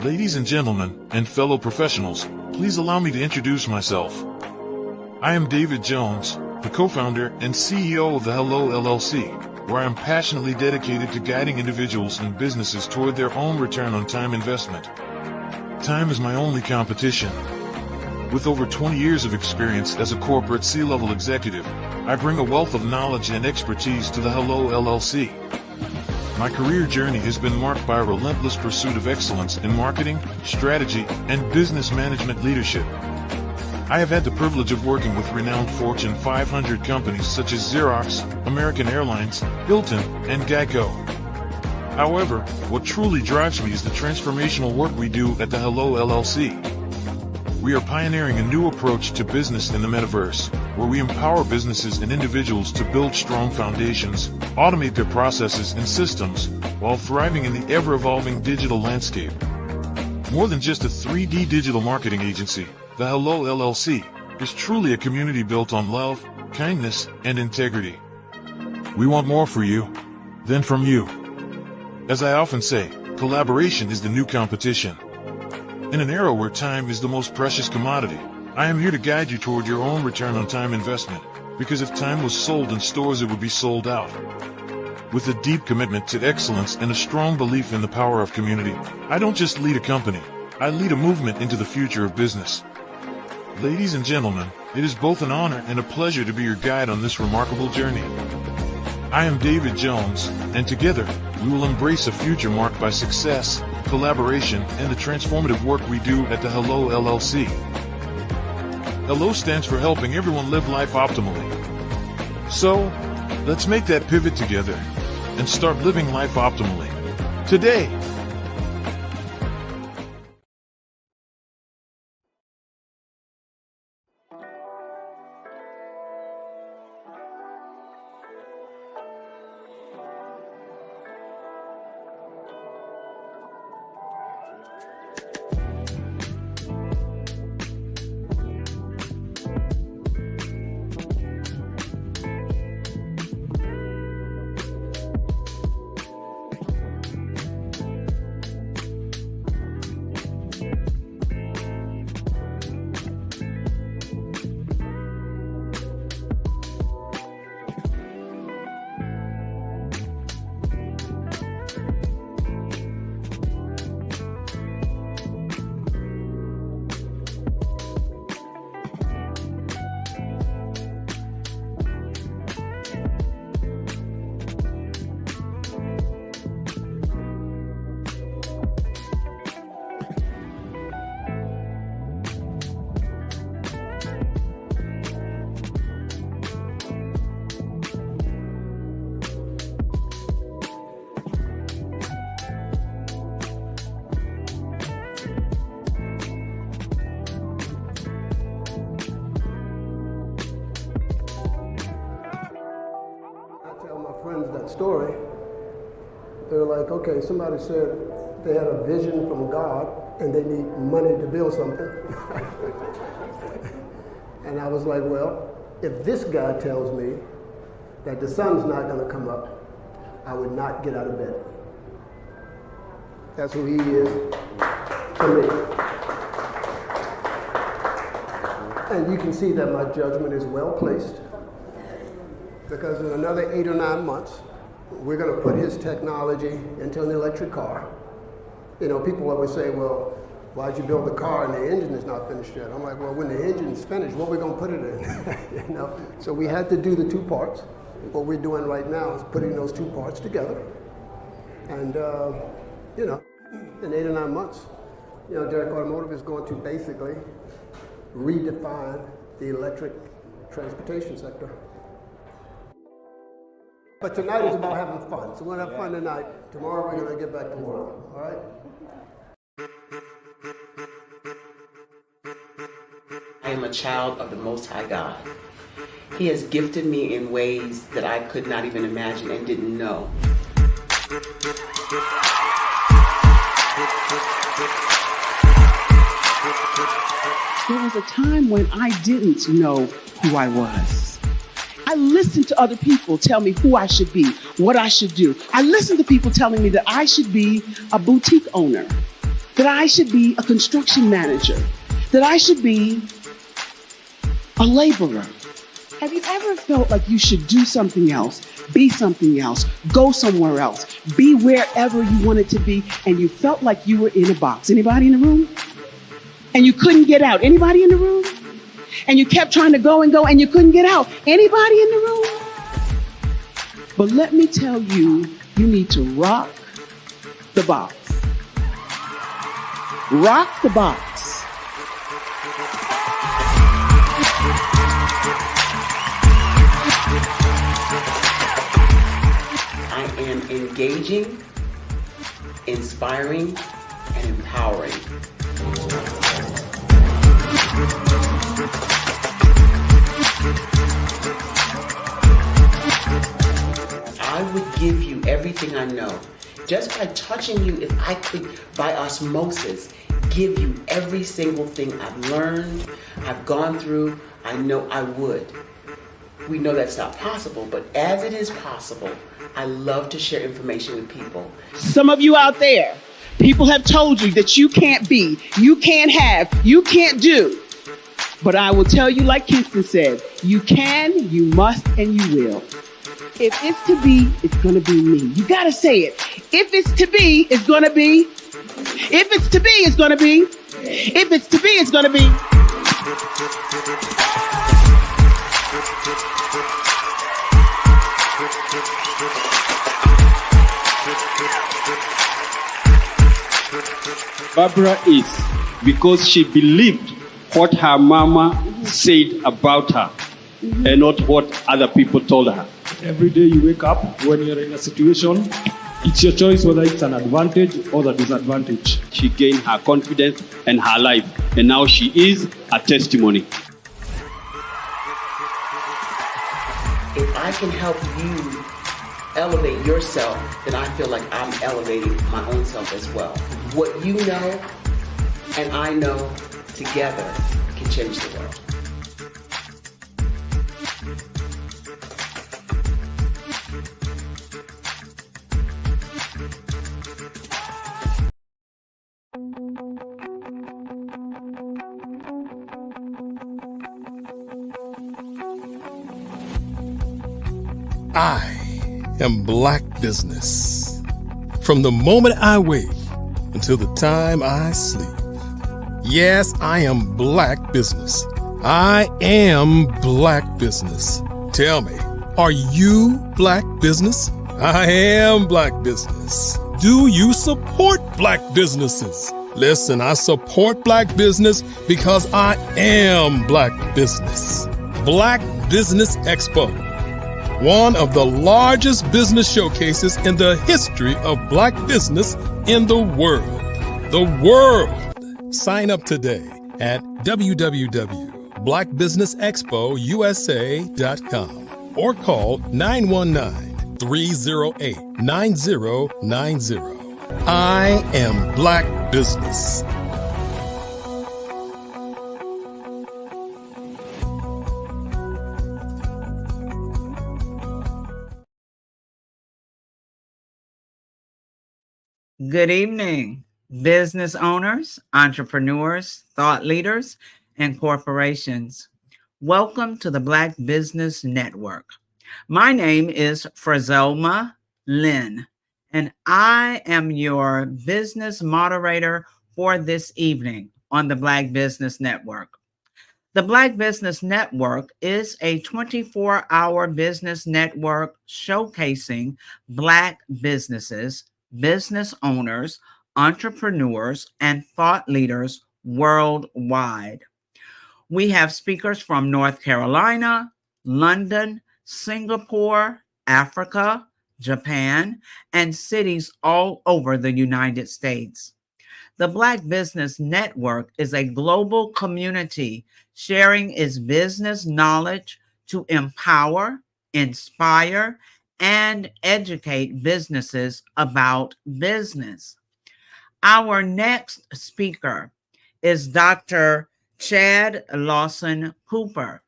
Ladies and gentlemen, and fellow professionals, please allow me to introduce myself. I am David Jones, the co-founder and CEO of the Hello LLC, where I am passionately dedicated to guiding individuals and businesses toward their own return on time investment. Time is my only competition. With over 20 years of experience as a corporate C-level executive, I bring a wealth of knowledge and expertise to the Hello LLC. My career journey has been marked by a relentless pursuit of excellence in marketing, strategy, and business management leadership. I have had the privilege of working with renowned Fortune 500 companies such as Xerox, American Airlines, Hilton, and Geico. However, what truly drives me is the transformational work we do at the Hello LLC. We are pioneering a new approach to business in the metaverse, where we empower businesses and individuals to build strong foundations, automate their processes and systems, while thriving in the ever-evolving digital landscape. More than just a 3D digital marketing agency, the Hello LLC is truly a community built on love, kindness, and integrity. We want more for you than from you. As I often say, collaboration is the new competition. In an era where time is the most precious commodity, I am here to guide you toward your own return on time investment, because if time was sold in stores, it would be sold out. With a deep commitment to excellence and a strong belief in the power of community, I don't just lead a company, I lead a movement into the future of business. Ladies and gentlemen, it is both an honor and a pleasure to be your guide on this remarkable journey. I am David Jones, and together, we will embrace a future marked by success, collaboration, and the transformative work we do at the Hello LLC. Hello stands for helping everyone live life optimally. So, let's make that pivot together and start living life optimally today. story, they're like, okay, somebody said they had a vision from God and they need money to build something. And I was like, well, if this guy tells me that the sun's not going to come up, I would not get out of bed. That's who he is to me. And you can see that my judgment is well placed, because in another 8 or 9 months, we're going to put his technology into an electric car. You know, people always say, well, why'd you build the car and the engine is not finished yet? I'm like, well, when the engine's finished, what are we going to put it in? You know? So we had to do the 2 parts. What we're doing right now is putting those 2 parts together. And, you know, in 8 or 9 months, you know, Derek Automotive is going to basically redefine the electric transportation sector. But tonight is about having fun. So we're going to have fun tonight. Tomorrow we're going to get back to work. All right? I am a child of the Most High God. He has gifted me in ways that I could not even imagine and didn't know. There was a time when I didn't know who I was. I listened to other people tell me who I should be, what I should do. I listened to people telling me that I should be a boutique owner, that I should be a construction manager, that I should be a laborer. Have you ever felt like you should do something else, be something else, go somewhere else, be wherever you wanted to be, and you felt like you were in a box? Anybody in the room? And you couldn't get out? Anybody in the room? And you kept trying to go and go and you couldn't get out? Anybody in the room? But let me tell you, you need to rock the box. Rock the box. I am engaging, inspiring, and empowering. I would give you everything I know. Just by touching you, if I could, by osmosis, give you every single thing I've learned, I've gone through, I know I would. We know that's not possible, but as it is possible, I love to share information with people. Some of you out there, people have told you that you can't be, you can't have, you can't do. But I will tell you, like Kingston said, you can, you must, and you will. If it's to be, it's going to be me. You got to say it. If it's to be, it's going to be. If it's to be, it's going to be. If it's to be, it's going to be. Barbara is because she believed what her mama said about her and not what other people told her. Every day you wake up, when you're in a situation, it's your choice whether it's an advantage or the disadvantage. She gained her confidence and her life, and now she is a testimony. If I can help you elevate yourself, then I feel like I'm elevating my own self as well. What you know and I know together can change the world. I am Black business. From the moment I wake until the time I sleep. Yes, I am Black business. I am Black business. Tell me, are you Black business? I am Black business. Do you support Black businesses? Listen, I support Black business because I am Black business. Black Business Expo, one of the largest business showcases in the history of Black business in the world. The world! Sign up today at www.blackbusinessexpousa.com or call 308-9090. I am Black Business. Good evening, business owners, entrepreneurs, thought leaders, and corporations. Welcome to the Black Business Network. My name is Frazelma Lynn, and I am your business moderator for this evening on the Black Business Network. The Black Business Network is a 24-hour business network showcasing Black businesses, business owners, entrepreneurs, and thought leaders worldwide. We have speakers from North Carolina, London, Singapore, Africa, Japan, and cities all over the United States. The Black Business Network is a global community sharing its business knowledge to empower, inspire, and educate businesses about business. Our next speaker is Dr. Chad Lawson Cooper.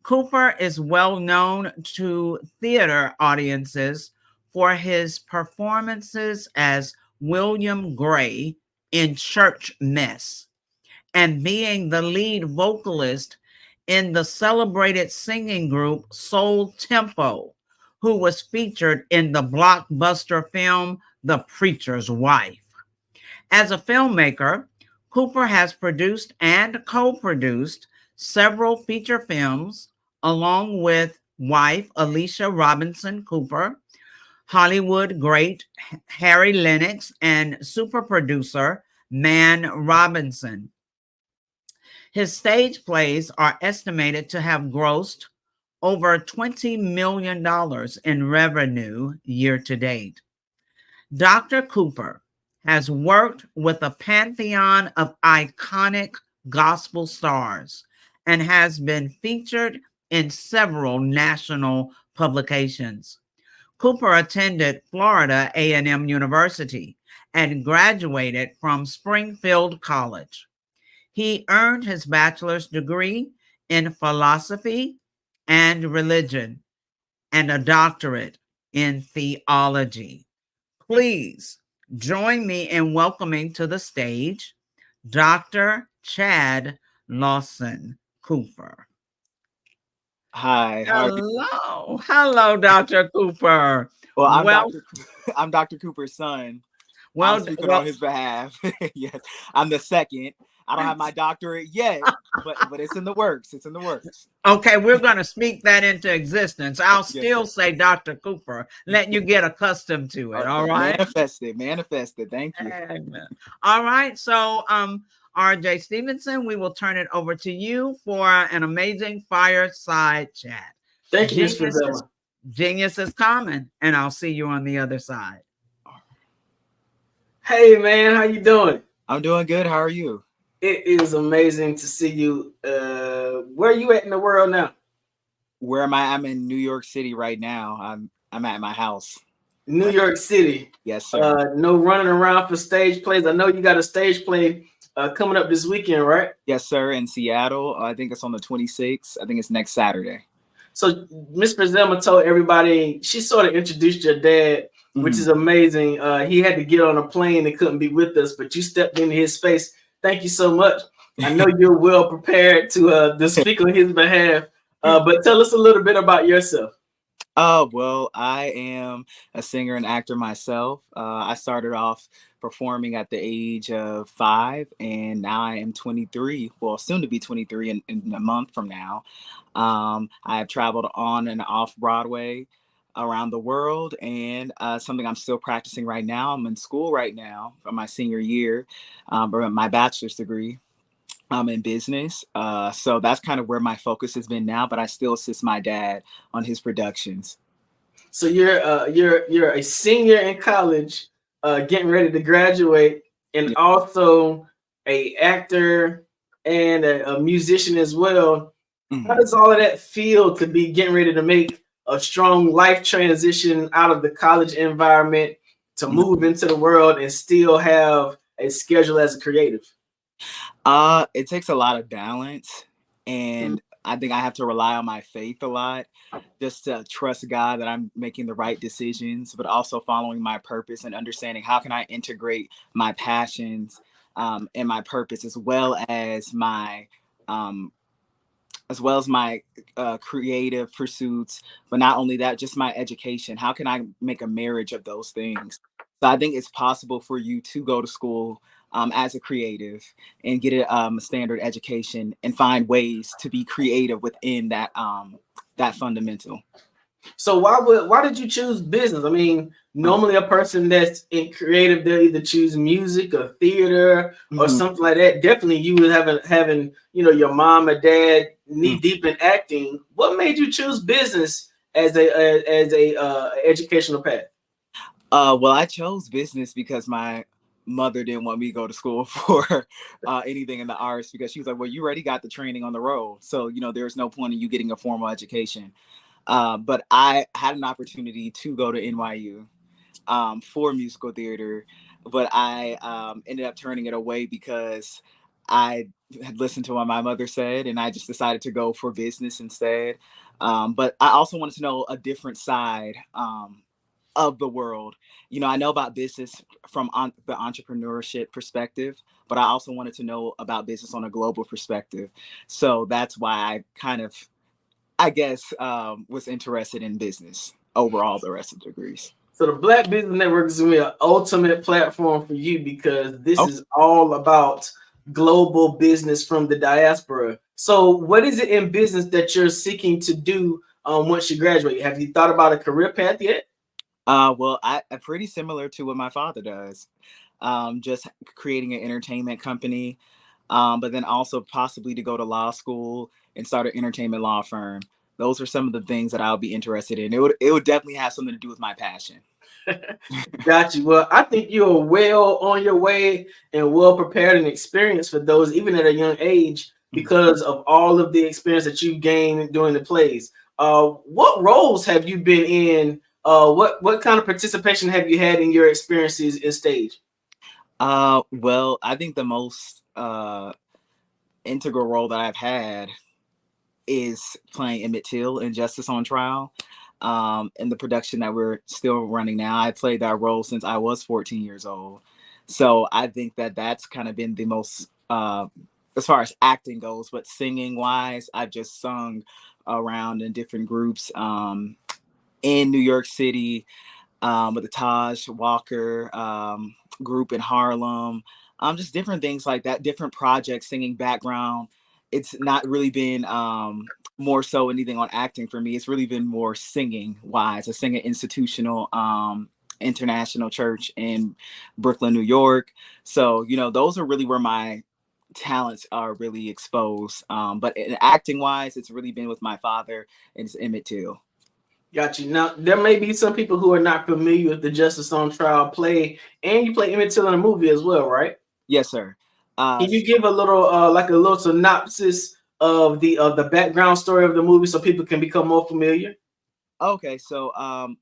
Cooper is well known to theater audiences for his performances as William Gray in Church Mess and being the lead vocalist in the celebrated singing group Soul Tempo, who was featured in the blockbuster film The Preacher's Wife. As a filmmaker, Cooper has produced and co-produced several feature films along with wife Alicia Robinson Cooper, Hollywood great Harry Lennox, and super producer Man Robinson. His stage plays are estimated to have grossed over $20 million in revenue year to date. Dr. Cooper has worked with a pantheon of iconic gospel stars and has been featured in several national publications. Cooper attended Florida A&M University and graduated from Springfield College. He earned his bachelor's degree in philosophy and religion and a doctorate in theology. Please join me in welcoming to the stage Dr. Chad Lawson Cooper. Hi. Hello, Dr. Cooper. Well, I'm Dr. Cooper's son. Well, I'm speaking on his behalf. Yes, I'm the second. I don't have my doctorate yet, but it's in the works. It's in the works. Okay, we're going to speak that into existence. I'll still say Dr. Cooper, let you get accustomed to it. All right. Manifest it. Thank you. Amen. All right. So, RJ Stevenson, we will turn it over to you for an amazing fireside chat. Thank you, Ms. Frazelma. Genius is coming, and I'll see you on the other side. Hey, man, how you doing? I'm doing good. How are you? It is amazing to see you. Where are you at in the world now? Where am I? I'm in New York City right now. I'm at my house. New York City. Yes, sir. No running around for stage plays. I know you got a stage play coming up this weekend, right? Yes, sir. In Seattle. I think it's on the 26th. I think it's next Saturday. So Miss Frazelma told everybody, she sort of introduced your dad, which is amazing. He had to get on a plane and couldn't be with us, but you stepped into his space. Thank you so much. I know you're well prepared to speak on his behalf, but tell us a little bit about yourself. Well, I am a singer and actor myself. I started off performing at the age of 5, and now I am 23. Well, soon to be 23 in a month from now. I have traveled on and off Broadway around the world, and something I'm still practicing right now. I'm in school right now for my senior year, for my bachelor's degree. I'm in business, so that's kind of where my focus has been now. But I still assist my dad on his productions. So you're a senior in college, getting ready to graduate, and also a actor and a musician as well. How does all of that feel to be getting ready to make a strong life transition out of the college environment to move into the world and still have a schedule as a creative? It takes a lot of balance, and I think I have to rely on my faith a lot, just to trust God that I'm making the right decisions, but also following my purpose and understanding how can I integrate my passions and my purpose as well as my creative pursuits, but not only that, just my education. How can I make a marriage of those things? So I think it's possible for you to go to school as a creative and get a standard education and find ways to be creative within that fundamental. So why did you choose business? I mean, normally a person that's in creative, they'll either choose music or theater or something like that. Definitely you would having your mom or dad knee deep in acting. What made you choose business as a educational path? Well, I chose business because my mother didn't want me to go to school for anything in the arts, because she was like, well, you already got the training on the road. So, there's no point in you getting a formal education. But I had an opportunity to go to NYU for musical theater, but I ended up turning it away because I had listened to what my mother said, and I just decided to go for business instead. But I also wanted to know a different side of the world. I know about business from the entrepreneurship perspective, but I also wanted to know about business on a global perspective. So that's why I kind of, was interested in business over all the rest of the degrees. So the Black Business Network is going to be an ultimate platform for you, because this is all about global business from the diaspora. So what is it in business that you're seeking to do once you graduate? Have you thought about a career path yet? Well, I'm pretty similar to what my father does, just creating an entertainment company, but then also possibly to go to law school and start an entertainment law firm. Those are some of the things that I'll be interested in. It would definitely have something to do with my passion. Got you. Well, I think you're well on your way and well prepared and experienced for those, even at a young age, because of all of the experience that you gained during the plays. What roles have you been in? What kind of participation have you had in your experiences in stage? Well, I think the most integral role that I've had is playing Emmett Till in Justice on Trial. In the production that we're still running now, I played that role since I was 14 years old. So I think that that's kind of been the most, as far as acting goes, but singing wise, I've just sung around in different groups in New York City with the Taj Walker group in Harlem, just different things like that, different projects, singing background. It's not really been more so anything on acting for me. It's really been more singing wise. I sing at Institutional International Church in Brooklyn, New York. So, those are really where my talents are really exposed. But in acting wise, it's really been with my father, and it's Emmett Till. Got you. Now, there may be some people who are not familiar with the Justice on Trial play, and you play Emmett Till in a movie as well, right? Yes, sir. Can you give a little synopsis of the background story of the movie so people can become more familiar? Okay, so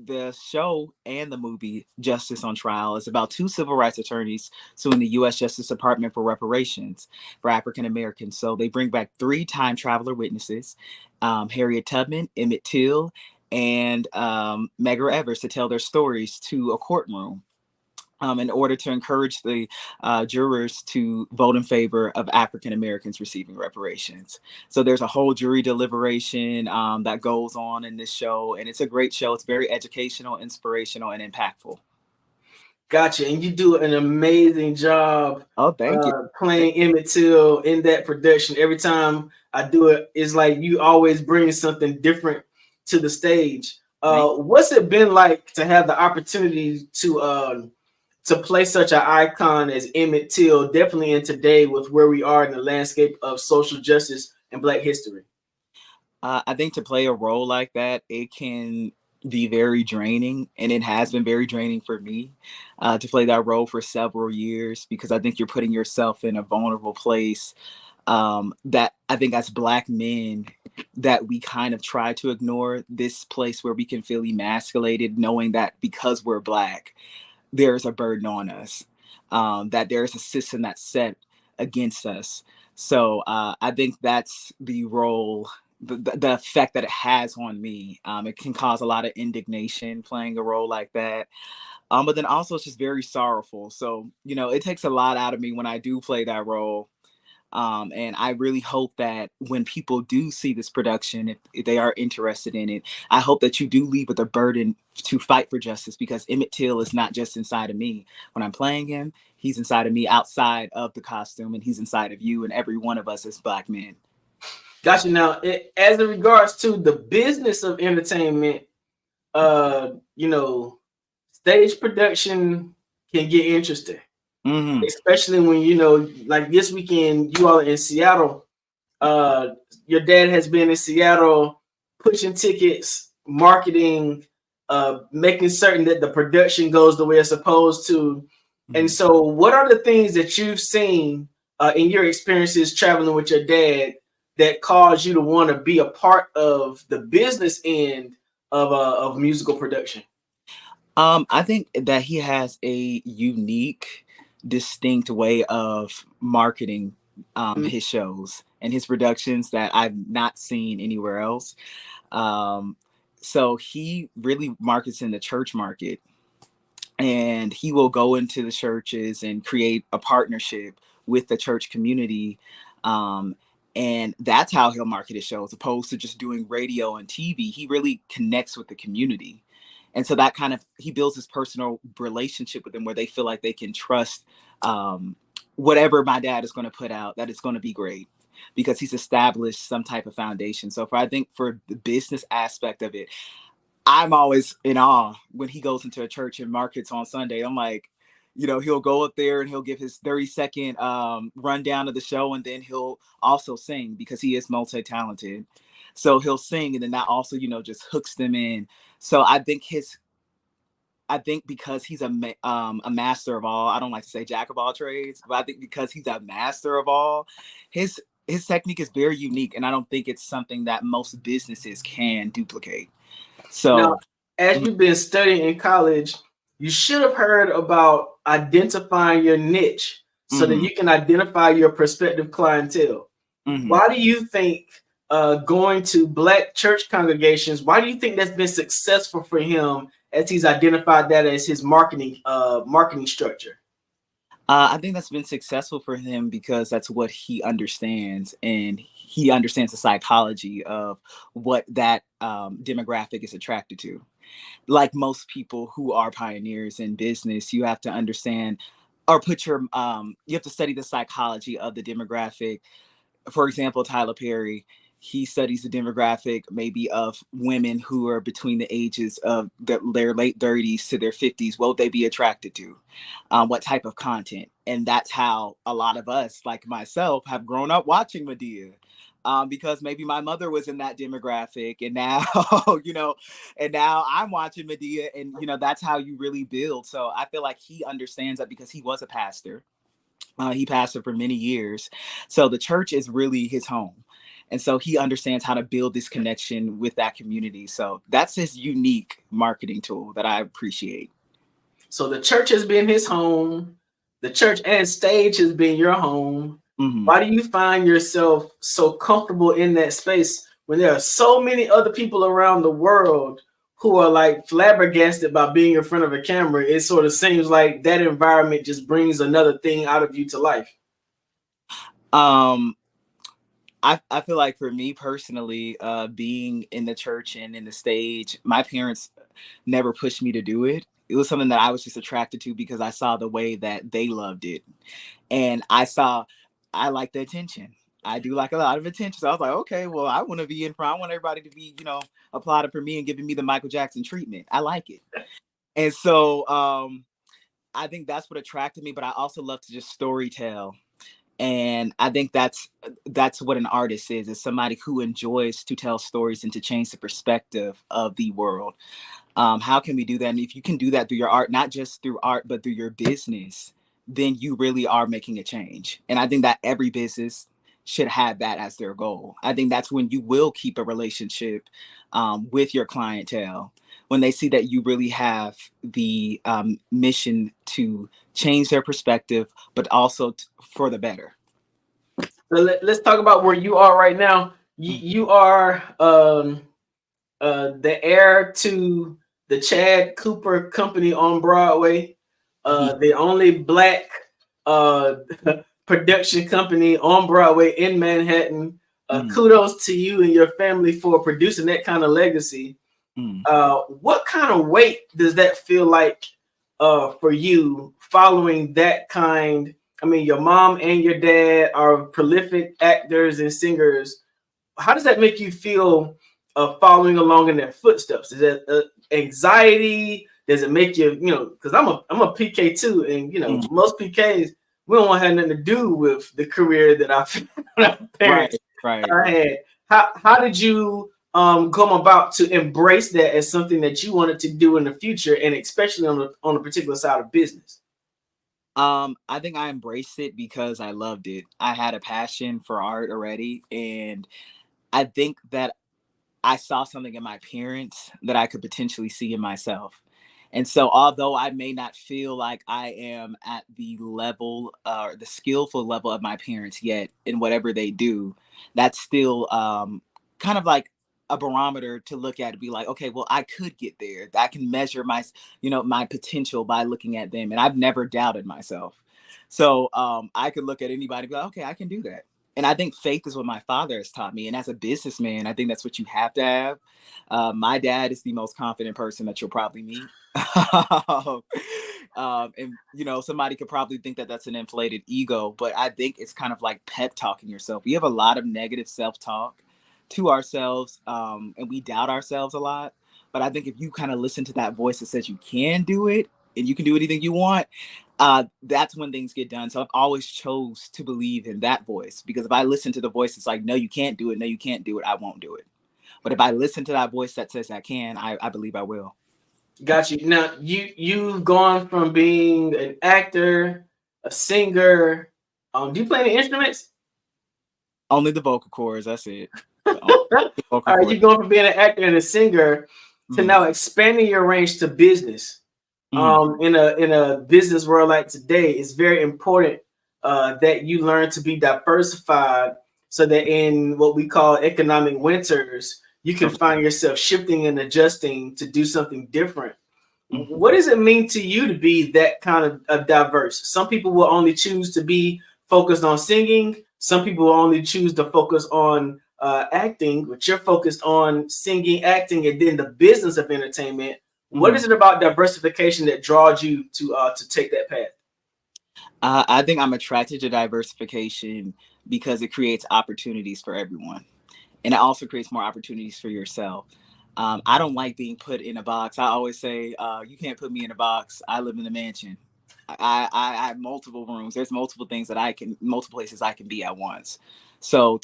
the show and the movie Justice on Trial is about two civil rights attorneys suing the U.S. Justice Department for reparations for African Americans. So they bring back 3 time traveler witnesses, Harriet Tubman, Emmett Till, and Medgar Evers, to tell their stories to a courtroom in order to encourage the jurors to vote in favor of African Americans receiving reparations. So there's a whole jury deliberation that goes on in this show, and it's a great show. It's very educational, inspirational, and impactful. Gotcha. And you do an amazing job. Oh, thank you. Playing Emmett Till in that production. Every time I do it, it's like you always bring something different to the stage. What's it been like to have the opportunity to play such an icon as Emmett Till, definitely in today with where we are in the landscape of social justice and Black history? I think to play a role like that, it can be very draining, and it has been very draining for me to play that role for several years, because I think you're putting yourself in a vulnerable place that I think as Black men, that we kind of try to ignore this place where we can feel emasculated, knowing that because we're Black, there's a burden on us, that there's a system that's set against us. So I think that's the role, the effect that it has on me. It can cause a lot of indignation playing a role like that. But then also it's just very sorrowful. So, it takes a lot out of me when I do play that role. And I really hope that when people do see this production, if they are interested in it, I hope that you do leave with a burden to fight for justice, because Emmett Till is not just inside of me. When I'm playing him, he's inside of me outside of the costume, and he's inside of you and every one of us as Black men. Gotcha. Now, as in regards to the business of entertainment, stage production can get interesting. Mm-hmm. Especially when, like this weekend, you all are in Seattle. Your dad has been in Seattle pushing tickets, marketing, making certain that the production goes the way it's supposed to. Mm-hmm. And so what are the things that you've seen in your experiences traveling with your dad that caused you to want to be a part of the business end of musical production? I think that he has a unique, distinct way of marketing his shows and his productions that I've not seen anywhere else. So he really markets in the church market, and he will go into the churches and create a partnership with the church community. And that's how he'll market his shows, opposed to just doing radio and TV. He really connects with the community. And so that kind of, he builds this personal relationship with them where they feel like they can trust whatever my dad is going to put out, that it's going to be great, because he's established some type of foundation. So I think for the business aspect of it, I'm always in awe when he goes into a church and markets on Sunday. I'm like, he'll go up there and he'll give his 30-second rundown of the show, and then he'll also sing, because he is multi-talented. So he'll sing, and then that also, just hooks them in. So I think because he's a master of all, I don't like to say jack of all trades, but I think because he's a master of all, his technique is very unique, and I don't think it's something that most businesses can duplicate. So now, as you've been studying in college, you should have heard about identifying your niche so that you can identify your prospective clientele. Mm-hmm. Why do you think going to Black church congregations, why do you think that's been successful for him as he's identified that as his marketing structure? I think that's been successful for him because that's what he understands, and he understands the psychology of what that demographic is attracted to. Like most people who are pioneers in business, you have to understand or you have to study the psychology of the demographic. For example, Tyler Perry, he studies the demographic maybe of women who are between the ages of their late 30s to their 50s. What would they be attracted to? What type of content? And that's how a lot of us, like myself, have grown up watching Madea. Because maybe my mother was in that demographic, and now, and now I'm watching Madea, and, that's how you really build. So I feel like he understands that because he was a pastor. He pastored for many years. So the church is really his home. And so he understands how to build this connection with that community. So that's his unique marketing tool that I appreciate. So the church has been his home. The church and stage has been your home. Mm-hmm. Why do you find yourself so comfortable in that space when there are so many other people around the world who are like flabbergasted by being in front of a camera? It sort of seems like that environment just brings another thing out of you to life. I feel like for me personally, being in the church and in the stage, my parents never pushed me to do it. It was something that I was just attracted to because I saw the way that they loved it. And I like the attention. I do like a lot of attention. So I was like, okay, well, I want to be in front. I want everybody to be, applauding for me and giving me the Michael Jackson treatment. I like it. And so I think that's what attracted me, but I also love to just story tell. And I think that's what an artist is somebody who enjoys to tell stories and to change the perspective of the world. How can we do that? And if you can do that through your art, not just through art, but through your business, then you really are making a change. And I think that every business should have that as their goal. I think that's when you will keep a relationship with your clientele, when they see that you really have the mission to change their perspective, but also for the better. So let's talk about where you are right now. You are the heir to the Chad Cooper Company on Broadway, the only Black production company on Broadway in Manhattan. Kudos to you and your family for producing that kind of legacy. What kind of weight does that feel like for you following that kind? I mean, your mom and your dad are prolific actors and singers. How does that make you feel following along in their footsteps? Is that anxiety? Does it make you, because I'm a PK too, and most PKs, we don't want to have nothing to do with the career that our parents had. How did you come about to embrace that as something that you wanted to do in the future, and especially on a particular side of business? I think I embraced it because I loved it. I had a passion for art already, and I think that I saw something in my parents that I could potentially see in myself. And so although I may not feel like I am at the level or the skillful level of my parents yet in whatever they do, that's still kind of like a barometer to look at and be like, okay, well, I could get there. I can measure my, my potential by looking at them. And I've never doubted myself. So I could look at anybody and be like, okay, I can do that. And I think faith is what my father has taught me. And as a businessman, I think that's what you have to have. My dad is the most confident person that you'll probably meet. And, somebody could probably think that that's an inflated ego, but I think it's kind of like pep talking yourself. We have a lot of negative self-talk to ourselves, and we doubt ourselves a lot. But I think if you kind of listen to that voice that says you can do it and you can do anything you want, that's when things get done. So I've always chose to believe in that voice, because if I listen to the voice it's like, no, you can't do it, no, you can't do it, I won't do it. But if I listen to that voice that says I can, I believe I will. Got you. Now you've gone from being an actor, a singer. Do you play any instruments? Only the vocal cords. That's it. All right, you going from being an actor and a singer to now expanding your range to business. In a business world like today, it's very important that you learn to be diversified, so that in what we call economic winters, you can find yourself shifting and adjusting to do something different. What does it mean to you to be that kind of diverse? Some people will only choose to be focused on singing. Some people will only choose to focus on acting, but you're focused on singing, acting, and then the business of entertainment. What is it about diversification that draws you to take that path? I think I'm attracted to diversification because it creates opportunities for everyone. And it also creates more opportunities for yourself. I don't like being put in a box. I always say, you can't put me in a box. I live in a mansion. I have multiple rooms. There's multiple places I can be at once. So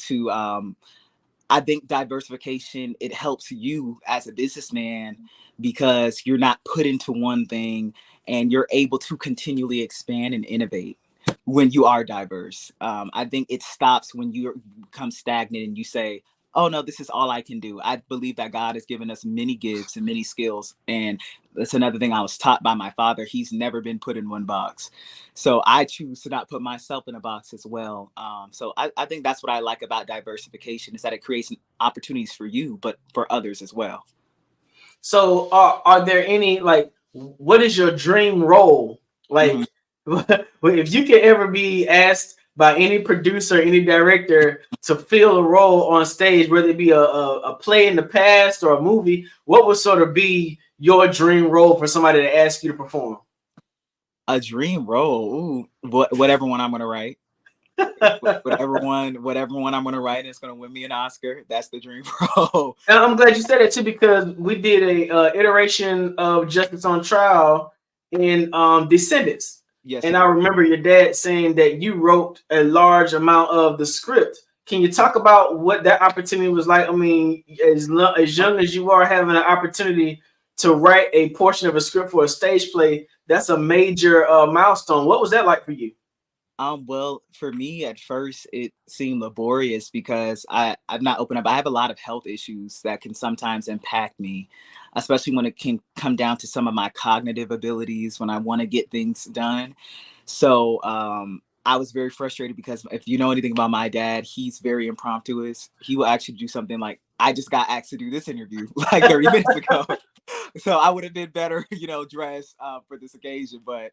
I think diversification, it helps you as a businessman because you're not put into one thing, and you're able to continually expand and innovate when you are diverse. I think it stops when you become stagnant and you say, oh no, this is all I can do. I believe that God has given us many gifts and many skills. And that's another thing I was taught by my father. He's never been put in one box. So I choose to not put myself in a box as well. So I think that's what I like about diversification, is that it creates opportunities for you, but for others as well. So are there any, what is your dream role? If you could ever be asked by any producer, any director to fill a role on stage, whether it be a play in the past or a movie, what would sort of be your dream role for somebody to ask you to perform? A dream role? Ooh, whatever one I'm going to write. whatever one I'm going to write, it's going to win me an Oscar. That's the dream role. And I'm glad you said that too, because we did a iteration of Justice on Trial in Descendants. Yes, and I remember your dad saying that you wrote a large amount of the script. Can you talk about what that opportunity was like? I mean, as young as you are, having an opportunity to write a portion of a script for a stage play, that's a major milestone. What was that like for you? Well, for me at first it seemed laborious because I've not opened up. I have a lot of health issues that can sometimes impact me, especially when it can come down to some of my cognitive abilities when I want to get things done. So I was very frustrated because if you know anything about my dad, he's very impromptuous. He will actually do something like, I just got asked to do this interview like 30 minutes ago. So I would have been better, dressed for this occasion. But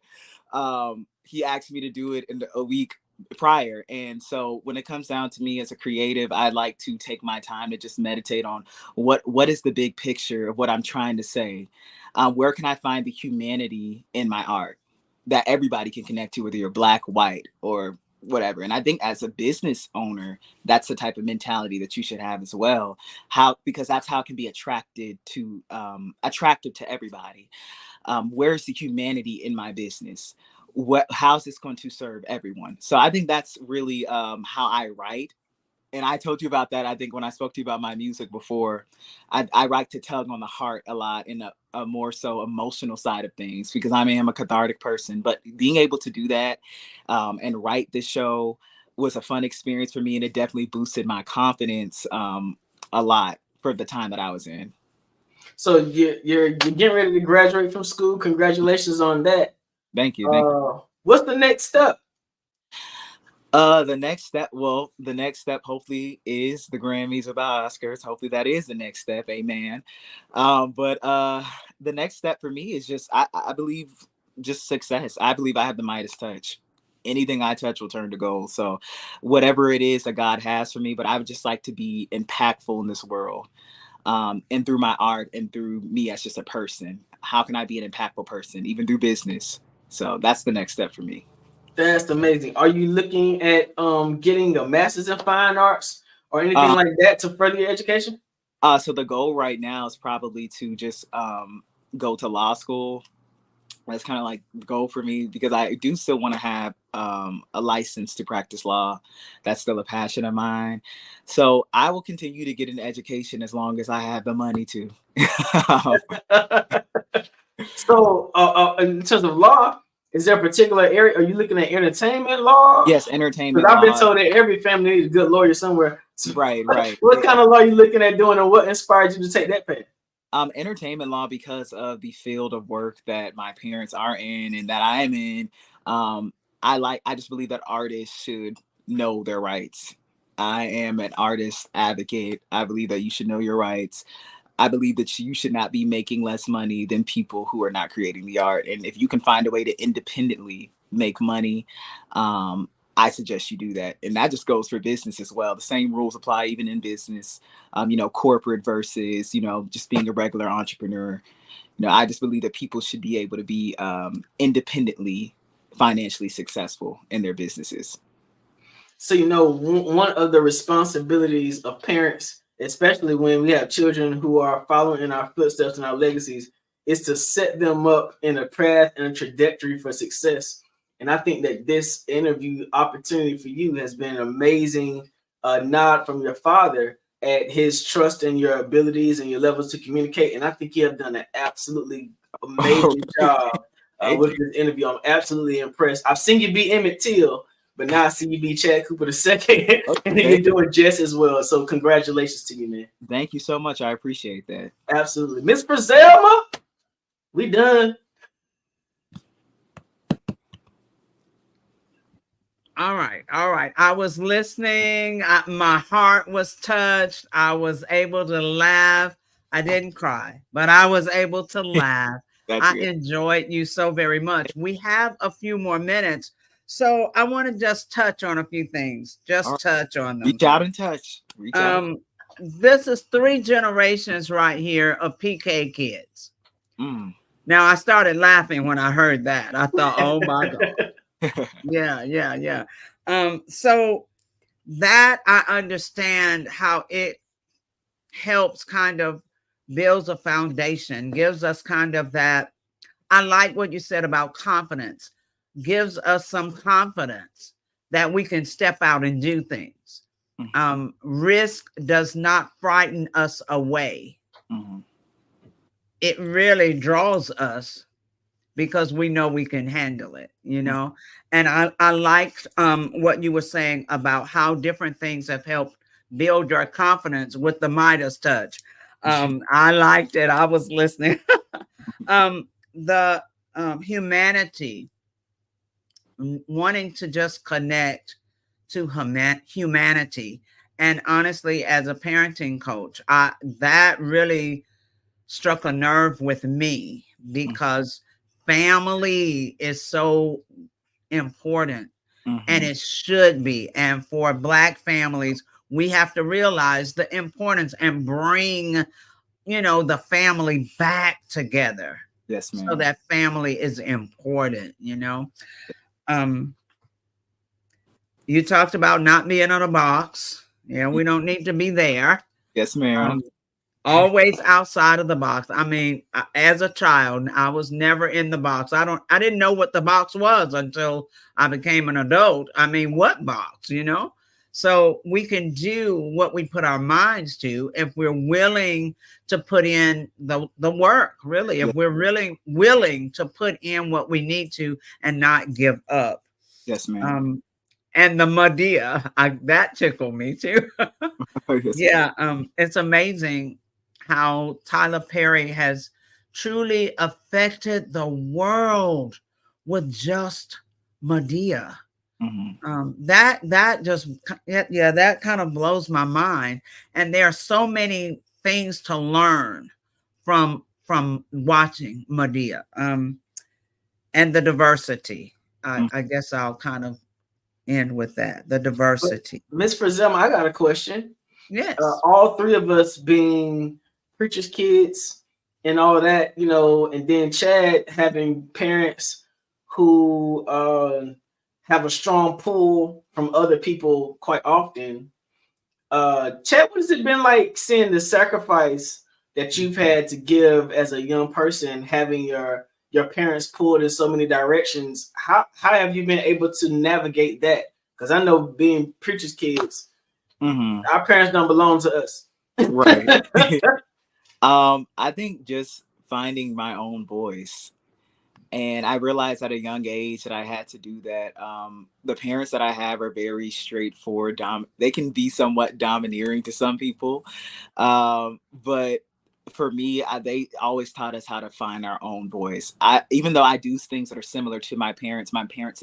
he asked me to do it in a week prior. And so when it comes down to me as a creative, I like to take my time to just meditate on what is the big picture of what I'm trying to say. Where can I find the humanity in my art that everybody can connect to, whether you're black, white, or whatever. And I think as a business owner, that's the type of mentality that you should have as well. Because that's how it can be attractive to everybody. Where's the humanity in my business? How's this going to serve everyone? So I think that's really how I write. And I told you about that, I think, when I spoke to you about my music before. I like to tug on the heart a lot in a more so emotional side of things, because I am a cathartic person. But being able to do that and write this show was a fun experience for me. And it definitely boosted my confidence a lot for the time that I was in. So you're getting ready to graduate from school. Congratulations on that. Thank you. Thank you. What's the next step? The next step hopefully is the Grammys or the Oscars. Hopefully that is the next step. Amen. But the next step for me is just, I believe, just success. I believe I have the Midas touch. Anything I touch will turn to gold. So whatever it is that God has for me, but I would just like to be impactful in this world. And through my art and through me as just a person, how can I be an impactful person, even through business? So that's the next step for me. That's amazing. Are you looking at getting a master's in fine arts or anything like that to further your education? So the goal right now is probably to just go to law school. That's kind of like the goal for me, because I do still want to have a license to practice law. That's still a passion of mine. So I will continue to get an education as long as I have the money to. So in terms of law, is there a particular area? Are you looking at entertainment law? Yes, entertainment law. I've been law. told that every family needs a good lawyer somewhere. Right. What kind of law are you looking at doing, and what inspired you to take that path? Entertainment law, because of the field of work that my parents are in and that I am in. I just believe that artists should know their rights. I am an artist advocate. I believe that you should know your rights. I believe that you should not be making less money than people who are not creating the art. And if you can find a way to independently make money, I suggest you do that. And that just goes for business as well. The same rules apply even in business, corporate versus, just being a regular entrepreneur. I just believe that people should be able to be independently financially successful in their businesses. So, one of the responsibilities of parents, especially when we have children who are following in our footsteps and our legacies, is to set them up in a path and a trajectory for success. And I think that this interview opportunity for you has been an amazing nod from your father at his trust in your abilities and your levels to communicate. And I think you have done an absolutely amazing job with this interview. I'm absolutely impressed. I've seen you be Emmett Till, but now I see you be Chad Cooper II, and you're doing just as well. So congratulations to you, man. Thank you so much. I appreciate that. Absolutely. Miss Brizelma, we done. All right. I was listening. My heart was touched. I was able to laugh. I didn't cry, but I was able to laugh. I enjoyed you so very much. We have a few more minutes, so I want to just touch on a few things. Touch on them. Reach out and touch. This is 3 generations right here of PK kids. Now, I started laughing when I heard that. I thought, oh my God. Yeah. So that I understand how it helps kind of builds a foundation, gives us kind of that. I like what you said about confidence, gives us some confidence that we can step out and do things. Risk does not frighten us away. It really draws us because we know we can handle it, you know. And I liked what you were saying about how different things have helped build your confidence with the Midas touch. I liked it. I was listening. The humanity, wanting to just connect to humanity. And honestly, as a parenting coach, that really struck a nerve with me, because family is so important, and it should be. And for Black families, we have to realize the importance and bring, you know, the family back together. Yes, ma'am. So that family is important, you know. You talked about not being on a box. Yeah, we don't need to be there. Yes, ma'am. Always outside of the box. I mean, as a child, I was never in the box. I didn't know what the box was until I became an adult. I mean, what box, you know? So we can do what we put our minds to if we're willing to put in the work, really. If we're really willing to put in what we need to and not give up. Yes, ma'am. And the Madea, that tickled me too. Yes, yeah, it's amazing how Tyler Perry has truly affected the world with just Madea. That just, yeah, that kind of blows my mind. And there are so many things to learn from watching Madea, and the diversity. I guess I'll kind of end with that, the diversity. Miss Frazema, I got a question. Yes. All three of us being preachers' kids and all that, you know, and then Chad having parents who have a strong pull from other people quite often. Chad, what has it been like seeing the sacrifice that you've had to give as a young person, having your parents pulled in so many directions? How have you been able to navigate that? Because I know being preachers' kids, our parents don't belong to us. Right. I think just finding my own voice. And I realized at a young age that I had to do that. The parents that I have are very straightforward. They can be somewhat domineering to some people. But for me, they always taught us how to find our own voice. Even though I do things that are similar to my parents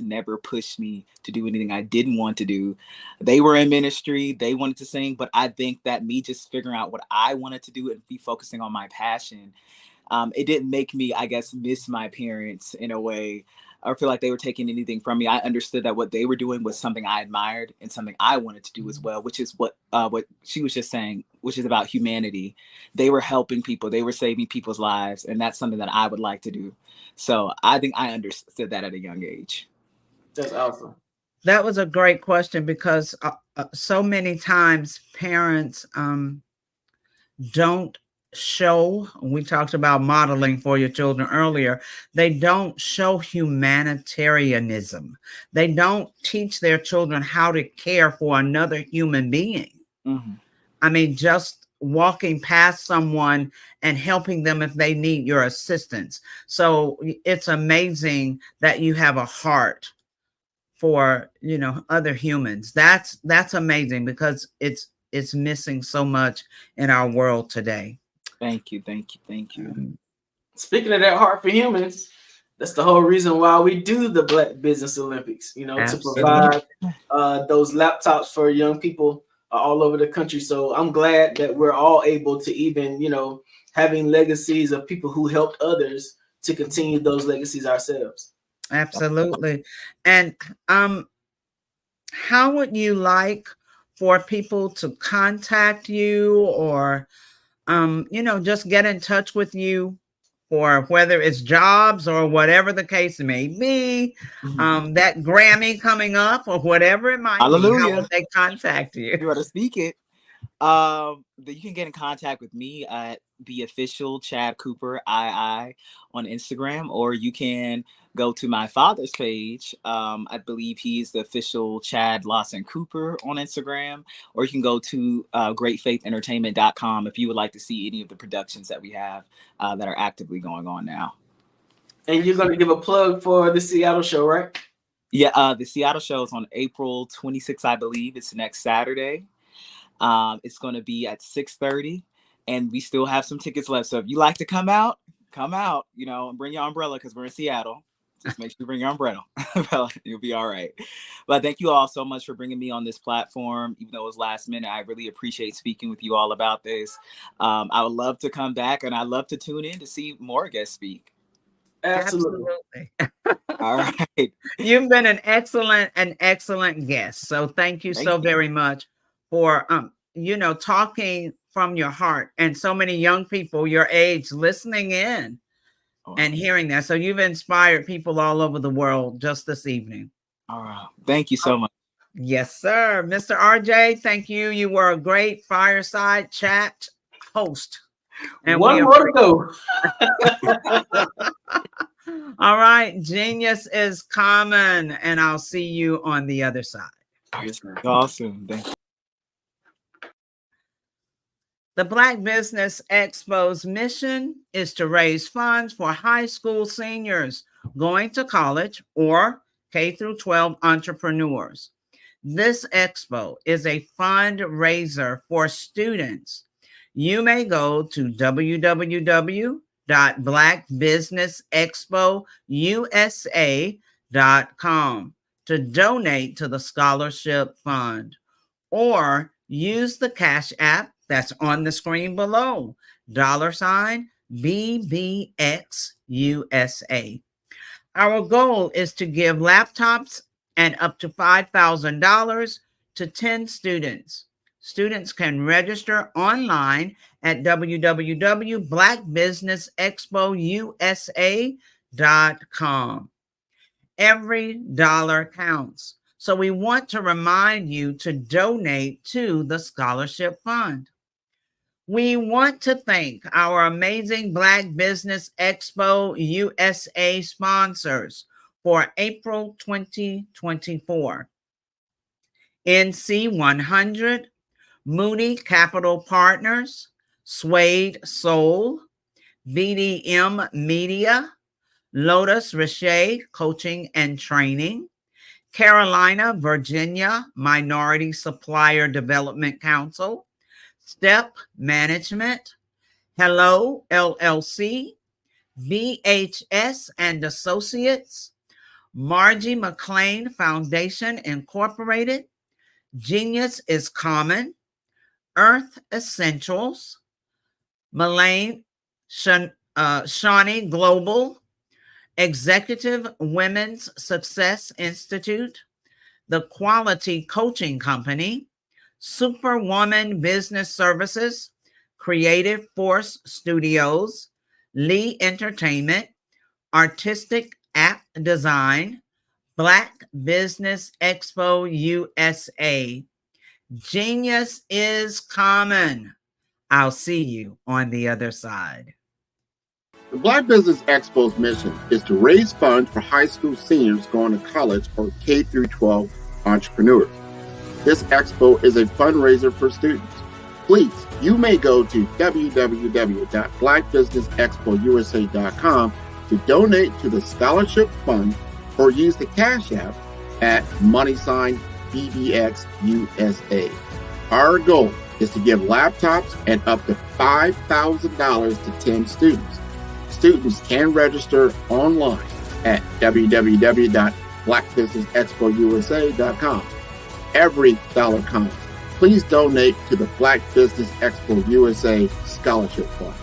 never pushed me to do anything I didn't want to do. They were in ministry, they wanted to sing, but I think that me just figuring out what I wanted to do and be focusing on my passion, it didn't make me, I guess, miss my parents in a way, or feel like they were taking anything from me. I understood that what they were doing was something I admired and something I wanted to do as well, which is what she was just saying, which is about humanity. They were helping people. They were saving people's lives. And that's something that I would like to do. So I think I understood that at a young age. That's awesome. That was a great question, because so many times parents don't show, we talked about modeling for your children earlier, they don't show humanitarianism. They don't teach their children how to care for another human being. I mean, just walking past someone and helping them if they need your assistance. So it's amazing that you have a heart for, you know, other humans. That's amazing, because it's missing so much in our world today. Thank you. Speaking of that heart for humans, that's the whole reason why we do the Black Business Olympics, you know, Absolutely. to provide those laptops for young people all over the country. So I'm glad that we're all able to even, you know, having legacies of people who helped others to continue those legacies ourselves. Absolutely. And how would you like for people to contact you, or you know, just get in touch with you for whether it's jobs or whatever the case may be, that Grammy coming up or whatever it might be? How would they contact you? You want to speak it? You can get in contact with me at the official Chad Cooper II on Instagram, or you can go to my father's page. I believe he's the official Chad Lawson Cooper on Instagram, or you can go to greatfaithentertainment.com if you would like to see any of the productions that we have that are actively going on now. And you're going to give a plug for the Seattle show, right? Yeah, the Seattle show is on April 26th, I believe. It's next Saturday. It's going to be at 6:30, and we still have some tickets left. So if you like to come out, and bring your umbrella because we're in Seattle. Just make sure you bring your umbrella. You'll be all right. But thank you all so much for bringing me on this platform. Even though it was last minute, I really appreciate speaking with you all about this. I would love to come back, and I'd love to tune in to see more guests speak. Absolutely. All right. You've been an excellent guest. So thank you so very much for talking from your heart, and so many young people your age listening in and hearing that. So you've inspired people all over the world just this evening. All right. Thank you so much. Yes, sir. Mr. RJ, thank you. You were a great fireside chat host. And one more to go. All right. Genius is common, and I'll see you on the other side. Awesome. Thank you. The Black Business Expo's mission is to raise funds for high school seniors going to college or K-12 entrepreneurs. This expo is a fundraiser for students. You may go to www.blackbusinessexpousa.com to donate to the scholarship fund, or use the Cash App that's on the screen below, $BBXUSA. Our goal is to give laptops and up to $5,000 to 10 students. Students can register online at www.blackbusinessexpousa.com. Every dollar counts. So we want to remind you to donate to the scholarship fund. We want to thank our amazing Black Business Expo USA sponsors for April 2024. NC100, Moody Capital Partners, Suede Soul, BDM Media, Lotus Richer Coaching and Training, Carolina, Virginia Minority Supplier Development Council, Step Management, Hello LLC, VHS and Associates, Margie McLean Foundation Incorporated, Genius is Common, Earth Essentials, Malaine Shawnee Global, Executive Women's Success Institute, The Quality Coaching Company, Superwoman Business Services, Creative Force Studios, Lee Entertainment, Artistic App Design, Black Business Expo USA. Genius is common. I'll see you on the other side. The Black Business Expo's mission is to raise funds for high school seniors going to college or K-12 entrepreneurs. This expo is a fundraiser for students. Please, you may go to www.blackbusinessexpousa.com to donate to the scholarship fund or use the Cash App at $BBXUSA. Our goal is to give laptops and up to $5,000 to 10 students. Students can register online at www.blackbusinessexpousa.com. Every dollar counts. Please donate to the Black Business Expo USA Scholarship Fund.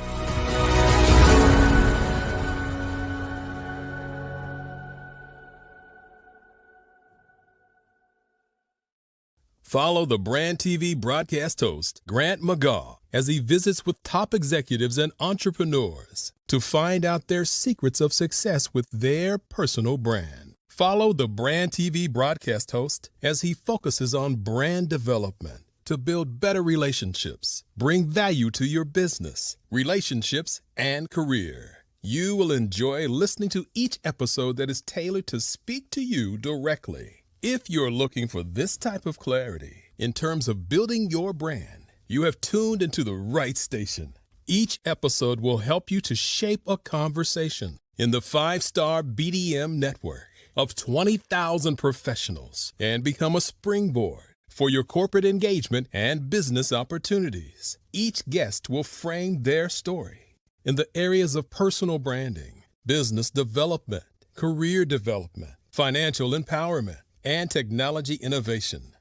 Follow the Brand TV broadcast host, Grant McGaw, as he visits with top executives and entrepreneurs to find out their secrets of success with their personal brand. Follow the Brand TV broadcast host as he focuses on brand development to build better relationships, bring value to your business, relationships, and career. You will enjoy listening to each episode that is tailored to speak to you directly. If you're looking for this type of clarity in terms of building your brand, you have tuned into the right station. Each episode will help you to shape a conversation, in the 5-star BDM network of 20,000 professionals and become a springboard for your corporate engagement and business opportunities. Each guest will frame their story in the areas of personal branding, business development, career development, financial empowerment, and technology innovation.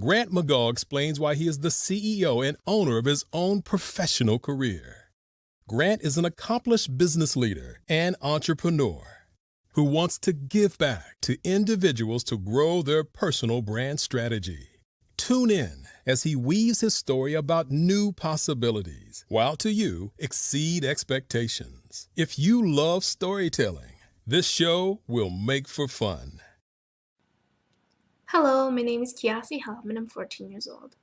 Grant McGaugh explains why he is the CEO and owner of his own professional career. Grant is an accomplished business leader and entrepreneur who wants to give back to individuals to grow their personal brand strategy. Tune in as he weaves his story about new possibilities, while to you exceed expectations. If you love storytelling, this show will make for fun. Hello, my name is Kiasi Helm and I'm 14 years old.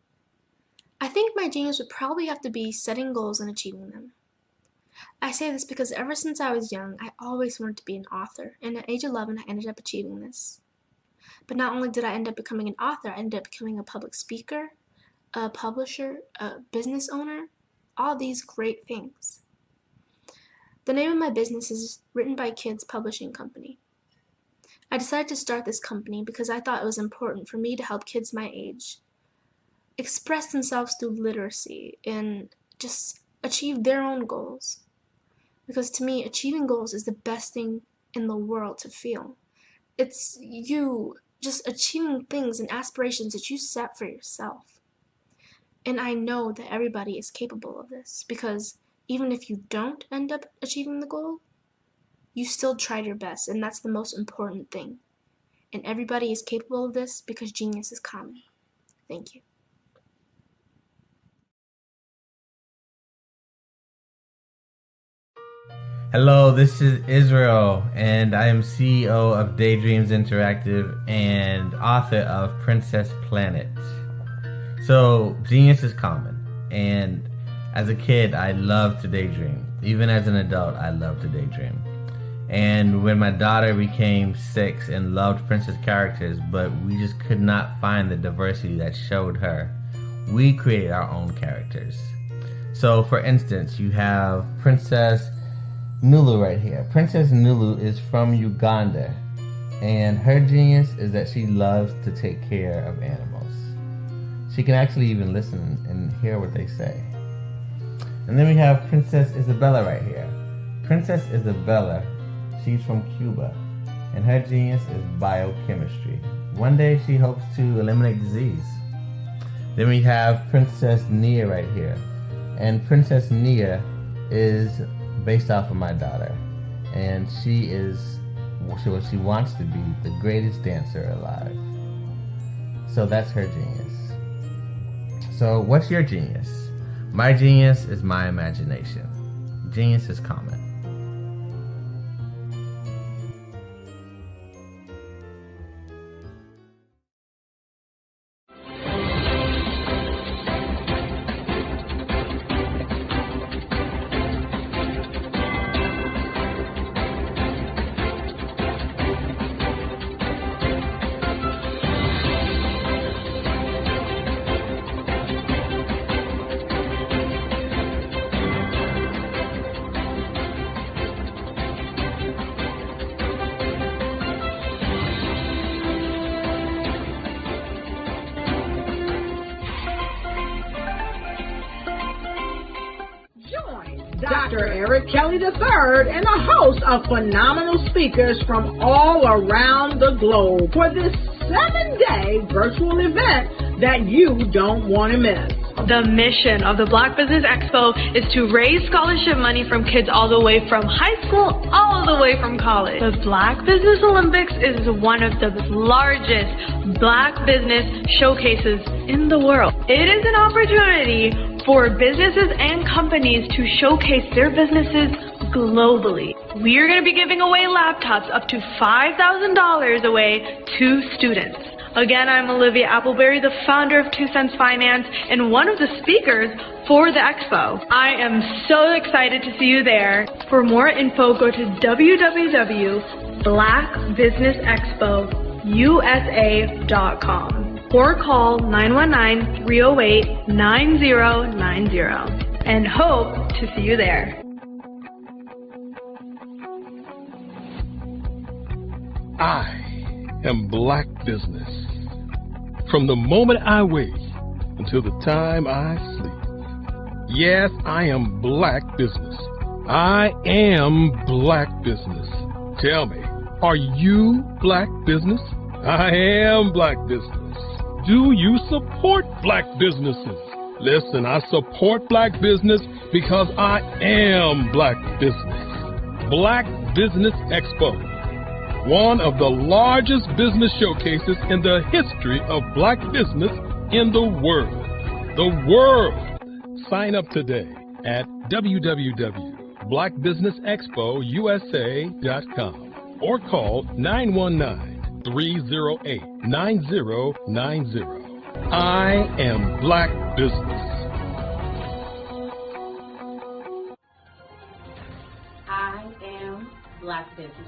I think my genius would probably have to be setting goals and achieving them. I say this because ever since I was young, I always wanted to be an author, and at age 11 I ended up achieving this. But not only did I end up becoming an author, I ended up becoming a public speaker, a publisher, a business owner, all these great things. The name of my business is Written by Kids Publishing Company. I decided to start this company because I thought it was important for me to help kids my age express themselves through literacy and just achieve their own goals. Because to me, achieving goals is the best thing in the world to feel. It's you just achieving things and aspirations that you set for yourself. And I know that everybody is capable of this, because even if you don't end up achieving the goal, you still tried your best, and that's the most important thing. And everybody is capable of this because genius is common. Thank you. Hello, this is Israel, and I am CEO of Daydreams Interactive and author of Princess Planet. So, genius is common, and as a kid, I loved to daydream. Even as an adult, I love to daydream. And when my daughter became 6 and loved princess characters, but we just could not find the diversity that showed her, we created our own characters. So, for instance, you have Princess Nulu right here. Princess Nulu is from Uganda, and her genius is that she loves to take care of animals. She can actually even listen and hear what they say. And then we have Princess Isabella right here. Princess Isabella, she's from Cuba, and her genius is biochemistry. One day she hopes to eliminate disease. Then we have Princess Nia right here, and Princess Nia is based off of my daughter, and she is what she wants to be, the greatest dancer alive. So that's her genius. So what's your genius? My genius is my imagination. Genius is common. Dr. Eric Kelly III and a host of phenomenal speakers from all around the globe for this 7-day virtual event that you don't want to miss. The mission of the Black Business Expo is to raise scholarship money from kids all the way from high school all the way from college. The Black Business Olympics is one of the largest Black business showcases in the world. It is an opportunity for businesses and companies to showcase their businesses globally. We are going to be giving away laptops up to $5,000 away to students. Again, I'm Olivia Appleberry, the founder of 2 Cents Finance and one of the speakers for the expo. I am so excited to see you there. For more info, go to www.blackbusinessexpousa.com or call 919-308-9090 and hope to see you there. I am black business. From the moment I wake until the time I sleep. Yes, I am black business. I am black business. Tell me, are you black business? I am black business. Do you support black businesses? Listen, I support black business because I am black business. Black Business Expo, one of the largest business showcases in the history of black business in the world. The world! Sign up today at www.blackbusinessexpousa.com or call 919-308-9090. I am black business. I am black business.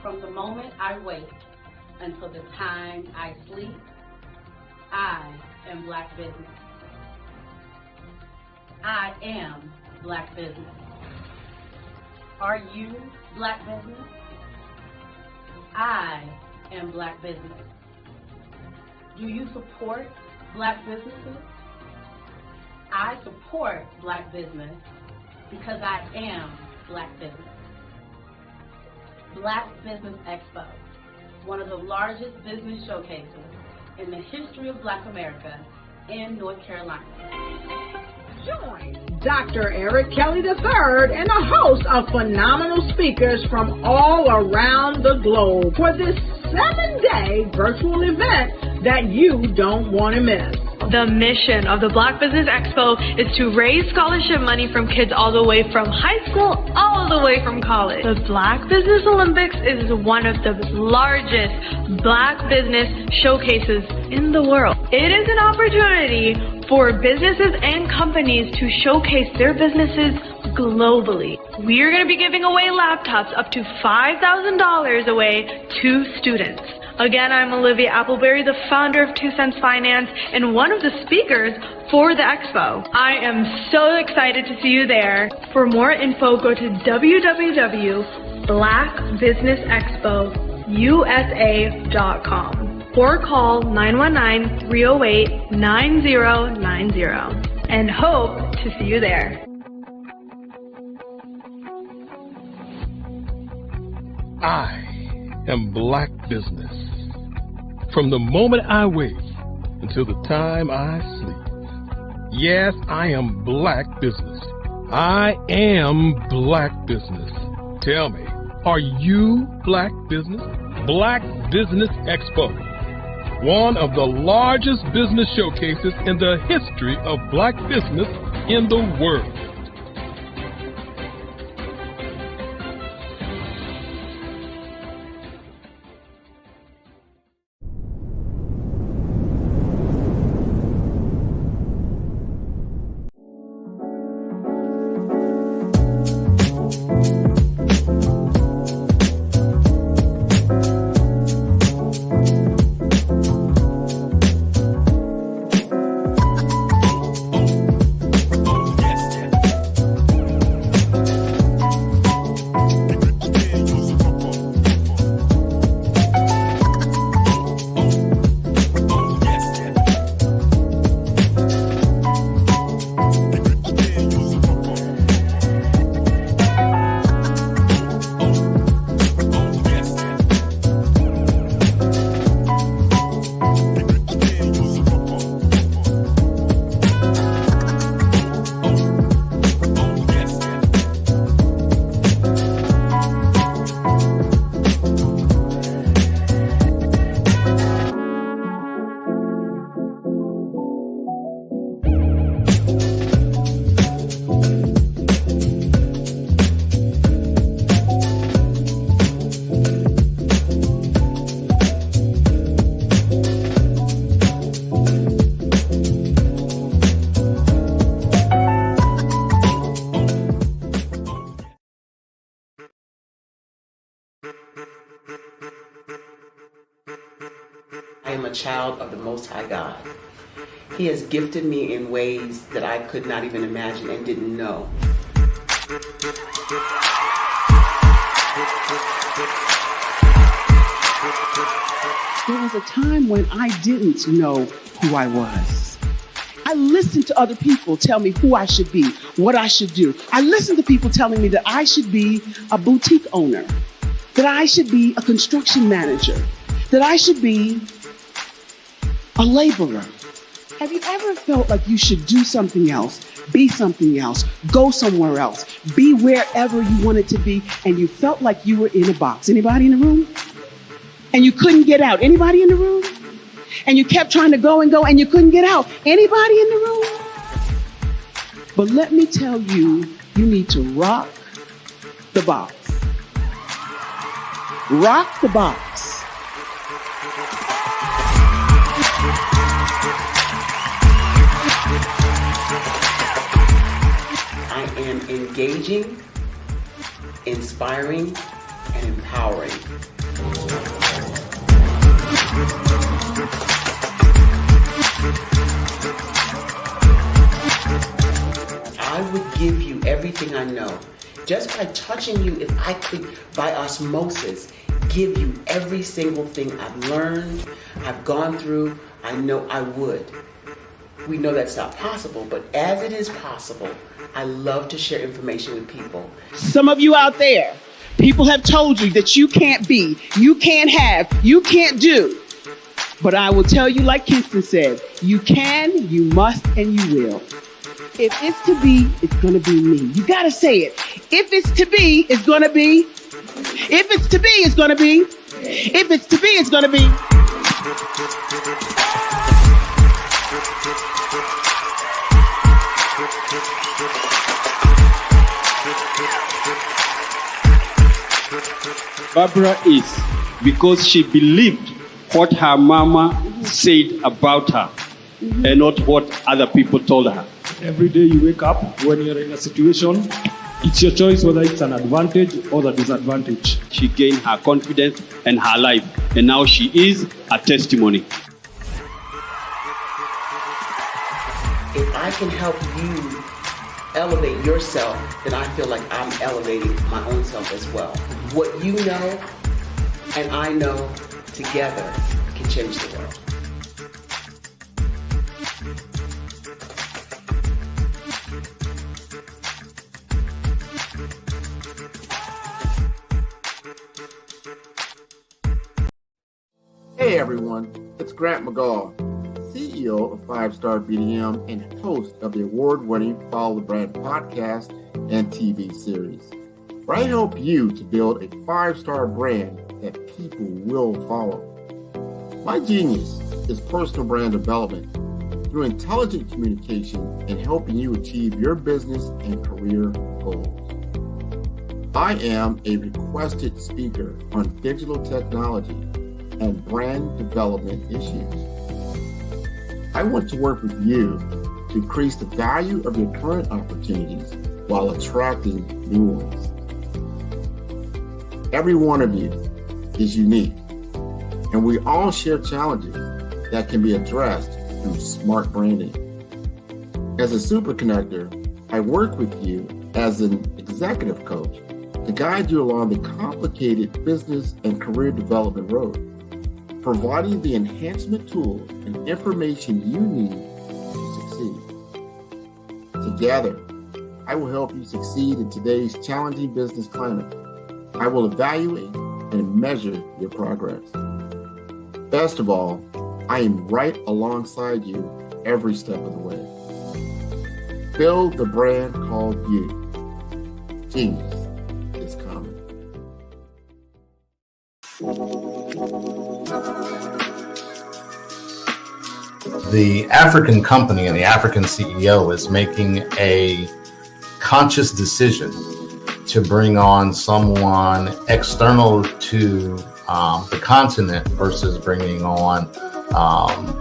From the moment I wake until the time I sleep, I am black business. I am black business. Are you black business? I am black business. Do you support black businesses? I support black business because I am black business. Black Business Expo, one of the largest business showcases in the history of Black America in North Carolina. Join Dr. Eric Kelly III and a host of phenomenal speakers from all around the globe for this 7-day virtual event that you don't want to miss. The mission of the Black Business Expo is to raise scholarship money from kids all the way from high school, all the way from college. The Black Business Olympics is one of the largest black business showcases in the world. It is an opportunity for businesses and companies to showcase their businesses globally. We are going to be giving away laptops up to $5,000 away to students. Again, I'm Olivia Appleberry, the founder of 2 Cents Finance and one of the speakers for the expo. I am so excited to see you there. For more info, go to www.blackbusinessexpousa.com or call 919-308-9090 and hope to see you there. I am black business. From the moment I wake until the time I sleep. Yes, I am black business. I am black business. Tell me, are you black business? Black Business Expo, one of the largest business showcases in the history of black business in the world. I am a child of the Most High God. He has gifted me in ways that I could not even imagine and didn't know. There was a time when I didn't know who I was. I listened to other people tell me who I should be, what I should do. I listened to people telling me that I should be a boutique owner, that I should be a construction manager, that I should be a laborer. Have you ever felt like you should do something else, be something else, go somewhere else, be wherever you wanted to be, and you felt like you were in a box? Anybody in the room? And you couldn't get out. Anybody in the room? And you kept trying to go and go and you couldn't get out. Anybody in the room? But let me tell you, you need to rock the box. Rock the box. I am engaging, inspiring, and empowering. I would give you everything I know. Just by touching you, if I could, by osmosis, give you every single thing I've learned, I've gone through, I know I would. We know that's not possible, but as it is possible, I love to share information with people. Some of you out there, people have told you that you can't be, you can't have, you can't do. But I will tell you, like Kinston said, you can, you must, and you will. If it's to be, it's going to be me. You got to say it. If it's to be, it's going to be. If it's to be, it's going to be. If it's to be, it's going to be. Barbara is because she believed what her mama said about her and not what other people told her. Every day you wake up, when you're in a situation, it's your choice whether it's an advantage or the disadvantage. She gained her confidence and her life, and now she is a testimony. If I can help you elevate yourself, then I feel like I'm elevating my own self as well. What you know and I know together can change the world. Hey everyone, it's Grant McGaw, CEO of 5-Star BDM and host of the award-winning Follow the Brand podcast and TV series, where I help you to build a 5-star brand that people will follow. My genius is personal brand development through intelligent communication and helping you achieve your business and career goals. I am a requested speaker on digital technology and brand development issues. I want to work with you to increase the value of your current opportunities while attracting new ones. Every one of you is unique, and we all share challenges that can be addressed through smart branding. As a super connector, I work with you as an executive coach to guide you along the complicated business and career development road, providing the enhancement tools and information you need to succeed. Together, I will help you succeed in today's challenging business climate. I will evaluate and measure your progress. Best of all, I am right alongside you every step of the way. Build the brand called you. Genius is coming. The African company and the African CEO is making a conscious decision to bring on someone external to the continent versus bringing on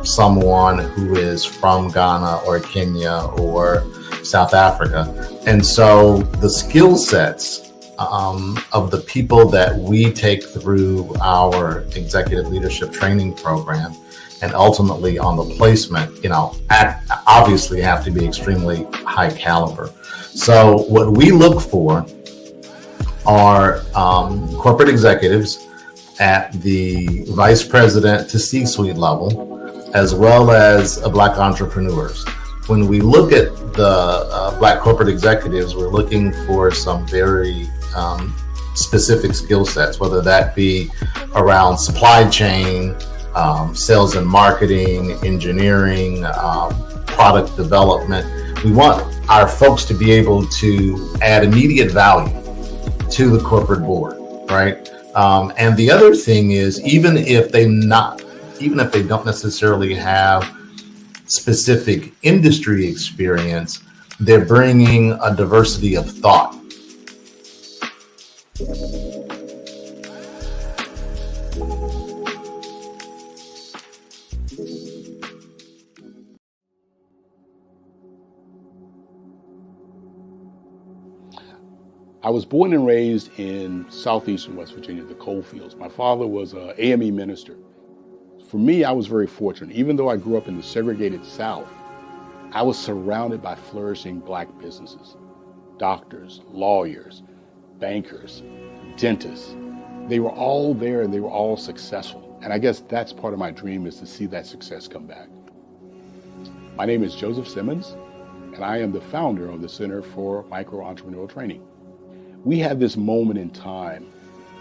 someone who is from Ghana or Kenya or South Africa. And so the skill sets of the people that we take through our executive leadership training program and ultimately on the placement, obviously have to be extremely high caliber. So what we look for are corporate executives at the vice president to C-suite level, as well as Black entrepreneurs. When we look at the Black corporate executives, we're looking for some very specific skill sets, whether that be around supply chain, sales and marketing, engineering, product development. We want our folks to be able to add immediate value to the corporate board, right? And the other thing is, even if they don't necessarily have specific industry experience, they're bringing a diversity of thought. I was born and raised in southeastern West Virginia, the coal fields. My father was an AME minister. For me, I was very fortunate. Even though I grew up in the segregated South, I was surrounded by flourishing Black businesses, doctors, lawyers, bankers, dentists. They were all there and they were all successful. And I guess that's part of my dream, is to see that success come back. My name is Joseph Simmons, and I am the founder of the Center for Micro-Entrepreneurial Training. We have this moment in time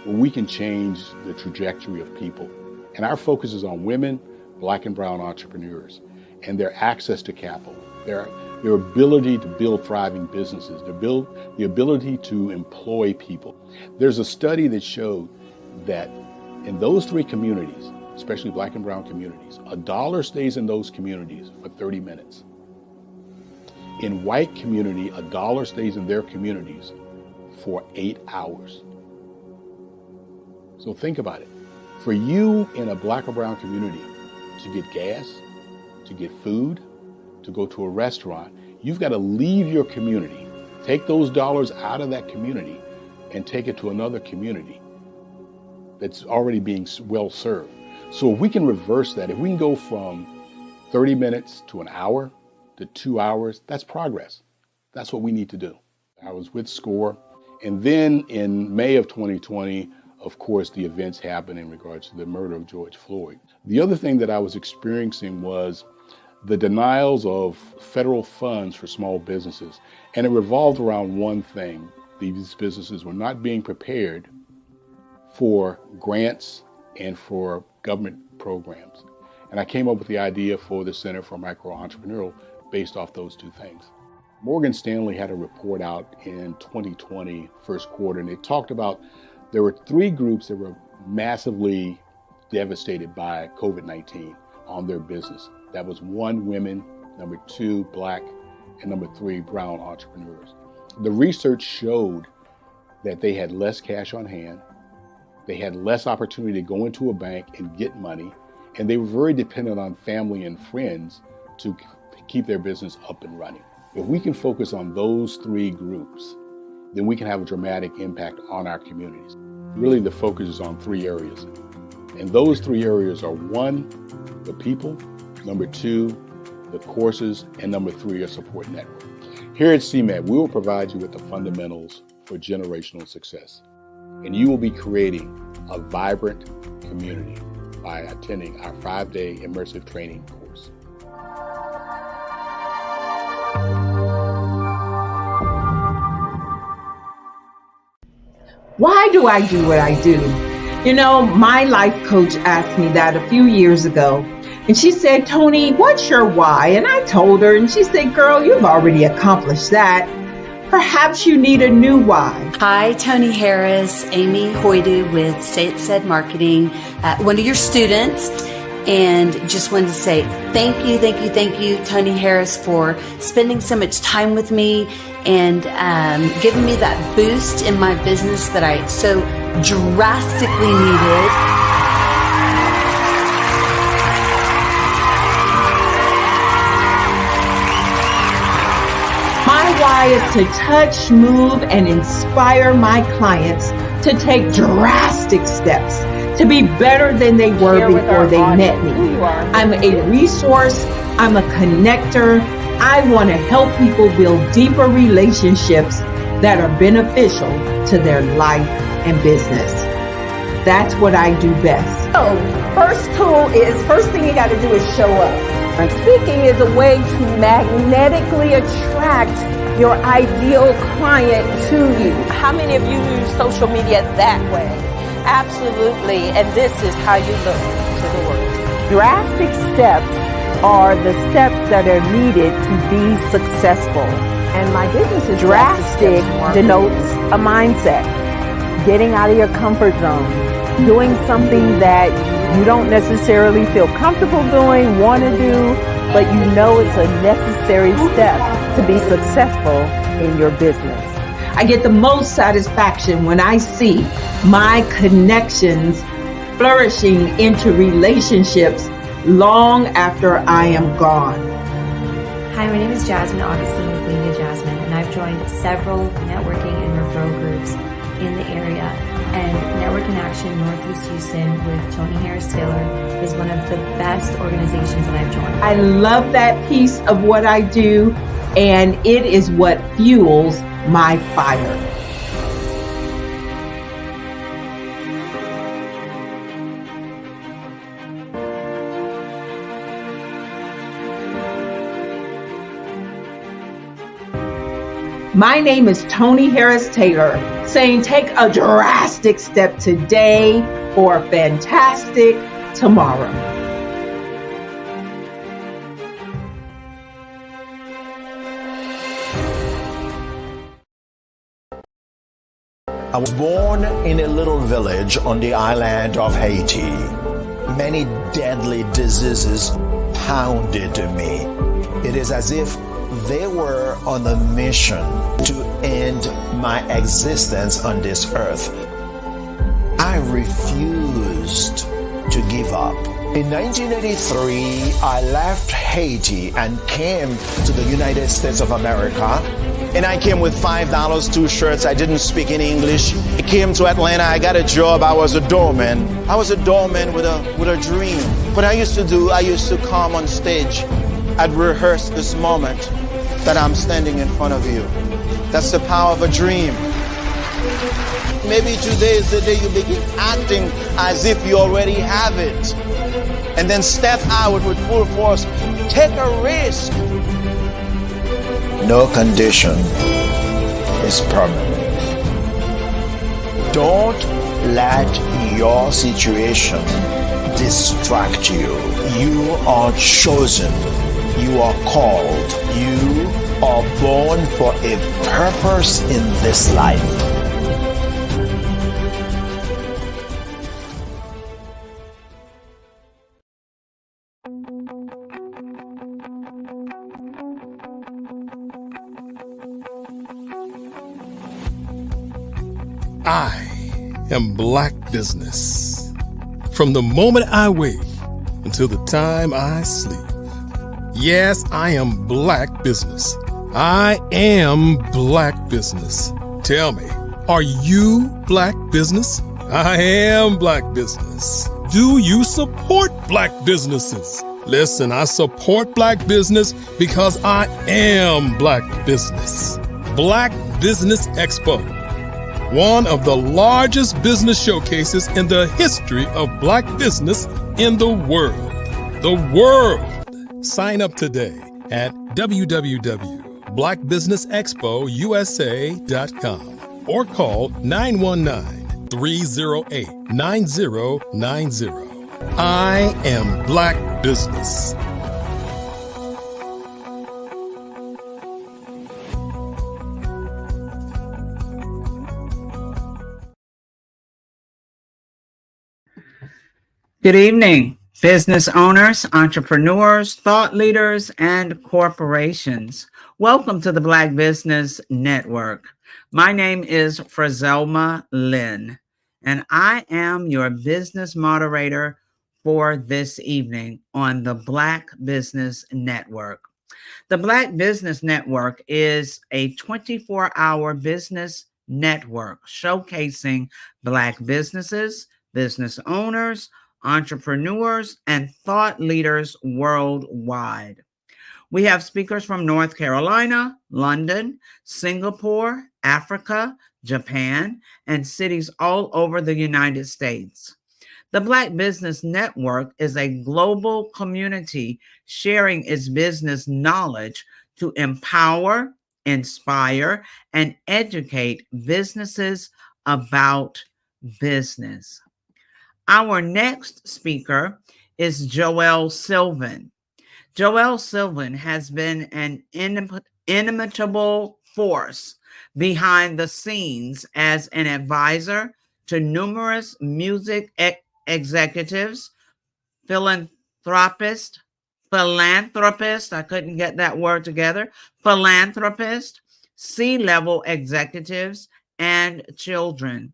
where we can change the trajectory of people. And our focus is on women, Black and brown entrepreneurs, and their access to capital, their ability to build thriving businesses, the ability to employ people. There's a study that showed that in those three communities, especially Black and brown communities, $1 stays in those communities for 30 minutes. In white community, $1 stays in their communities for 8 hours. So think about it. For you in a Black or brown community to get gas, to get food, to go to a restaurant, you've got to leave your community, take those dollars out of that community and take it to another community that's already being well served. So if we can reverse that, if we can go from 30 minutes to an hour to 2 hours, that's progress. That's what we need to do. I was with SCORE. And then in May of 2020, of course, the events happened in regards to the murder of George Floyd. The other thing that I was experiencing was the denials of federal funds for small businesses. And it revolved around one thing. These businesses were not being prepared for grants and for government programs. And I came up with the idea for the Center for Micro-Entrepreneurial based off those two things. Morgan Stanley had a report out in 2020, first quarter, and they talked about there were 3 groups that were massively devastated by COVID-19 on their business. That was 1, women, number 2, Black, and number 3, brown entrepreneurs. The research showed that they had less cash on hand, they had less opportunity to go into a bank and get money, and they were very dependent on family and friends to keep their business up and running. If we can focus on those 3 groups, then we can have a dramatic impact on our communities. Really, the focus is on 3 areas. And those 3 areas are 1, the people, number 2, the courses, and number 3, a support network. Here at CMAT, we will provide you with the fundamentals for generational success. And you will be creating a vibrant community by attending our 5-day immersive training course. Why do I do what I do? You know, my life coach asked me that a few years ago. And she said, Tony, what's your why? And I told her, and she said, girl, you've already accomplished that. Perhaps you need a new why. Hi, Tony Harris, Amy Hoydu with Say It Said Marketing, one of your students. And just wanted to say thank you, Tony Harris, for spending so much time with me and giving me that boost in my business that I so drastically needed. My why is to touch, move, and inspire my clients to take drastic steps to be better than they were before they met me. I'm a resource, I'm a connector. I want to help people build deeper relationships that are beneficial to their life and business. That's what I do best. So, first thing you got to do is show up. And speaking is a way to magnetically attract your ideal client to you. How many of you use social media that way? Absolutely. And this is how you look to the world. Drastic steps are the steps that are needed to be successful. And my business is drastic denotes a mindset. Getting out of your comfort zone. Doing something that you don't necessarily feel comfortable doing, want to do, but you know it's a necessary step to be successful in your business. I get the most satisfaction when I see my connections flourishing into relationships long after I am gone. Hi, my name is Jasmine Augustine with Media Jasmine, and I've joined several networking and referral groups in the area. And Network in Action Northeast Houston with Tony Harris Taylor is one of the best organizations that I've joined. I love that piece of what I do, and it is what fuels my fire. My name is Tony Harris Taylor, saying take a drastic step today for a fantastic tomorrow. I was born in a little village on the island of Haiti. Many deadly diseases pounded me. It is as if they were on a mission to end my existence on this earth. I refused to give up. In 1983, I left Haiti and came to the United States of America. And I came with $5, 2 shirts. I didn't speak any English. I came to Atlanta. I got a job. I was a doorman. I was a doorman with a dream. What I used to come on stage. I'd rehearse this moment that I'm standing in front of you. That's the power of a dream. Maybe today is the day you begin acting as if you already have it. And then step out with full force. Take a risk. No condition is permanent. Don't let your situation distract you. You are chosen. You are called. You are born for a purpose in this life. I am Black business. From the moment I wake until the time I sleep. Yes, I am Black business. I am Black business. Tell me, are you Black business? I am Black business. Do you support Black businesses? Listen, I support Black business because I am Black business. Black Business Expo, one of the largest business showcases in the history of Black business in the world. The world. Sign up today at www.blackbusinessexpousa.com or call 919-308-9090. I am Black business. Good evening, business owners, entrepreneurs, thought leaders, and corporations. Welcome to the Black Business Network. My name is Frazelma Lynn, and I am your business moderator for this evening on the Black Business Network. The Black Business Network is a 24-hour business network showcasing Black businesses, business owners, entrepreneurs, and thought leaders worldwide. We have speakers from North Carolina, London, Singapore, Africa, Japan, and cities all over the United States. The Black Business Network is a global community sharing its business knowledge to empower, inspire, and educate businesses about business. Our next speaker is Joelle Sylvan. Joelle Sylvan has been an inimitable force behind the scenes as an advisor to numerous music executives, philanthropists, I couldn't get that word together, philanthropists, C-level executives, and children.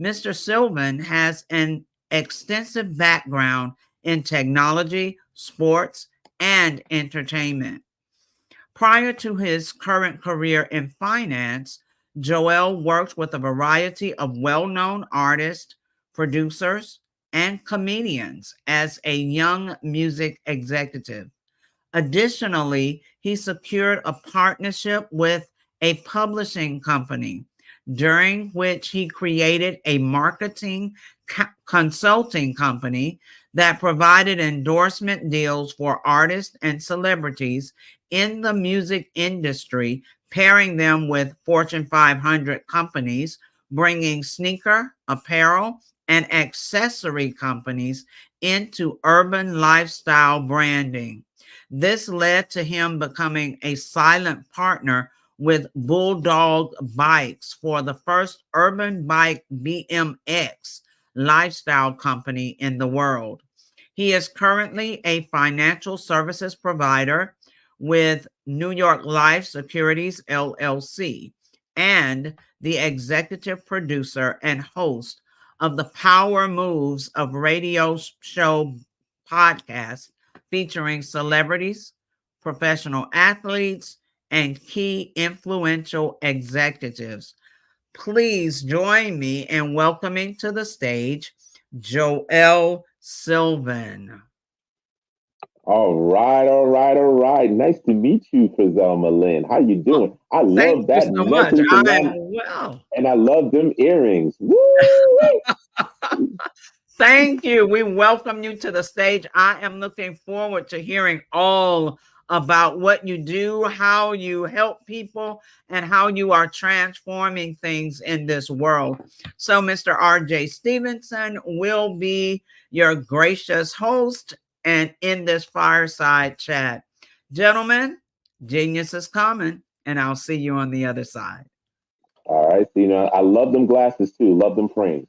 Mr. Sylvan has an extensive background in technology, sports, and entertainment. Prior to his current career in finance, Joelle worked with a variety of well-known artists, producers, and comedians as a young music executive. Additionally, he secured a partnership with a publishing company, during which he created a marketing consulting company that provided endorsement deals for artists and celebrities in the music industry, pairing them with Fortune 500 companies, bringing sneaker, apparel, and accessory companies into urban lifestyle branding. This led to him becoming a silent partner with Bulldog Bikes for the first urban bike BMX lifestyle company in the world. He is currently a financial services provider with New York Life Securities LLC and the executive producer and host of the Power Moves of radio show podcast featuring celebrities, professional athletes, and key influential executives. Please join me in welcoming to the stage Joelle Sylvan. All right. Nice to meet you, Frizelma Lynn. How you doing? I love that so much. and I love them earrings. Woo! Thank you. We welcome you to the stage. I am looking forward to hearing all about what you do, how you help people, and how you are transforming things in this world. So Mr. R.J. Stevenson will be your gracious host and in this fireside chat. Gentlemen, genius is coming, and I'll see you on the other side. All right. So, I love them glasses too. Love them frames.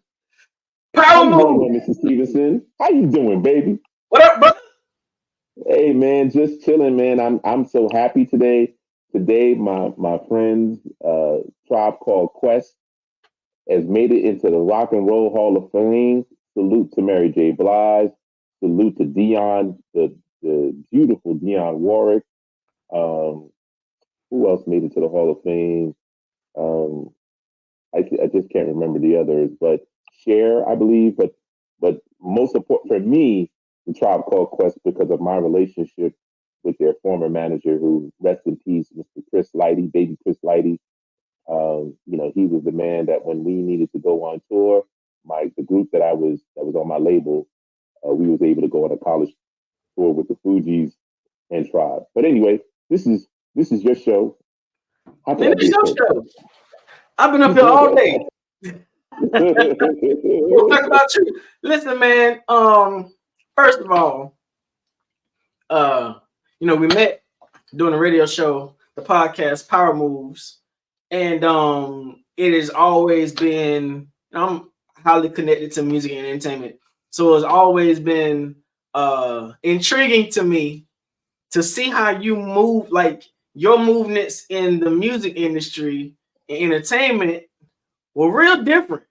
Power move, Mr. Stevenson. How you doing, baby? What up, brother? Hey, man, just chilling, man. I'm so happy today. Today, my friends, Tribe Called Quest has made it into the Rock and Roll Hall of Fame. Salute to Mary J. Blige. Salute to Dionne, the beautiful Dionne Warwick. Who else made it to the Hall of Fame? I just can't remember the others, but Cher, I believe. But most important for me, the Tribe Called Quest, because of my relationship with their former manager, who, rest in peace, Mr. Chris Lighty, baby Chris Lighty. He was the man that when we needed to go on tour, the group that was on my label, we was able to go on a college tour with the Fugees and Tribe. But anyway, this is your show. Man, it's your show. I've been up here all day. We'll talk about you. Listen, man. First of all, we met doing a radio show, the podcast Power Moves, and it has always been. I'm highly connected to music and entertainment, so it's always been intriguing to me to see how you move, like your movements in the music industry and entertainment were real different.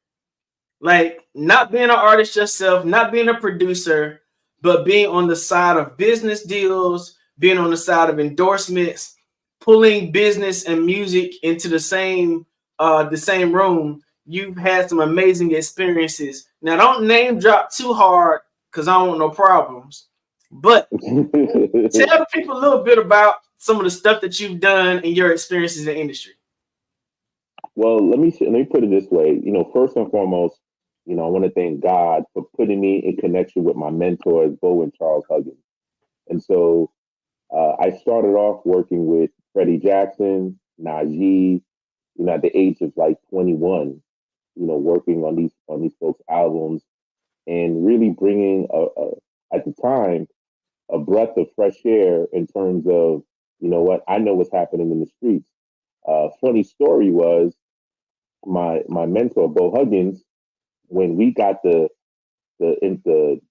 Like not being an artist yourself, not being a producer, but being on the side of business deals, being on the side of endorsements, pulling business and music into the same room. You've had some amazing experiences. Now, don't name drop too hard because I don't want no problems. But tell the people a little bit about some of the stuff that you've done and your experiences in the industry? Well, let me put it this way. First and foremost, I want to thank God for putting me in connection with my mentors, Bo and Charles Huggins. And so I started off working with Freddie Jackson, Najee, at the age of like 21, working on these folks' albums and really bringing at the time a breath of fresh air in terms of, I know what's happening in the streets. Funny story was my mentor, Bo Huggins, when we got the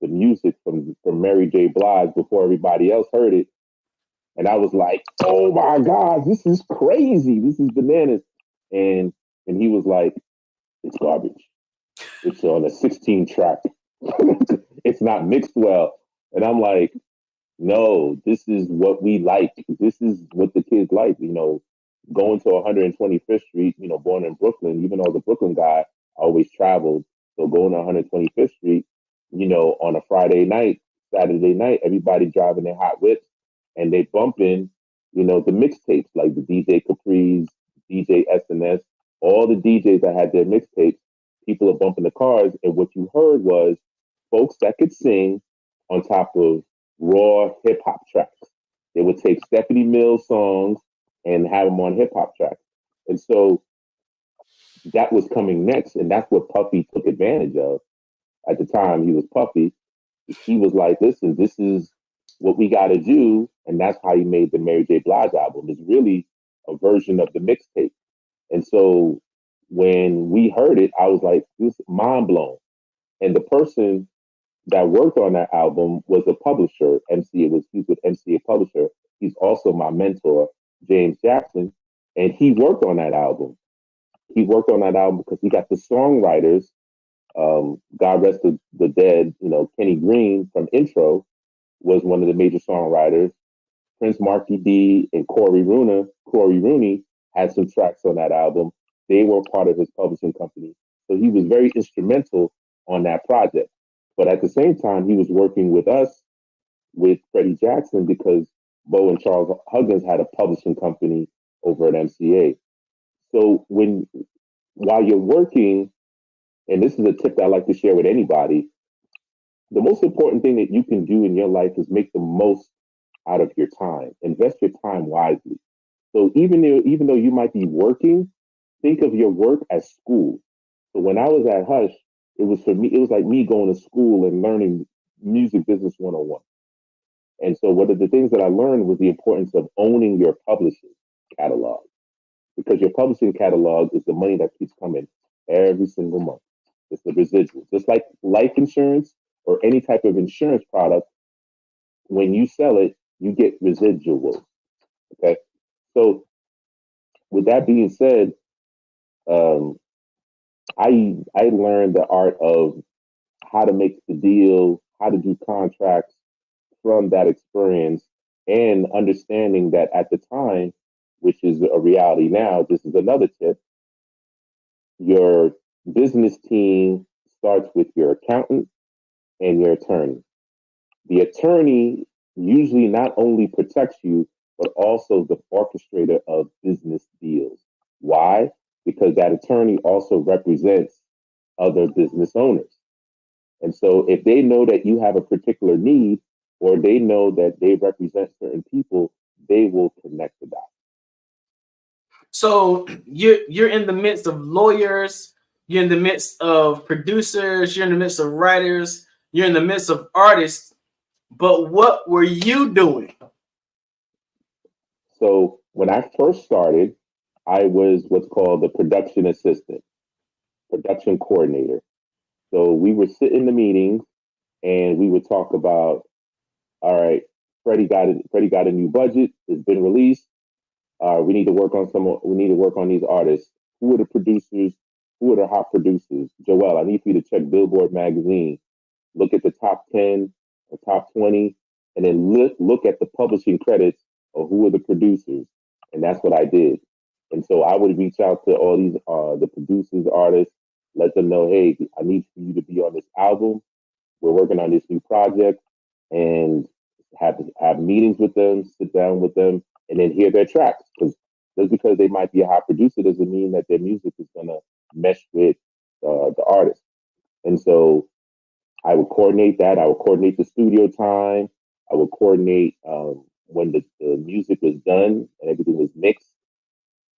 music from Mary J. Blige before everybody else heard it, and I was like, oh my God, this is crazy. This is bananas. And he was like, it's garbage. It's on a 16 track. It's not mixed well. And I'm like, no, this is what we like. This is what the kids like, going to 125th Street, born in Brooklyn, even though the Brooklyn guy always traveled. So going to 125th Street, on a Friday night, Saturday night, everybody driving their hot whips and they bumping, the mixtapes like the DJ Capri's, DJ SNS, all the DJs that had their mixtapes, people are bumping the cars. And what you heard was folks that could sing on top of raw hip hop tracks. They would take Stephanie Mills songs and have them on hip hop tracks. And so that was coming next. And that's what Puffy took advantage of. At the time, he was Puffy. He was like, listen, this is what we got to do. And that's how he made the Mary J. Blige album. It's really a version of the mixtape. And so when we heard it, I was like, this is mind blown. And the person that worked on that album was a publisher, he's with MC, a publisher. He's also my mentor, James Jackson, and he worked on that album. He worked on that album because he got the songwriters, God rest the dead, Kenny Green from Intro was one of the major songwriters. Prince Marky D and Corey Rooney had some tracks on that album. They were part of his publishing company. So he was very instrumental on that project. But at the same time, he was working with us, with Freddie Jackson, because Bo and Charles Huggins had a publishing company over at MCA. So while you're working, and this is a tip that I like to share with anybody, the most important thing that you can do in your life is make the most out of your time. Invest your time wisely. So even though you might be working, think of your work as school. So when I was at Hush, it was like me going to school and learning music business 101. And so one of the things that I learned was the importance of owning your publishing catalog, because your publishing catalog is the money that keeps coming every single month. It's the residual. Just like life insurance or any type of insurance product, when you sell it, you get residuals. Okay. So with that being said, I learned the art of how to make the deal, how to do contracts from that experience, and understanding that at the time, which is a reality now, this is another tip. Your business team starts with your accountant and your attorney. The attorney usually not only protects you, but also the orchestrator of business deals. Why? Because that attorney also represents other business owners. And so if they know that you have a particular need, or they know that they represent certain people, they will connect the dots. So you're in the midst of lawyers, you're in the midst of producers, you're in the midst of writers, you're in the midst of artists, but what were you doing? So when I first started, I was what's called the production assistant, production coordinator. So we would sit in the meetings and we would talk about, all right, Freddie got a new budget, it's been released. We need to work on these artists. Who are the producers? Who are the hot producers? Joel, I need for you to check Billboard magazine. Look at the top 10 or top 20, and then look at the publishing credits of who are the producers. And that's what I did. And so I would reach out to all these the producers, artists, let them know, hey, I need for you to be on this album. We're working on this new project, and have meetings with them, sit down with them, and then hear their tracks. Because just because they might be a high producer doesn't mean that their music is gonna mesh with the artist. And so I would coordinate that. I would coordinate the studio time. I would coordinate when the music was done and everything was mixed.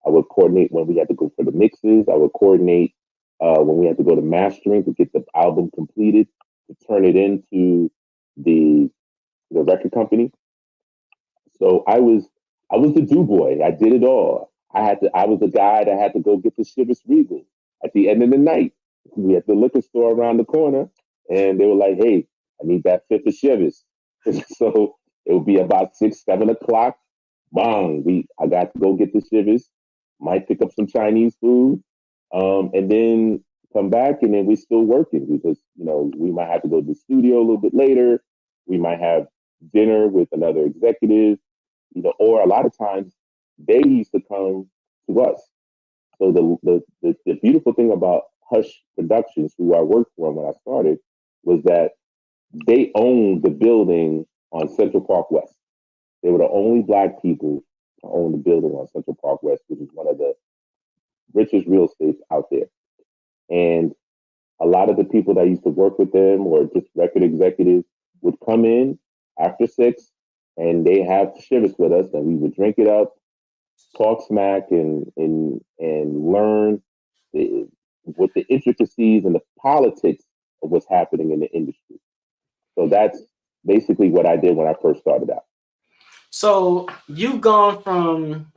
I would coordinate when we had to go for the mixes. I would coordinate when we had to go to mastering to get the album completed, to turn it into the record company. So I was the do boy. I did it all. I was the guy that had to go get the Chivas Regal at the end of the night. We had the liquor store around the corner, and they were like, "Hey, I need that fifth of Chivas." So it would be about 6, 7 o'clock. Bang! I got to go get the Chivas. Might pick up some Chinese food, and then come back, and then we're still working because we might have to go to the studio a little bit later. We might have dinner with another executive, or a lot of times they used to come to us. So the beautiful thing about Hush Productions, who I worked for when I started, was that they owned the building on Central Park West. They were the only Black people to own the building on Central Park West, which is one of the richest real estates out there. And a lot of the people that used to work with them or just record executives would come in after 6 and they have Chivas with us, and we would drink it up, talk smack, and learn what the intricacies and the politics of what's happening in the industry. So that's basically what I did when I first started out. So you've gone from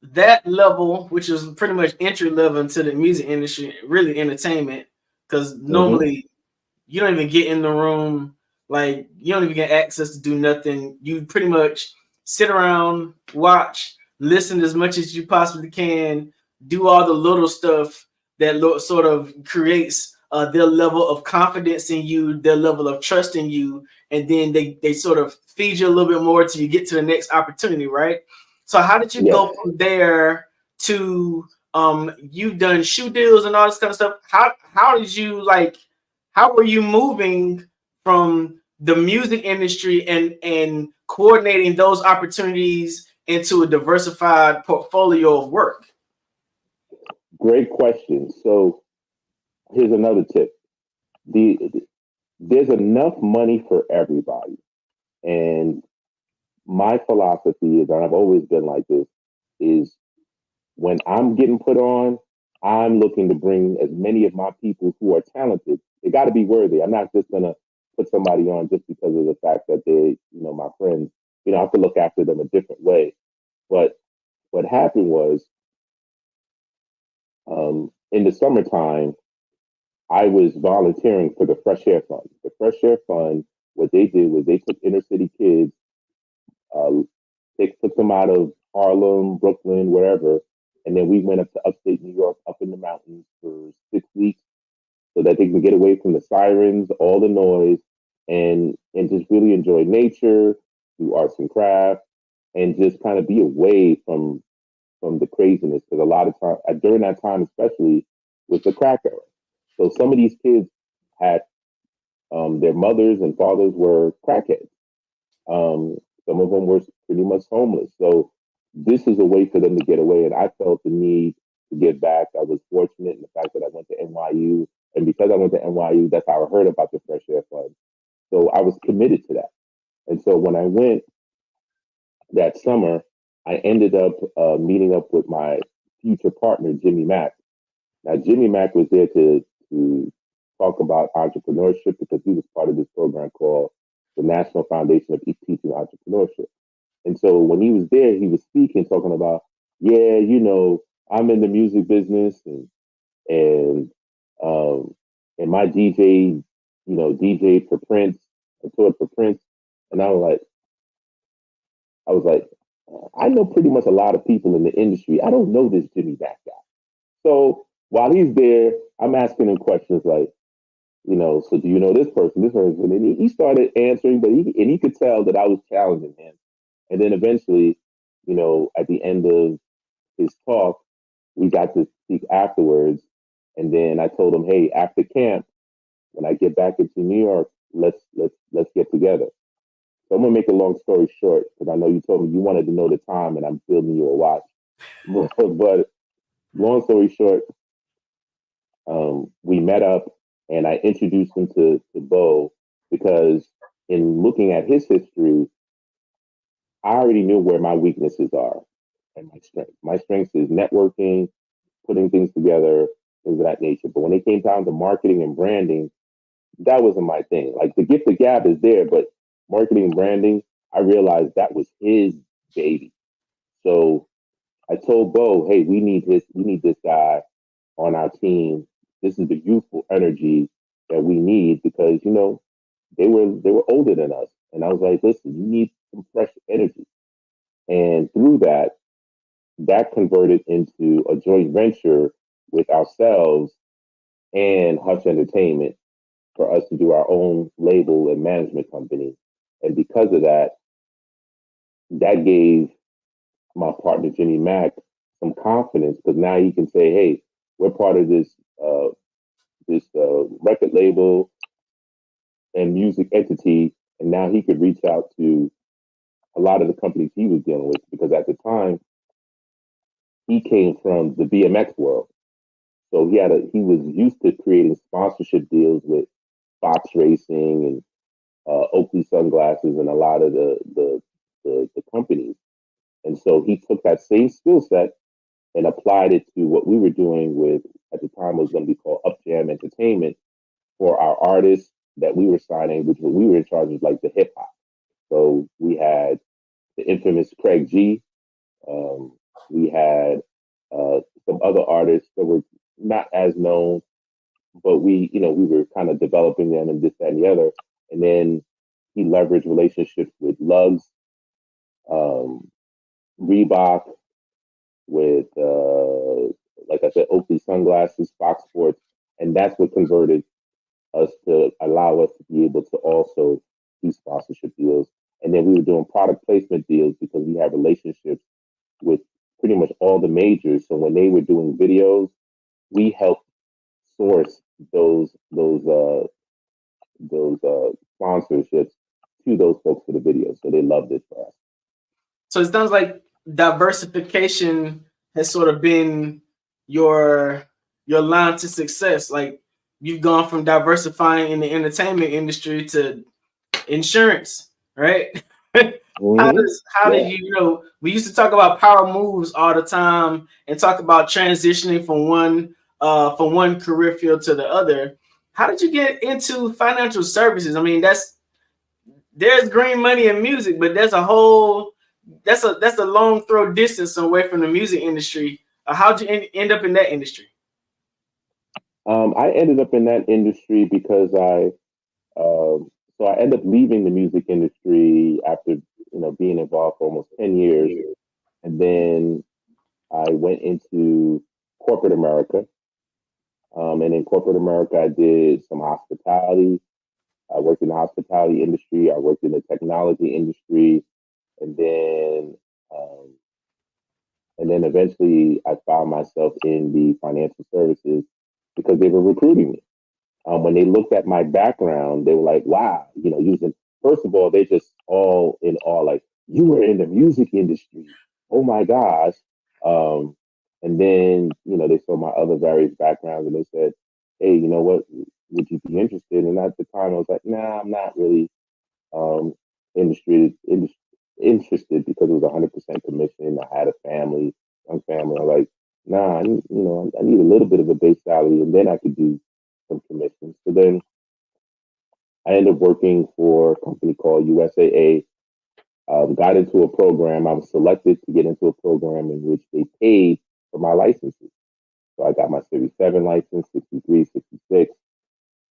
that level, which is pretty much entry level into the music industry, really entertainment, because normally you don't even get in the room, like you don't even get access to do nothing. You pretty much sit around, watch, listen as much as you possibly can, do all the little stuff that sort of creates their level of confidence in you, their level of trust in you, and then they sort of feed you a little bit more till you get to the next opportunity, right? So how did you go from there to you've done shoe deals and all this kind of stuff? How did you how were you moving from the music industry and coordinating those opportunities into a diversified portfolio of work? Great question. So here's another tip. There's enough money for everybody. And my philosophy is, and I've always been like this, is when I'm getting put on, I'm looking to bring as many of my people who are talented. They got to be worthy. I'm not just going to put somebody on just because of the fact that they, my friends, I have to look after them a different way. But what happened was, in the summertime, I was volunteering for the Fresh Air Fund. The Fresh Air Fund, what they did was they took inner city kids, they took them out of Harlem, Brooklyn, wherever, and then we went up to upstate New York, up in the mountains for 6 weeks, so that they can get away from the sirens, all the noise, and just really enjoy nature, do arts and crafts, and just kind of be away from the craziness. Because a lot of time, during that time especially, was the crack era. So some of these kids had their mothers and fathers were crackheads. Some of them were pretty much homeless. So this is a way for them to get away. And I felt the need to give back. I was fortunate in the fact that I went to NYU. And because I went to NYU, that's how I heard about the Fresh Air Fund. So I was committed to that. And so when I went that summer, I ended up meeting up with my future partner, Jimmy Mack. Now, Jimmy Mack was there to talk about entrepreneurship because he was part of this program called the National Foundation of Teaching Entrepreneurship. And so when he was there, he was speaking, talking about, I'm in the music business and my DJ, DJ for Prince, I toured for Prince. And I was like, I know pretty much a lot of people in the industry. I don't know this Jimmy Mack guy. So while he's there, I'm asking him questions like, so do you know this person, And he started answering, but he could tell that I was challenging him. And then eventually, at the end of his talk, we got to speak afterwards. And then I told him, hey, after camp, when I get back into New York, let's get together. So I'm gonna make a long story short because I know you told me you wanted to know the time, and I'm building you a watch. But long story short, we met up, and I introduced him to Bo because in looking at his history, I already knew where my weaknesses are and my strength. My strength is networking, putting things together, things of that nature. But when it came down to marketing and branding, that wasn't my thing. Like the gift of gab is there, but marketing and branding, I realized that was his baby. So I told Bo, hey, we need this guy on our team. This is the youthful energy that we need because, you know, they were older than us. And I was like, listen, you need some fresh energy. And through that converted into a joint venture with ourselves and Hush Entertainment for us to do our own label and management company. And because of that, that gave my partner Jimmy Mack some confidence because now he can say, "Hey, we're part of this record label and music entity," and now he could reach out to a lot of the companies he was dealing with because at the time he came from the BMX world, so he was used to creating sponsorship deals with Fox Racing and Oakley Sunglasses and a lot of the companies. And so he took that same skill set and applied it to what we were doing with, at the time, was going to be called Up Jam Entertainment for our artists that we were signing, which we were in charge of like the hip hop. So we had the infamous Craig G. We had some other artists that were not as known, but we were kind of developing them and this, that, and the other. And then he leveraged relationships with Lugs, Reebok, with, like I said, Oakley Sunglasses, Fox Sports. And that's what converted us to allow us to be able to also do sponsorship deals. And then we were doing product placement deals because we had relationships with pretty much all the majors. So when they were doing videos, we helped source those sponsorships to those folks for the videos. So they loved it for us. So it sounds like diversification has sort of been your line to success. Like you've gone from diversifying in the entertainment industry to insurance, right? How did you we used to talk about power moves all the time and talk about transitioning from one career field to the other. How did you get into financial services? I mean, there's green money in music, but that's a long throw distance away from the music industry. How'd you end up in that industry? I ended up in that industry because I ended up leaving the music industry after being involved for almost 10 years, and then I went into corporate America. And in corporate America, I did some hospitality. I worked in the hospitality industry. I worked in the technology industry, and then eventually I found myself in the financial services because they were recruiting me. When they looked at my background, they were like, "Wow, first of all, they're just all in awe, like, you were in the music industry. Oh my gosh." And then, they saw my other various backgrounds and they said, "Hey, you know what? Would you be interested?" And at the time I was like, "Nah, I'm not really interested because it was 100% commission. I had a family, young family. I'm like, nah, I need a little bit of a base salary and then I could do some commissions." So then I ended up working for a company called USAA. Got into a program. I was selected to get into a program in which they paid for my licenses. So I got my Series 7 license, 63, 66,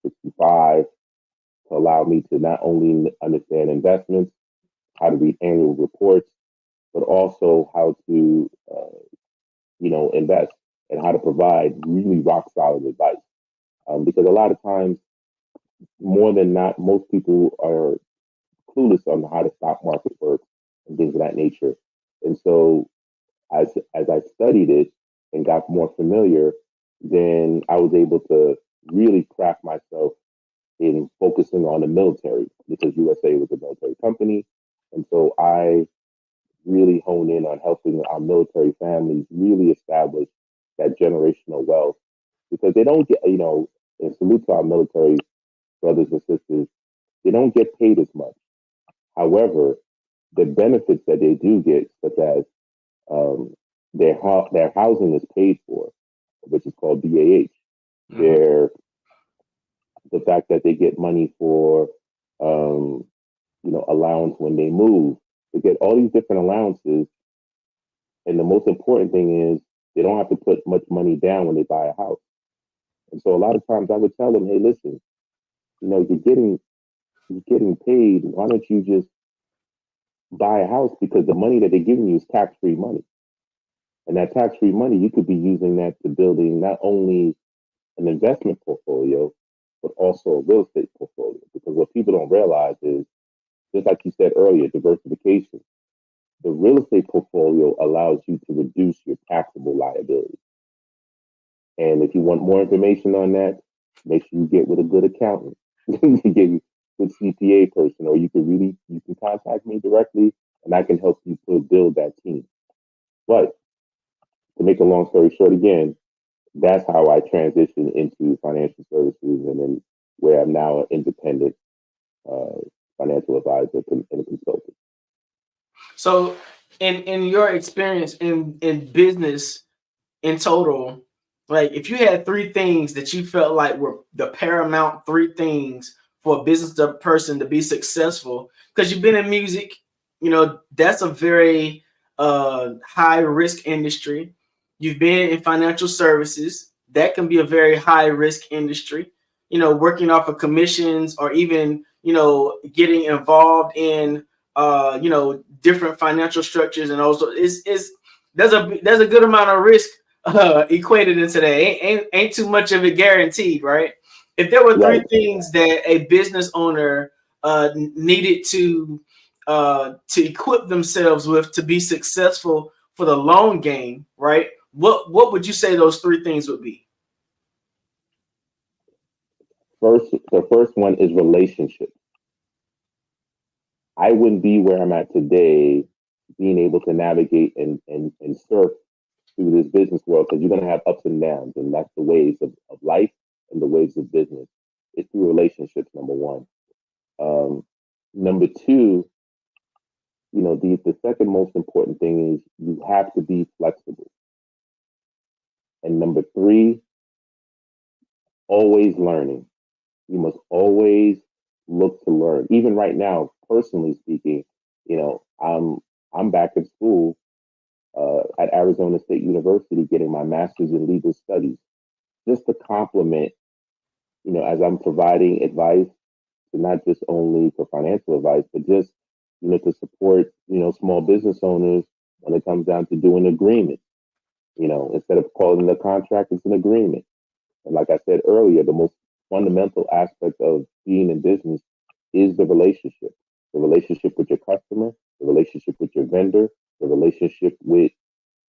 65, to allow me to not only understand investments, how to read annual reports, but also how to, invest and how to provide really rock solid advice. Because a lot of times, more than not, most people are clueless on how the stock market works and things of that nature. And so as I studied it and got more familiar, then I was able to really craft myself in focusing on the military because USA was a military company. And so I really hone in on helping our military families really establish that generational wealth because they don't get, and salute to our military brothers and sisters, they don't get paid as much. However, the benefits that they do get, such as their housing is paid for, which is called BAH. The fact that they get money for, allowance when they move. They get all these different allowances. And the most important thing is they don't have to put much money down when they buy a house. And so a lot of times I would tell them, hey, listen, you're getting paid. Why don't you just buy a house? Because the money that they're giving you is tax-free money. And that tax-free money, you could be using that to building not only an investment portfolio, but also a real estate portfolio. Because what people don't realize is, just like you said earlier, diversification. The real estate portfolio allows you to reduce your taxable liability. And if you want more information on that, make sure you get with a good accountant, you get a good CPA person, or you can contact me directly and I can help you build that team. But to make a long story short again, that's how I transitioned into financial services and then where I'm now an independent financial advisor and a consultant. So in your experience in business in total, like if you had three things that you felt like were the paramount three things for a business person to be successful, because you've been in music, that's a very high risk industry. You've been in financial services, that can be a very high risk industry, working off of commissions or even, getting involved in, different financial structures. And also there's a good amount of risk equated into that. Ain't too much of it guaranteed, right? If there were three things that a business owner needed to equip themselves with to be successful for the long game, right? What would you say those three things would be? The first one is relationship. I wouldn't be where I'm at today being able to navigate and surf through this business world, because you're going to have ups and downs, and that's the waves of life and the waves of business. It's through relationships, number one. Number two, the second most important thing is you have to be flexible. And number three, always learning. You must always look to learn. Even right now, personally speaking, I'm back in school at Arizona State University getting my master's in legal studies, just to complement, as I'm providing advice, to not just only for financial advice, but just, to support, small business owners when it comes down to doing agreements. Instead of calling it a contract, it's an agreement. And like I said earlier, the most fundamental aspect of being in business is the relationship with your customer, the relationship with your vendor, the relationship with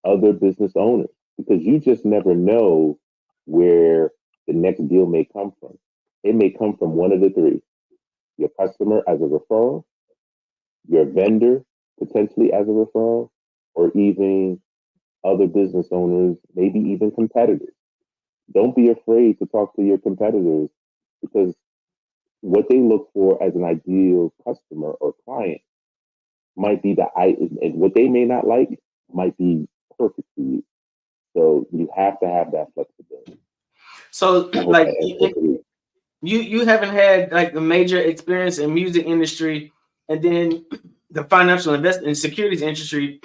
other business owners, because you just never know where the next deal may come from. It may come from one of the three: your customer as a referral, your vendor potentially as a referral, or even other business owners, maybe even competitors. Don't be afraid to talk to your competitors, because what they look for as an ideal customer or client might be and what they may not like might be perfect for you. So you have to have that flexibility. So like you haven't had like the major experience in music industry and then the financial investment and securities industry.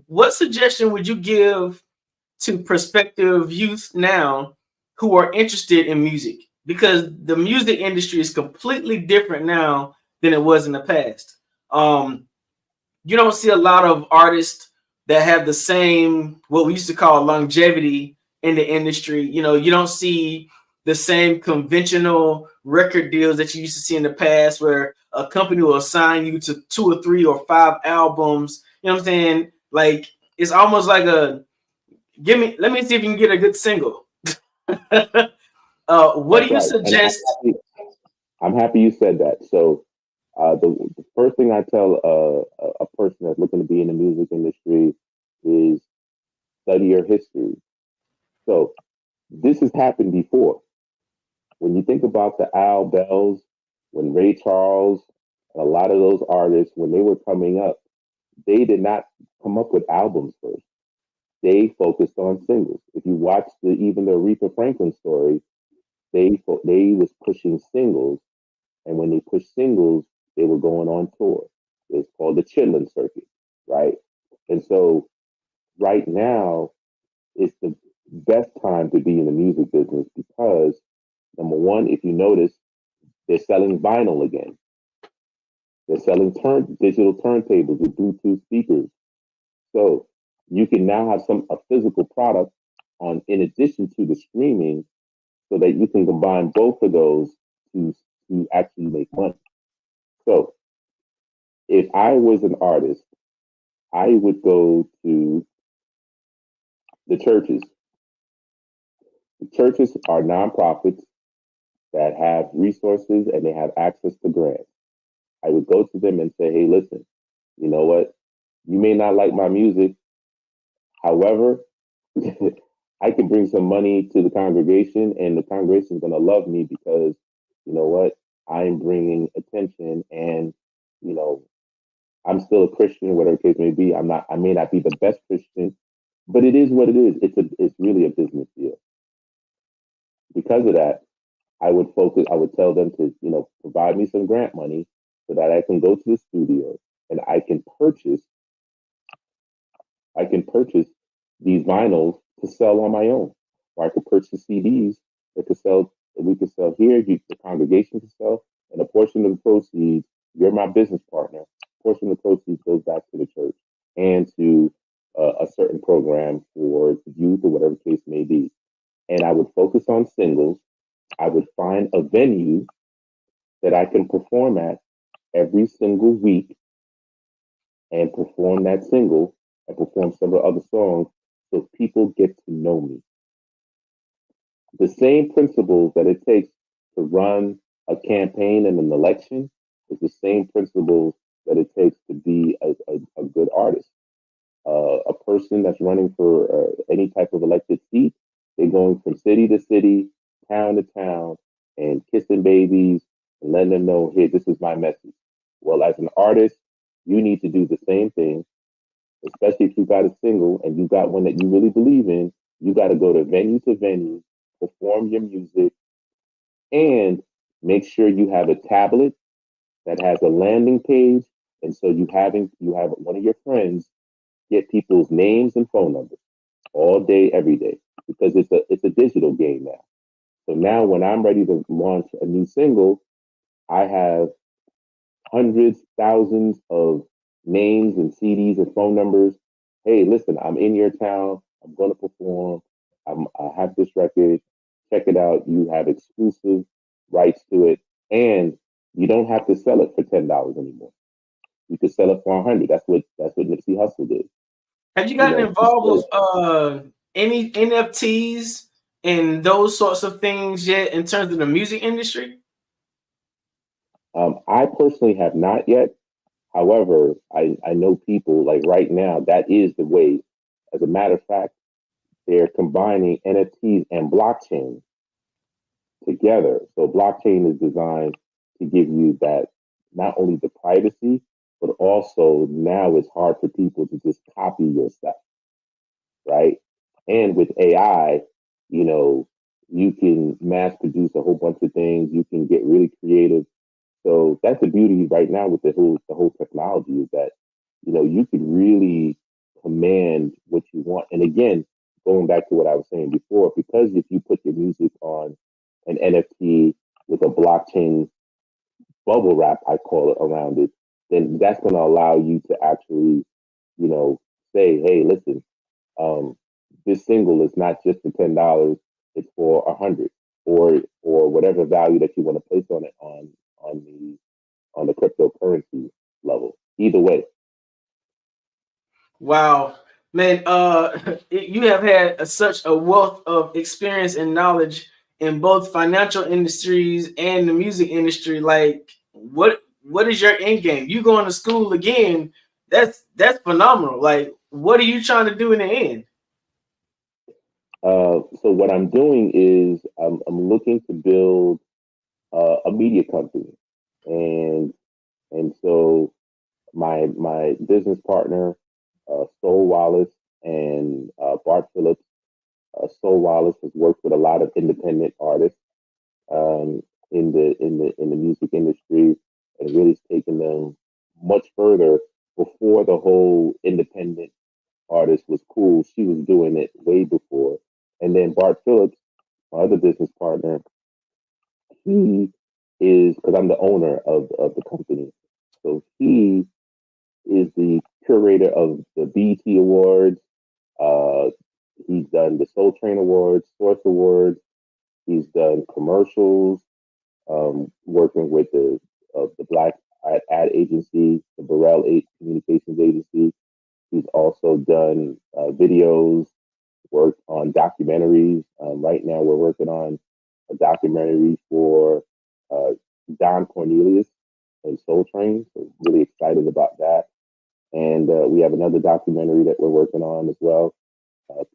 What suggestion would you give to prospective youth now who are interested in music? Because the music industry is completely different now than it was in the past. You don't see a lot of artists that have the same, what we used to call longevity in the industry. You don't see the same conventional record deals that you used to see in the past, where a company will assign you to 2 or 3 or 5 albums. You know what I'm saying? Like, it's almost like let me see if you can get a good single. What do you suggest? I'm happy you said that. So the first thing I tell a person that's looking to be in the music industry is study your history. So this has happened before. When you think about the Al Bells, when Ray Charles, a lot of those artists, when they were coming up, they did not come up with albums first. They focused on singles. If you watch even the Aretha Franklin story, they was pushing singles, and when they pushed singles, they were going on tour. It's called the Chitlin Circuit, right? And so right now, it's the best time to be in the music business because number one, if you notice, they're selling vinyl again. They're selling digital turntables with Bluetooth speakers. So you can now have a physical product on in addition to the streaming, so that you can combine both of those to actually make money. So if I was an artist, I would go to the churches. The churches are nonprofits that have resources and they have access to grants. I would go to them and say, hey, listen, you know what? You may not like my music. However, I can bring some money to the congregation and the congregation is going to love me because, you know what? I'm bringing attention and, you know, I'm still a Christian, whatever the case may be. I may not be the best Christian, but it is what it is. It's really a business deal. Because of that, I would tell them to, you know, provide me some grant money so that I can go to the studio and I can purchase these vinyls to sell on my own. Or I could purchase CDs that we could sell here, the congregation can sell, and a portion of the proceeds, you're my business partner, a portion of the proceeds goes back to the church and to a certain program for youth or whatever the case may be. And I would focus on singles. I would find a venue that I can perform at every single week and perform that single and perform several other songs so people get to know me. The same principles that it takes to run a campaign and an election is the same principles that it takes to be a good artist. A person that's running for any type of elected seat, they're going from city to city, town to town, and kissing babies and letting them know, hey, this is my message. Well, as an artist, you need to do the same thing, especially if you got a single and you got one that you really believe in. You got to go to venue, perform your music, and make sure you have a tablet that has a landing page. And so you have one of your friends get people's names and phone numbers all day, every day, because it's a digital game now. So now when I'm ready to launch a new single, I have hundreds, thousands of names and CDs and phone numbers. Hey, listen, I'm in your town. I'm going to perform. I have this record. Check it out. You have exclusive rights to it. And you don't have to sell it for $10 anymore. You could sell it for $100. That's what Nipsey Hussle did. Have you gotten involved with any NFTs and those sorts of things yet in terms of the music industry? I personally have not yet. However, I know people like right now, that is the way. As a matter of fact, they're combining NFTs and blockchain together. So blockchain is designed to give you that, not only the privacy, but also now it's hard for people to just copy your stuff, right? And with AI, you know, you can mass produce a whole bunch of things. You can get really creative. So that's the beauty right now with the whole technology is that, you know, you can really command what you want. And again, going back to what I was saying before, because if you put your music on an NFT with a blockchain bubble wrap, I call it, around it, then that's going to allow you to actually, you know, say, hey, listen, this single is not just for $10, it's for $100 or whatever value that you want to place on it on the cryptocurrency level. Either way. Wow, man, you have had such a wealth of experience and knowledge in both financial industries and the music industry. Like, what is your end game? You going to school again? That's phenomenal. Like, what are you trying to do in the end? So what I'm doing is I'm looking to build a media company, and so my business partner, Sol Wallace and Bart Phillips. Sol Wallace has worked with a lot of independent artists in the music industry, and really taken them much further. Before the whole independent artist was cool, she was doing it way before. And then Bart Phillips, my other business partner, he is, because I'm the owner of the company, so he is the curator of the BET Awards. He's done the Soul Train Awards, Source Awards. He's done commercials, working with the Black ad agency, the Burrell Communications Agency. He's also done videos, worked on documentaries. Right now, we're working on a documentary for Don Cornelius and Soul Train. So really excited about that. And we have another documentary that we're working on as well,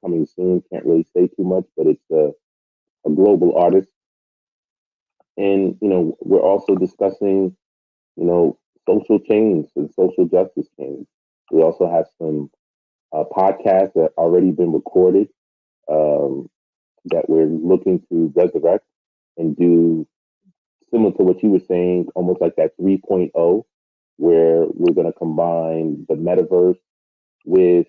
coming soon. Can't really say too much, but it's a global artist. And, we're also discussing, social change and social justice change. We also have some podcasts that already been recorded that we're looking to resurrect and do similar to what you were saying, almost like that 3.0, where we're going to combine the metaverse with,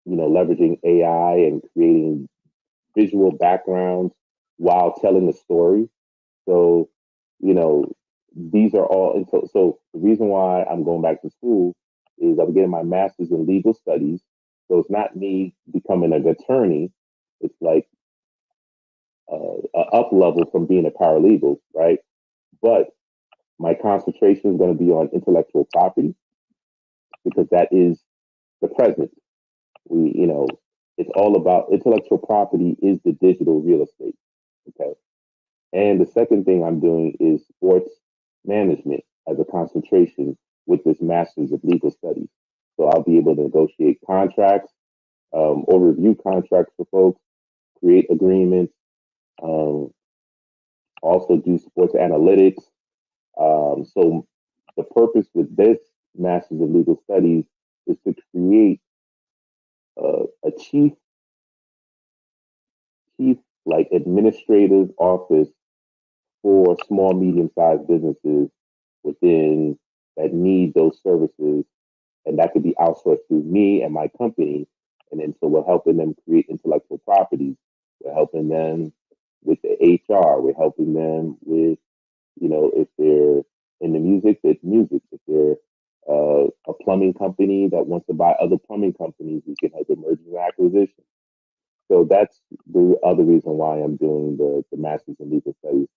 leveraging AI and creating visual backgrounds while telling a story. So, these are all, and so the reason why I'm going back to school is I'm getting my master's in legal studies. So it's not me becoming an attorney. It's like a up level from being a paralegal, right? But my concentration is going to be on intellectual property, because that is the present. It's all about intellectual property is the digital real estate. Okay. And the second thing I'm doing is sports management as a concentration with this master's of legal studies. So I'll be able to negotiate contracts, or review contracts for folks, create agreements, also do sports analytics. So the purpose with this master's of legal studies is to create a chief like administrative office for small, medium-sized businesses within that need those services, and that could be outsourced through me and my company. And then so we're helping them create intellectual properties. We're helping them with the HR. We're helping them with, if they're in the music, it's music. If they're a plumbing company that wants to buy other plumbing companies, we can help with mergers and acquisitions. So that's the other reason why I'm doing the master's in legal studies.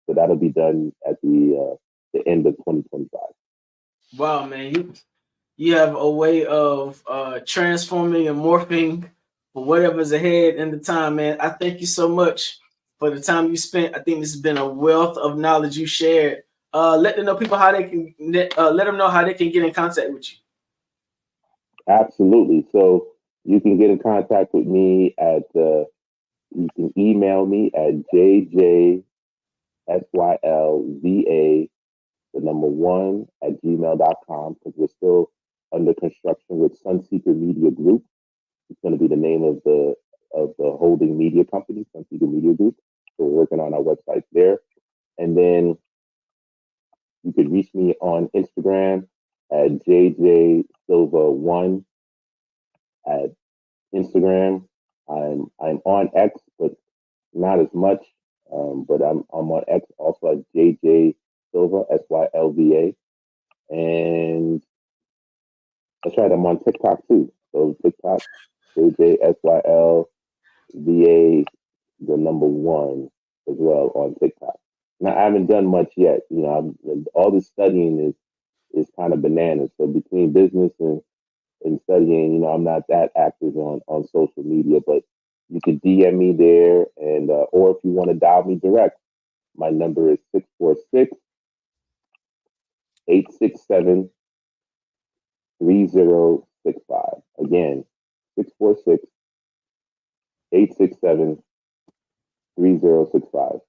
So that'll be done at the end of 2025. Wow, man, you have a way of transforming and morphing for whatever's ahead in the time, man. I thank you so much for the time you spent. I think this has been a wealth of knowledge you shared. Let them know people how they can let them know how they can get in contact with you. Absolutely. So you can get in contact with me at you can email me at jjsylva1@gmail.com, because we're still under construction with Sunseeker Media Group. It's going to be the name of the holding media company, Sunseeker Media Group. So we're working on our website there. And then you could reach me on Instagram at jjsilva1 at Instagram. I'm on X, but not as much. But I'm on X also at JJ Silva, SYLVA. And that's right, I'm on TikTok too. So TikTok, JJSYLVA, the number 1 as well on TikTok. Now I haven't done much yet. All this studying is kind of bananas. So between business and studying, I'm not that active on social media, but You can DM me there, and or if you want to dial me direct, my number is 646-867-3065. Again, 646-867-3065.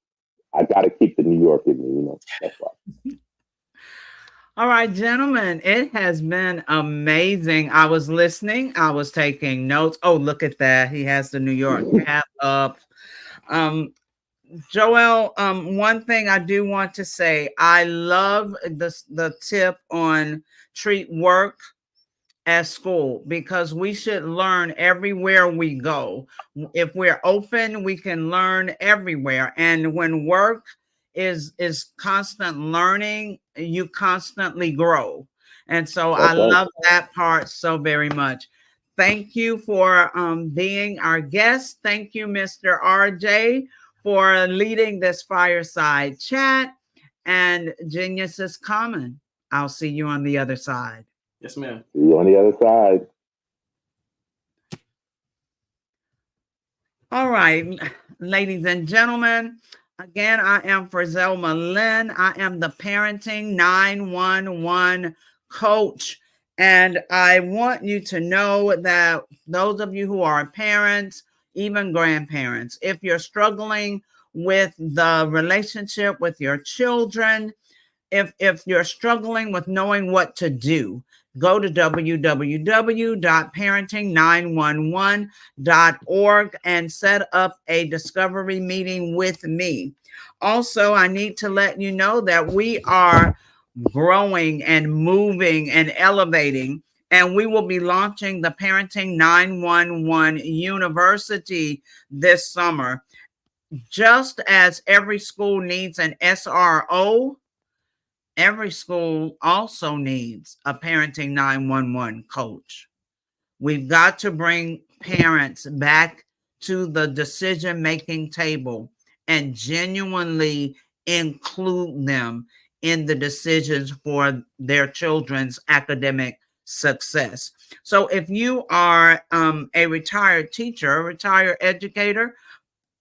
I got to keep the New York in me, that's why. All right, gentlemen, it has been amazing. I was listening. I was taking notes. Oh, look at that. He has the New York cap up. Joel, one thing I do want to say, I love the tip on treat work as school, because we should learn everywhere we go. If we're open, we can learn everywhere. And when work is constant learning, you constantly grow. And so I love that part so very much. Thank you for being our guest. Thank you, Mr. RJ, for leading this fireside chat. And Genius is Common. I'll see you on the other side. Yes, ma'am. See you on the other side. All right, ladies and gentlemen, again, I am Frizelma Lynn. I am the Parenting 911 coach. And I want you to know that those of you who are parents, even grandparents, if you're struggling with the relationship with your children, if you're struggling with knowing what to do, go to www.parenting911.org and set up a discovery meeting with me. Also, I need to let you know that we are growing and moving and elevating, and we will be launching the Parenting 911 University this summer. Just as every school needs an SRO, every school also needs a Parenting 911 coach. We've got to bring parents back to the decision-making table and genuinely include them in the decisions for their children's academic success. So if you are a retired teacher, a retired educator,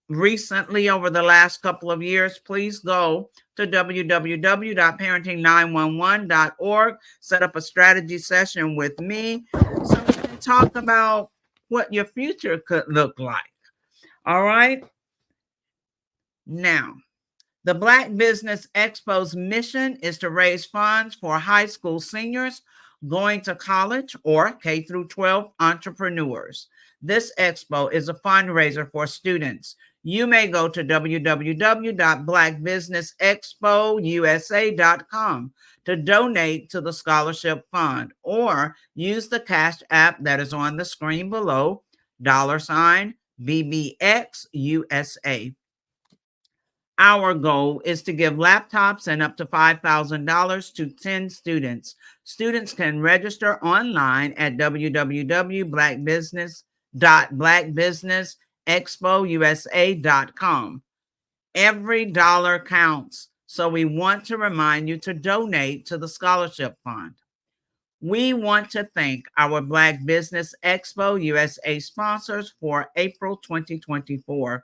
recently over the last couple of years, please go to www.parenting911.org, set up a strategy session with me so we can talk about what your future could look like. All right. Now, the Black Business Expo's mission is to raise funds for high school seniors going to college or K through 12 entrepreneurs. This expo is a fundraiser for students. You may go to www.blackbusinessexpousa.com to donate to the scholarship fund, or use the Cash App that is on the screen below, $BBXUSA. Our goal is to give laptops and up to $5,000 to 10 students. Students can register online at www.blackbusiness.blackbusinessexpousa.com. Every dollar counts, so we want to remind you to donate to the scholarship fund. We want to thank our Black Business Expo USA sponsors for April 2024.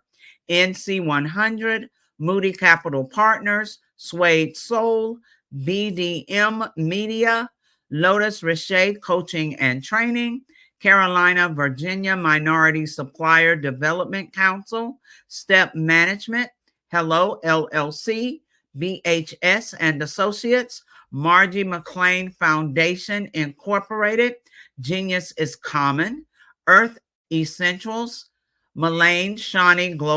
NC 100, Moody Capital Partners, Suede Soul, BDM Media, Lotus Richer Coaching and Training, Carolina, Virginia Minority Supplier Development Council, Step Management, Hello LLC, BHS and Associates, Margie McLean Foundation Incorporated, Genius is Common, Earth Essentials, Mullane Shawnee Global